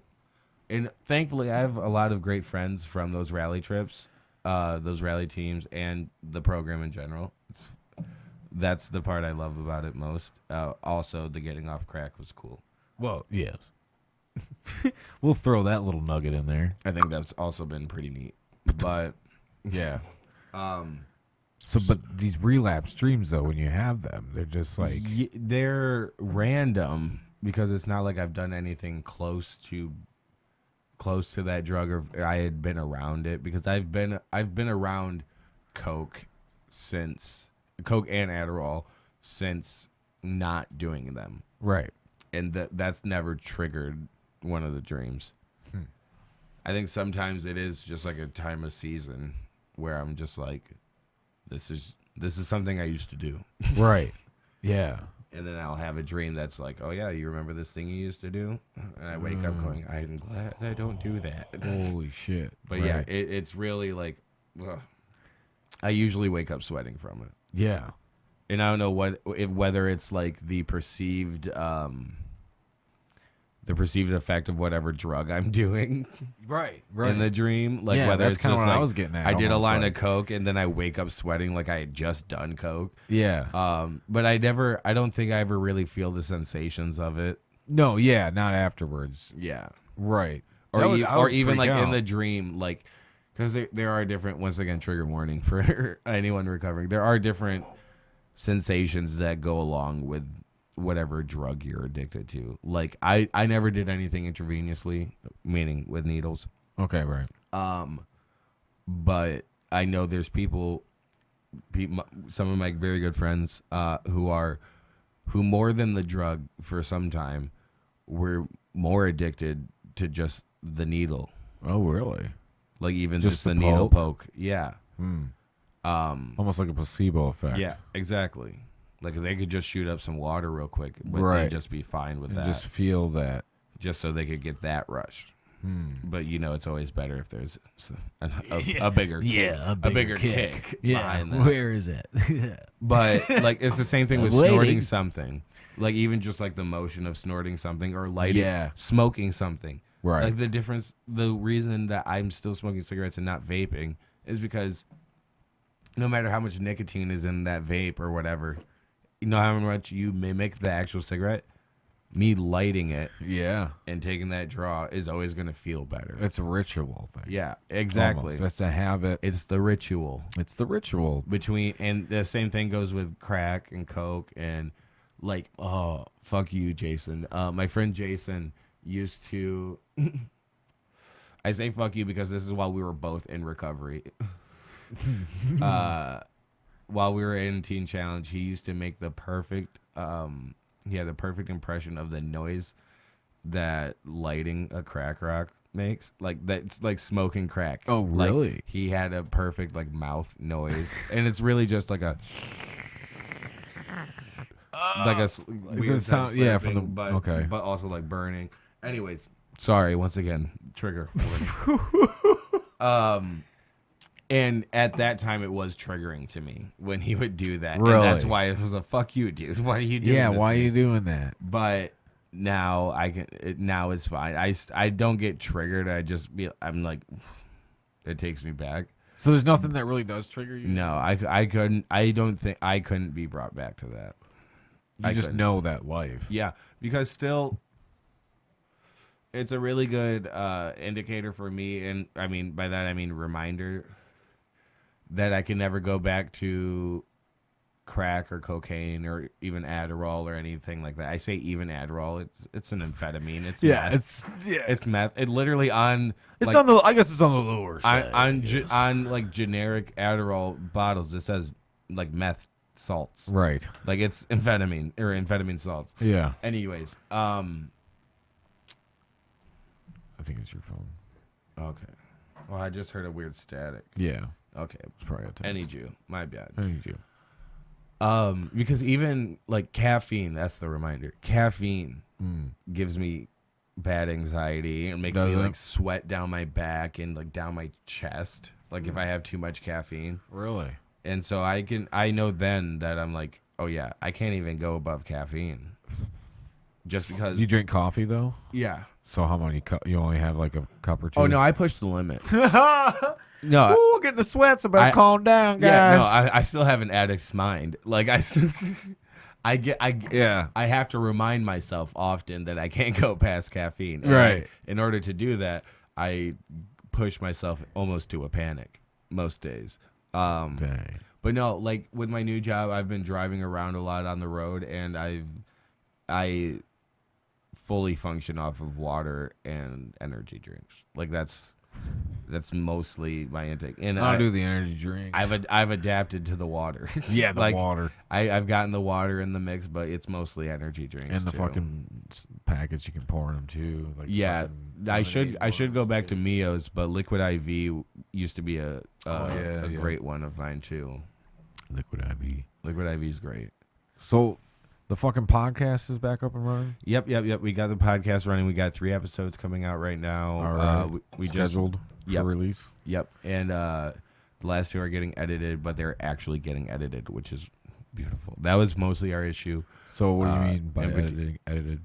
And thankfully, I have a lot of great friends from those rally trips, those rally teams, and the program in general. That's the part I love about it most. Also, the getting off crack was cool. Well, yes. We'll throw that little nugget in there. I think that's also been pretty neat. But Yeah. But these relapse dreams, though, when you have them, they're just like they're random because it's not like I've done anything close to that drug or I had been around it, because I've been around Coke and Adderall since not doing them. right. And that's never triggered one of the dreams. I think sometimes it is just like a time of season where I'm just like, this is something I used to do. Right. Yeah. And then I'll have a dream that's like, oh yeah, you remember this thing you used to do? And I wake up going, I'm glad I don't do that. Holy shit. But right. yeah, it's really like, ugh. I usually wake up sweating from it. Yeah. And I don't know whether it's like the perceived effect of whatever drug I'm doing Right. in the dream. Like Yeah, whether that's it's kinda just what I like, was getting at, I did a almost line like- of Coke and then I wake up sweating like I had just done Coke. Yeah. But I don't think I ever really feel the sensations of it. No, yeah, not afterwards. Yeah. Right. Or, That would- I would even freak like in out. the dream, like, because there are different, once again, trigger warning for anyone recovering. There are different sensations that go along with whatever drug you're addicted to. Like I never did anything intravenously, meaning with needles. Okay, right. But I know there's people, some of my very good friends, who more than the drug for some time were more addicted to just the needle. Oh, really? Like even Just just the the needle poke. Yeah. Almost like a placebo effect. Yeah, exactly. Like they could just shoot up some water real quick, but Right. they'd just be fine with And that. just feel that. Just so they could get that rush. But it's always better if there's a bigger kick. Yeah, a bigger kick. Yeah, behind that. where is it? But like it's the same thing with I'm waiting. snorting something. Like even just like the motion of snorting something or lighting, Yeah. smoking something. Right. Like the reason that I'm still smoking cigarettes and not vaping is because no matter how much nicotine is in that vape or whatever, you know how much you mimic the actual cigarette? Me lighting it Yeah. and taking that draw is always going to feel better. It's a ritual thing. Yeah, exactly. Almost. That's a habit. It's the ritual. It's the ritual. And the same thing goes with crack and coke and like, oh, fuck you, Jason. My friend Jason used to, I say fuck you because this is while we were both in recovery. While we were in Teen Challenge, he used to make the perfect, he had the perfect impression of the noise that lighting a crack rock makes. Like that's like smoking crack. Oh, really? Like, he had a perfect like mouth noise, and it's really just like a weird sound, type yeah, of from the thing, but, okay, but also like burning. Anyways, sorry once again, trigger. And at that time, it was triggering to me when he would do that. Really? And that's why it was a fuck you, dude. Why are you doing yeah, this why are to me? you doing that? But now now it's fine. I don't get triggered. I'm like, it takes me back. So there's nothing that really does trigger you? No, I couldn't. I don't think I couldn't be brought back to that. You just know that life. Yeah, because still, it's a really good indicator for me, and I mean by that I mean reminder that I can never go back to crack or cocaine or even Adderall or anything like that. I say even Adderall. It's an amphetamine. It's meth. It's meth. It literally on. It's like, on the. I guess it's on the lower side. on like generic Adderall bottles. It says like meth salts. Right. Like it's amphetamine or amphetamine salts. Yeah. Anyways, I think it's your phone. okay. Well, I just heard a weird static. Yeah. Okay. It's probably a text. I need you. My bad. I need you. Because even like caffeine, that's the reminder. Caffeine gives me bad anxiety and makes me like sweat down my back and like down my chest. Like if I have too much caffeine. Really? And so I know then that I'm like, oh yeah, I can't even go above caffeine. Just because. You drink coffee though? Yeah. So how many you only have like a cup or two? Oh no, I pushed the limit. No. Ooh, getting the sweats. About calm down, guys. Yeah, no, I still have an addict's mind. Like I have to remind myself often that I can't go past caffeine. And right. In order to do that, I push myself almost to a panic most days. Dang. But no, like with my new job, I've been driving around a lot on the road, and I fully function off of water and energy drinks. Like that's mostly my intake. And I don't do the energy drinks. I've adapted to the water. Yeah, the like, water. I've gotten the water in the mix, but it's mostly energy drinks. And the too. fucking packets you can pour in them too. Like yeah, I should go back to Mio's, but Liquid IV used to be a great one of mine too. Liquid IV. Liquid IV is great. So the fucking podcast is back up and running? Yep. We got the podcast running. We got 3 episodes coming out right now. All right. We scheduled for release. Yep. And the last 2 are getting edited, but they're actually getting edited, which is beautiful. That was mostly our issue. So what do you mean by edited?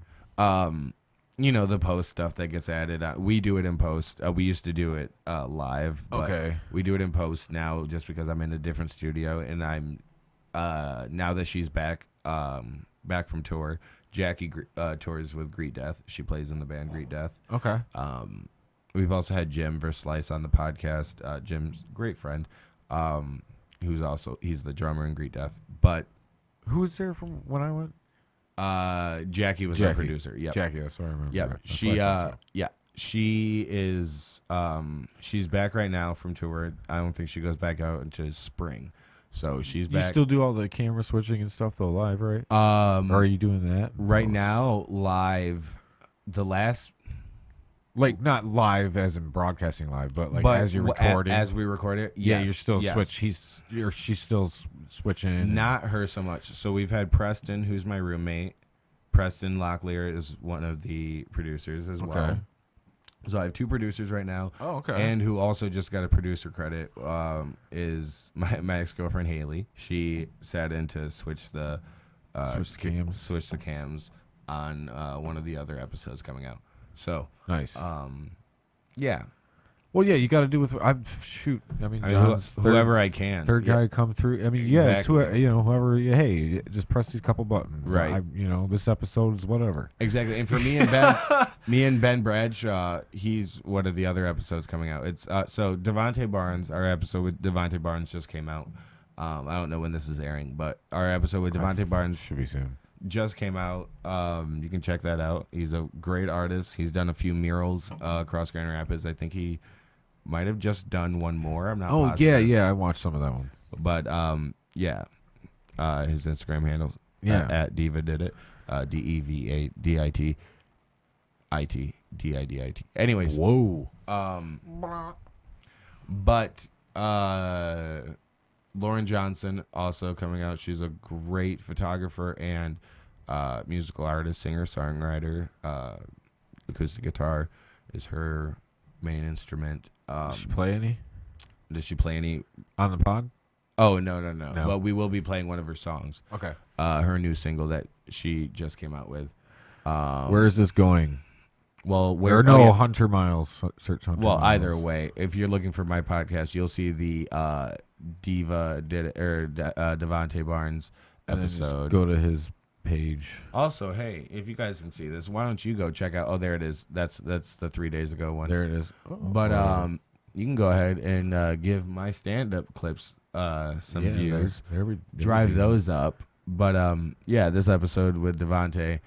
You know, the post stuff that gets added. We do it in post. We used to do it live. But okay. We do it in post now just because I'm in a different studio, and I'm now that she's back from tour. Jackie tours with Greet Death. She plays in the band Greet Death. Okay. We've also had Jim Verslice on the podcast. Jim's a great friend. He's the drummer in Greet Death. But who was there from when I went? Jackie was our producer. Yep. Jackie, that's what I remember. Yeah. She is she's back right now from tour. I don't think she goes back out until spring. So she's back. You still do all the camera switching and stuff though live, right? Or are you doing that? Right now, live. The last, like not live as in broadcasting live, but like as you're recording. As we record it, yeah, you're still she's still switching. Not her so much. So we've had Preston, who's my roommate. Preston Locklear is one of the producers as well. So I have 2 producers right now. Oh, okay. And who also just got a producer credit is my ex-girlfriend Haley. She sat in to switch the cams on one of the other episodes coming out. So nice. Yeah. Well, yeah, you got to do with. Shoot. I mean, John's whoever I can. third guy to come through. I mean, yes, whoever. Hey, just press these couple buttons. Right. This episode is whatever. Exactly. And for me and Ben Bradshaw, he's one of the other episodes coming out. It's so Devontae Barnes. Our episode with Devontae Barnes just came out. I don't know when this is airing, but our episode with Devontae Barnes should be soon. Just came out. You can check that out. He's a great artist. He's done a few murals across Grand Rapids. I think he might have just done one more. I'm not. Oh positive. yeah, I watched some of that one. But his Instagram handle at Diva did it. DEVADIT ITDIDIT. Anyways, whoa. But Lauren Johnson also coming out. She's a great photographer and musical artist, singer, songwriter. Acoustic guitar is her main instrument. Does she play any? Does she play any on the pod? Oh no. Well, we will be playing one of her songs. Okay. Her new single that she just came out with. Where is this going? Well, Hunter Miles. Search Hunter. Well, Miles. either way, if you're looking for my podcast, you'll see the Diva did it, or Devontae Barnes episode. Go to his page. Also, hey, if you guys can see this, why don't you go check out? Oh, there it is. That's the 3 days ago one. There it is. But you can go ahead and give my stand-up clips some views. Drive those up. But this episode with Devontae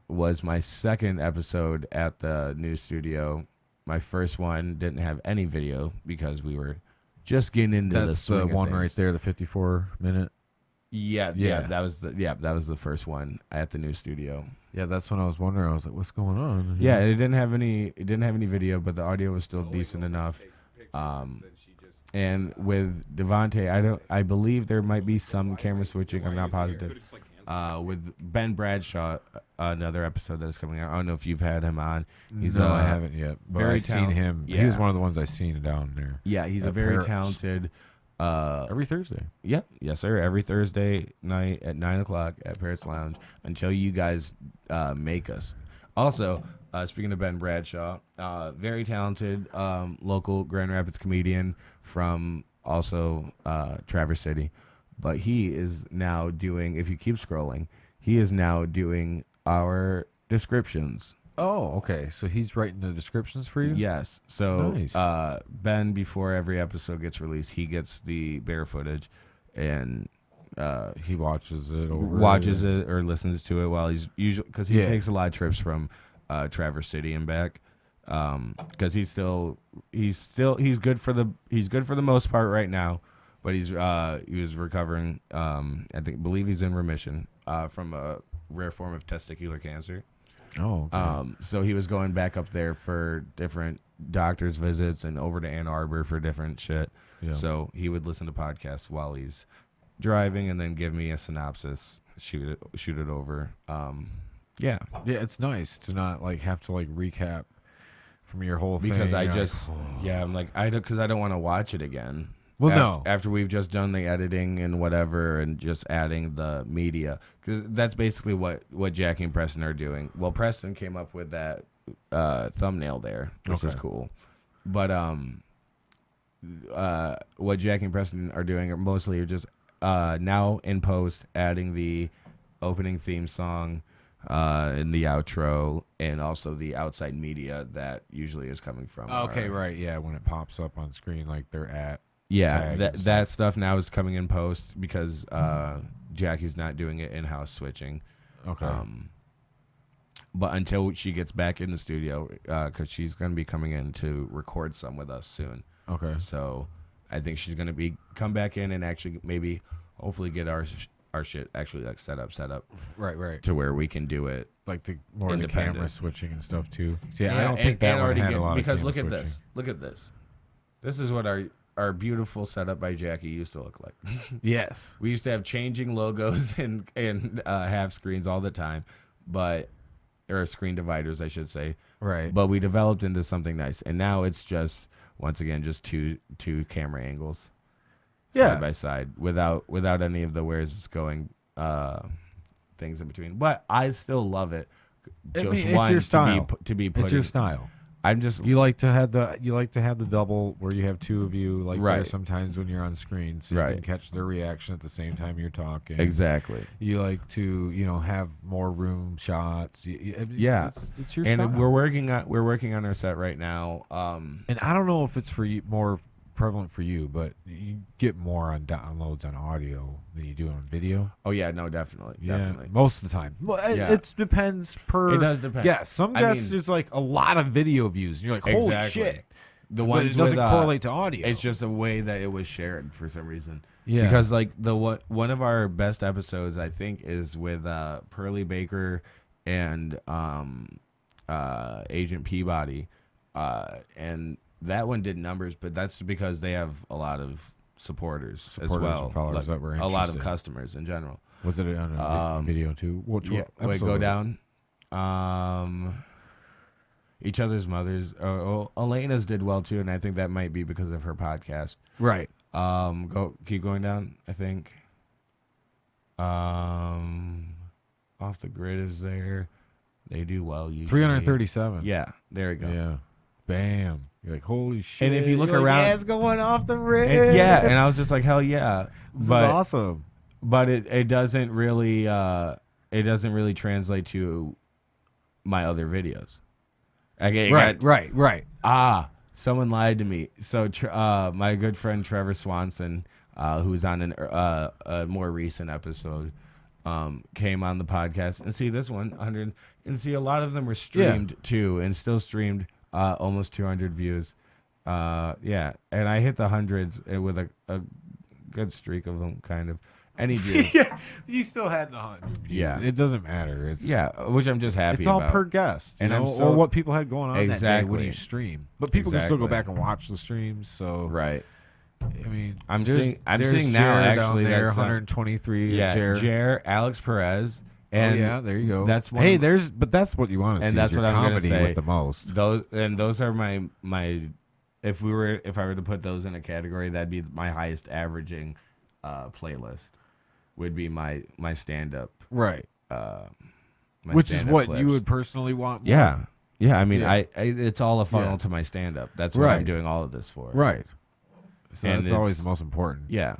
was my second episode at the new studio. My first one didn't have any video because we were just getting into the swing of one things. right there, the 54-minute. Yeah, that was the first one at the new studio. Yeah, that's when I was wondering. I was like, "What's going on?" Yeah, it didn't have any video, but the audio was still decent enough. And with Devontae, I believe there might be some camera switching. I'm not positive. With Ben Bradshaw, another episode that is coming out. I don't know if you've had him on. I haven't yet. But I've seen him. Yeah. He was one of the ones I seen down there. Yeah, he's a very talented. Every Thursday. Yep. Yes, sir. Every Thursday night at 9:00 at Parrots Lounge until you guys make us. Also, speaking of Ben Bradshaw, very talented local Grand Rapids comedian from also Traverse City. But he is now doing, if you keep scrolling, he is now doing our descriptions. Oh, okay. So he's writing the descriptions for you? Yes. So nice. Ben, before every episode gets released, he gets the bare footage and he watches it or listens to it while he's usually, because he takes a lot of trips from Traverse City and back. Because he's good for the most part right now. But he was recovering. Believe he's in remission from a rare form of testicular cancer. Oh. Okay. So he was going back up there for different doctor's visits and over to Ann Arbor for different shit. Yeah. So he would listen to podcasts while he's driving and then give me a synopsis, shoot it over. Yeah, it's nice to not have to recap from your whole thing. Because I don't want to watch it again. Well, no. After we've just done the editing and whatever and just adding the media. Because that's basically what Jackie and Preston are doing. Well, Preston came up with that thumbnail there, which is cool. But what Jackie and Preston are doing are mostly just now in post adding the opening theme song in the outro and also the outside media that usually is coming from. Okay, right. Yeah, when it pops up on screen they're at. Yeah, that stuff now is coming in post because Jackie's not doing it in-house switching. Okay. But until she gets back in the studio, because she's going to be coming in to record some with us soon. Okay. So I think she's going to come back in and actually maybe hopefully get our shit actually set up. Right. To where we can do it. The camera switching and stuff too. So I don't think that one had a lot because of look camera at this. Look at this. This is what our beautiful setup by Jackie used to look like. Yes. We used to have changing logos and half screens all the time, or screen dividers, I should say. Right. But we developed into something nice, and now it's just once again just two camera angles, side by side, without any of the where's it's going things in between. But I still love it. It's your style. To be put it's your style. I'm just You like to have the double where you have two of you like Right. there sometimes when you're on screen, so you Right. can catch their reaction at the same time you're talking. exactly. You like to have more room shots. Yeah. it's your And style. we're working on our set right now. And I don't know if it's for you more prevalent for you, but you get more on downloads on audio than you do on video. Oh yeah, no, definitely. Most of the time. Well, Yeah. it depends per. It does depend. Yeah, some I guests mean- there's like a lot of video views, and you're like, holy Exactly. shit. The But ones it doesn't with, correlate to audio. It's just a way that it was shared for some reason. Yeah. Because like one of our best episodes I think is with Pearly Baker and Agent Peabody, and that one did numbers, but that's because they have a lot of supporters as well, and followers that were a lot of interested. customers in general. Was it on a video too? Which Yeah, one wait, episode go was it? down. Each Other's Mothers. Elena's did well too, and I think that might be because of her podcast. Right. Keep going down. I think. Off the Grid is there. They do well. Usually. 337. Yeah, there we go. Yeah. Bam. You're like, holy shit. And if you look You're like, around- yeah, it's going off the rip. And I was just like, hell yeah. This But is awesome. but it doesn't really translate to my other videos. Right. Someone lied to me. So my good friend Trevor Swanson, who's on a more recent episode, came on the podcast and see this one 100 and see a lot of them were streamed too and still streamed almost 200 views. And I hit the hundreds with a good streak of them, kind of. And he did. Yeah, you still had the 100 views. Yeah. It doesn't matter. It's Which I'm just happy It's all about. per guest, And I'm or what people had going on that day Exactly. when you stream. But people can still go Exactly. back and watch the streams. So Right. I mean, I'm there's- seeing there's now Jared actually down there, that's 123. Yeah, Jared. Alex Perez. Oh, And yeah, there you go. that's one hey, of- that's what you want to see. and that's is your what I'm gonna comedy say. with the most. Those are my if I were to put those in a category, that'd be my highest averaging playlist. Would be my stand up, Right. Which is what clips. you would personally want. More. Yeah. I mean, Yeah. I it's all a funnel Yeah. to my stand up. That's what I'm Right. doing all of this for. Right. So And that's always it's- the most important. Yeah.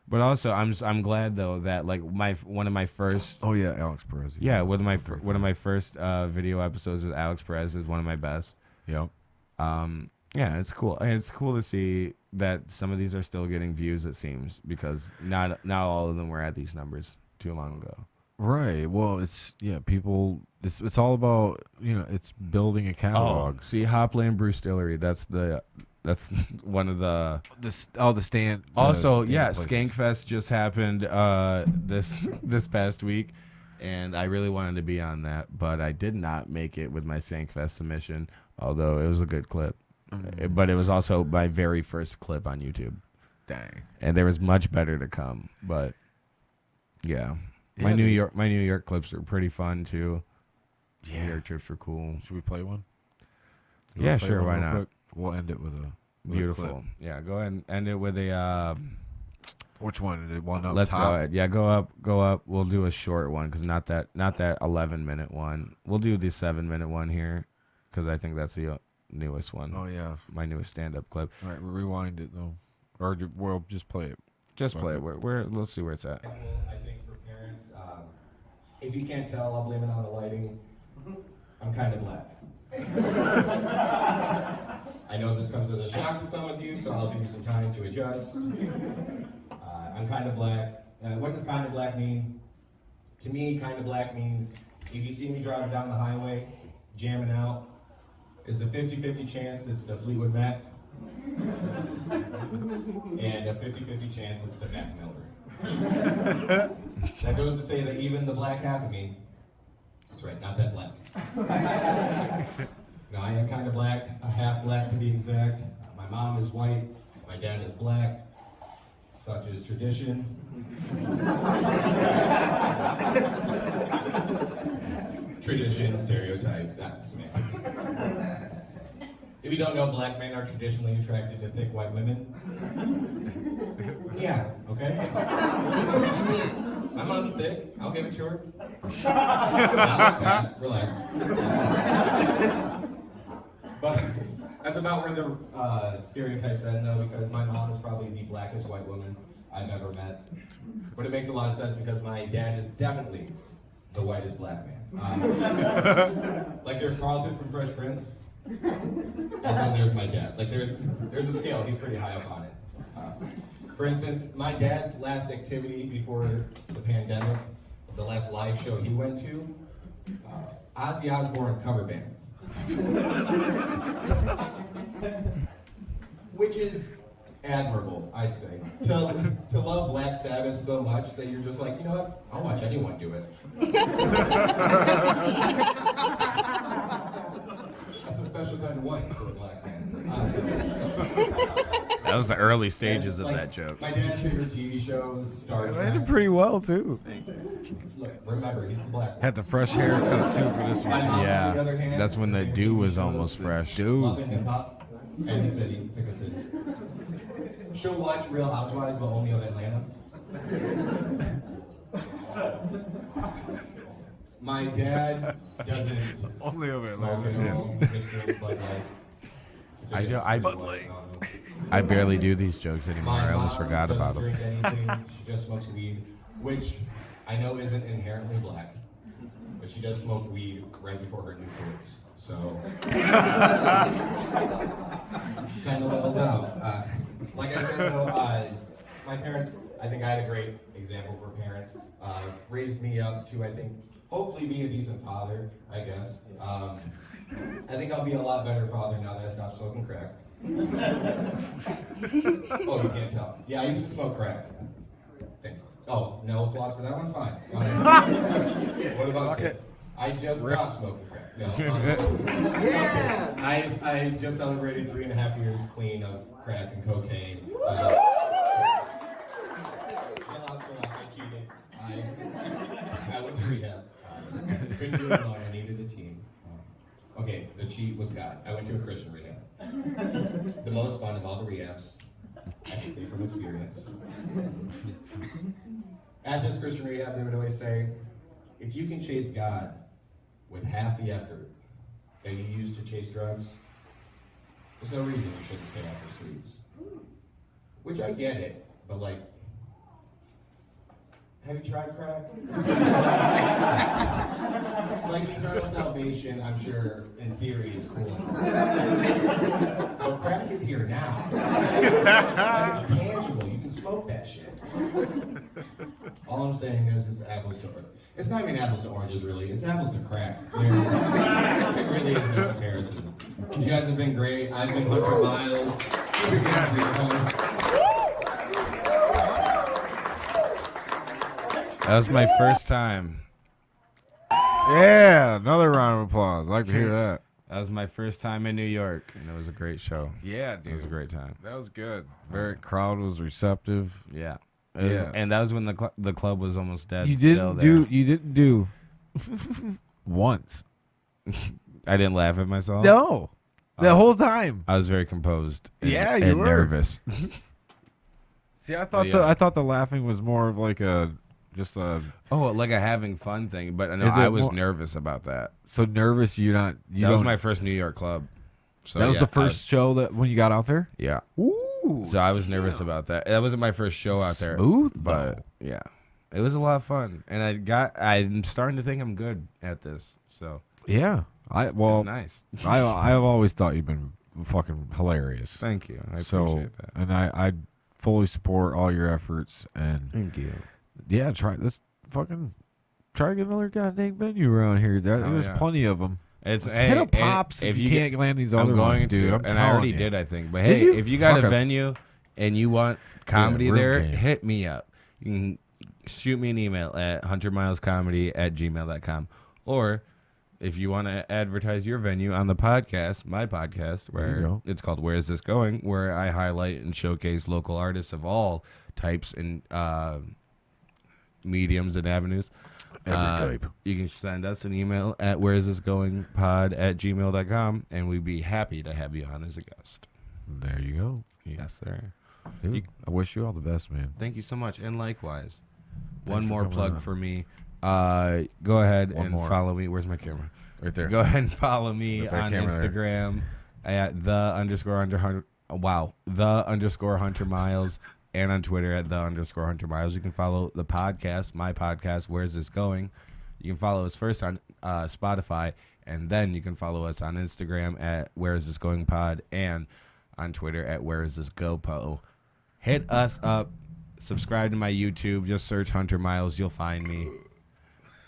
But also, I'm glad though that like one of my first Oh yeah, Alex Perez. one of my first video episodes with Alex Perez is one of my best. Yep. Yeah, it's cool. And it's cool to see that some of these are still getting views. It seems because not all of them were at these numbers too long ago. Right. Well, it's people. It's all about it's building a catalog. See, Hopland Brew Distillery. That's one of the. The stand. Also, stand places. Skankfest just happened this past week, and I really wanted to be on that, but I did not make it with my Skankfest submission. Although it was a good clip, but it was also my very first clip on YouTube. Dang. And there was much better to come, but yeah, my New York clips are pretty fun too. Yeah. New York trips were cool. Should we play one? You Yeah, wanna play sure, one why real not? quick? We'll end it with a Beautiful. clip. Yeah, go ahead and end it with a. Which one? Did one up Let's top? go ahead. Yeah, go up. We'll do a short one because not that 11-minute one. We'll do the 7-minute one here because I think that's the newest one. Oh yeah. My newest stand-up clip. All right, rewind it though, or we'll just play it. Just play it. Let's see where it's at. I think for parents, if you can't tell, I'll blame it on the lighting. I'm kind of black. I know this comes as a shock to some of you, so I'll give you some time to adjust. I'm kind of black. What does kind of black mean? To me, kind of black means if you see me driving down the highway, jamming out, it's a 50-50 chance it's the Fleetwood Mac. And a 50-50 chance it's the Mac Miller. That goes to say that even the black half of me, that's right, not that black. No, I am kind of black, a half black to be exact. My mom is white, my dad is black. Such is tradition. Tradition, stereotypes, not semantics. If you don't know, black men are traditionally attracted to thick white women. Yeah, okay? My mom's thick, I'll give it to her. Not like that, relax. But that's about where the stereotypes end, though, because my mom is probably the blackest white woman I've ever met. But it makes a lot of sense because my dad is definitely the whitest black man. Like there's Carlton from Fresh Prince, and then there's my dad. Like there's a scale. He's pretty high up on it. For instance, my dad's last activity before the pandemic, the last live show he went to, Ozzy Osbourne cover band. Which is admirable, I'd say. To love Black Sabbath so much that you're just like, you know what? I'll watch anyone do it. That's a special kind of white for a black man. That was the early stages of like, that joke. My dad's favorite TV show is Star I Trek. did pretty well too. Look, remember, he's the black one. Had the fresh haircut too for this My one. mom, on the Yeah, other hand, that's when the favorite dew TV was shows almost that fresh. Dude. Love and hip hop. Any city, pick a city. She'll watch Real Housewives, but only of Atlanta. My dad doesn't Only of smoke Atlanta. at all. Just drinks Bud Light. I barely do these jokes anymore. My I almost mom forgot doesn't about them. drink anything. She just smokes weed, which I know isn't inherently black, but she does smoke weed right before her newborns. So kind of levels out. Like I said, though, my parents, I think I had a great example for parents. Raised me up to, I think, hopefully be a decent father, I guess. I think I'll be a lot better father now that I stopped smoking crack. Oh, you can't tell. Yeah, I used to smoke crack. Thank you. Oh, no applause for that one? Fine. What about kids? I just stopped smoking crack. No, yeah! I just celebrated 3.5 years clean of crack and cocaine. Chill out, I cheated. I went to rehab. Couldn't do it alone, I needed a team. Okay, the cheat was God. I went to a Christian rehab. The most fun of all the rehabs, I can say from experience. At this Christian rehab, they would always say, if you can chase God with half the effort that you use to chase drugs, there's no reason you shouldn't stay off the streets. Which I get it, but like, have you tried crack? Like eternal salvation, I'm sure, in theory, is cool. But crack is here now. Like, it's tangible. You can smoke that shit. All I'm saying is it's apples to oranges. It's not even apples to oranges, really. It's apples to crack. There really is no comparison. You guys have been great. I've been Hunter Miles. Keep your hands for your host. That was my first time. Yeah, another round of applause. I'd like to hear that. That was my first time in New York, and it was a great show. Yeah, dude. It was a great time. That was good. Very crowd was receptive. Yeah. It was, Yeah. And that was when the club was almost dead. You still didn't do once. I didn't laugh at myself. No. The whole time. I was very composed. And, Yeah, you and were. nervous. See, I thought yeah. I thought the laughing was more of like Like a having fun thing, but no, Is it I was more- nervous about that. so nervous you That was my first New York club. So that was yeah, the first show that when you got out there? Yeah. Ooh. So I was nervous about that. That wasn't my first show out there. Smooth, But though. yeah. It was a lot of fun. And I'm starting to think I'm good at this. So Yeah. it's nice. I've always thought you've been fucking hilarious. Thank you. I So appreciate that. and I fully support all your efforts and Thank you. yeah, try to get another goddamn venue around here. There's yeah. plenty of them. It's Hit a pops if you can't land these I'm other going ones, dude. to, I'm and I already telling you. did, I think. But Did hey, you? if you got Fuck a it. venue and you want comedy room there, game. hit me up. You can shoot me an email at huntermilescomedy@gmail.com. Or if you want to advertise your venue on the podcast, my podcast, There you where go. it's called Where Is This Going?, where I highlight and showcase local artists of all types and mediums and avenues. Every type. You can send us an email at whereisthisgoingpod@gmail.com, and we'd be happy to have you on as a guest. There you go. Yes, sir. Dude, I wish you all the best, man. Thank you so much, and likewise. Thanks One for more coming plug on. for me. Go ahead One and more. follow me. Where's my camera? Right there. Go ahead and follow me With that on camera there. Instagram at the underscore Hunter Miles, and on Twitter at the underscore Hunter Miles. You can follow the podcast, my podcast, Where's This Going? You can follow us first on Spotify, and then you can follow us on Instagram at Where Is This Going Pod, and on Twitter at Where Is This Go Po. Hit us up. Subscribe to my YouTube. Just search Hunter Miles. You'll find me.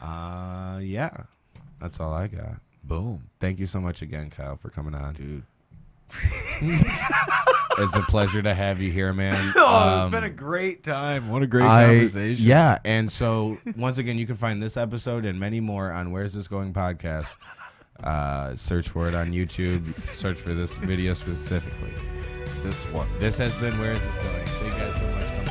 Yeah, that's all I got. Boom. Thank you so much again, Kyle, for coming on. Dude. It's a pleasure to have you here, man. It's been a great time. What a great conversation. Yeah, and so once again, you can find this episode and many more on Where's This Going podcast. Search for it on YouTube. Search for this video specifically. This one. This has been Where Is This Going? Thank you guys so much.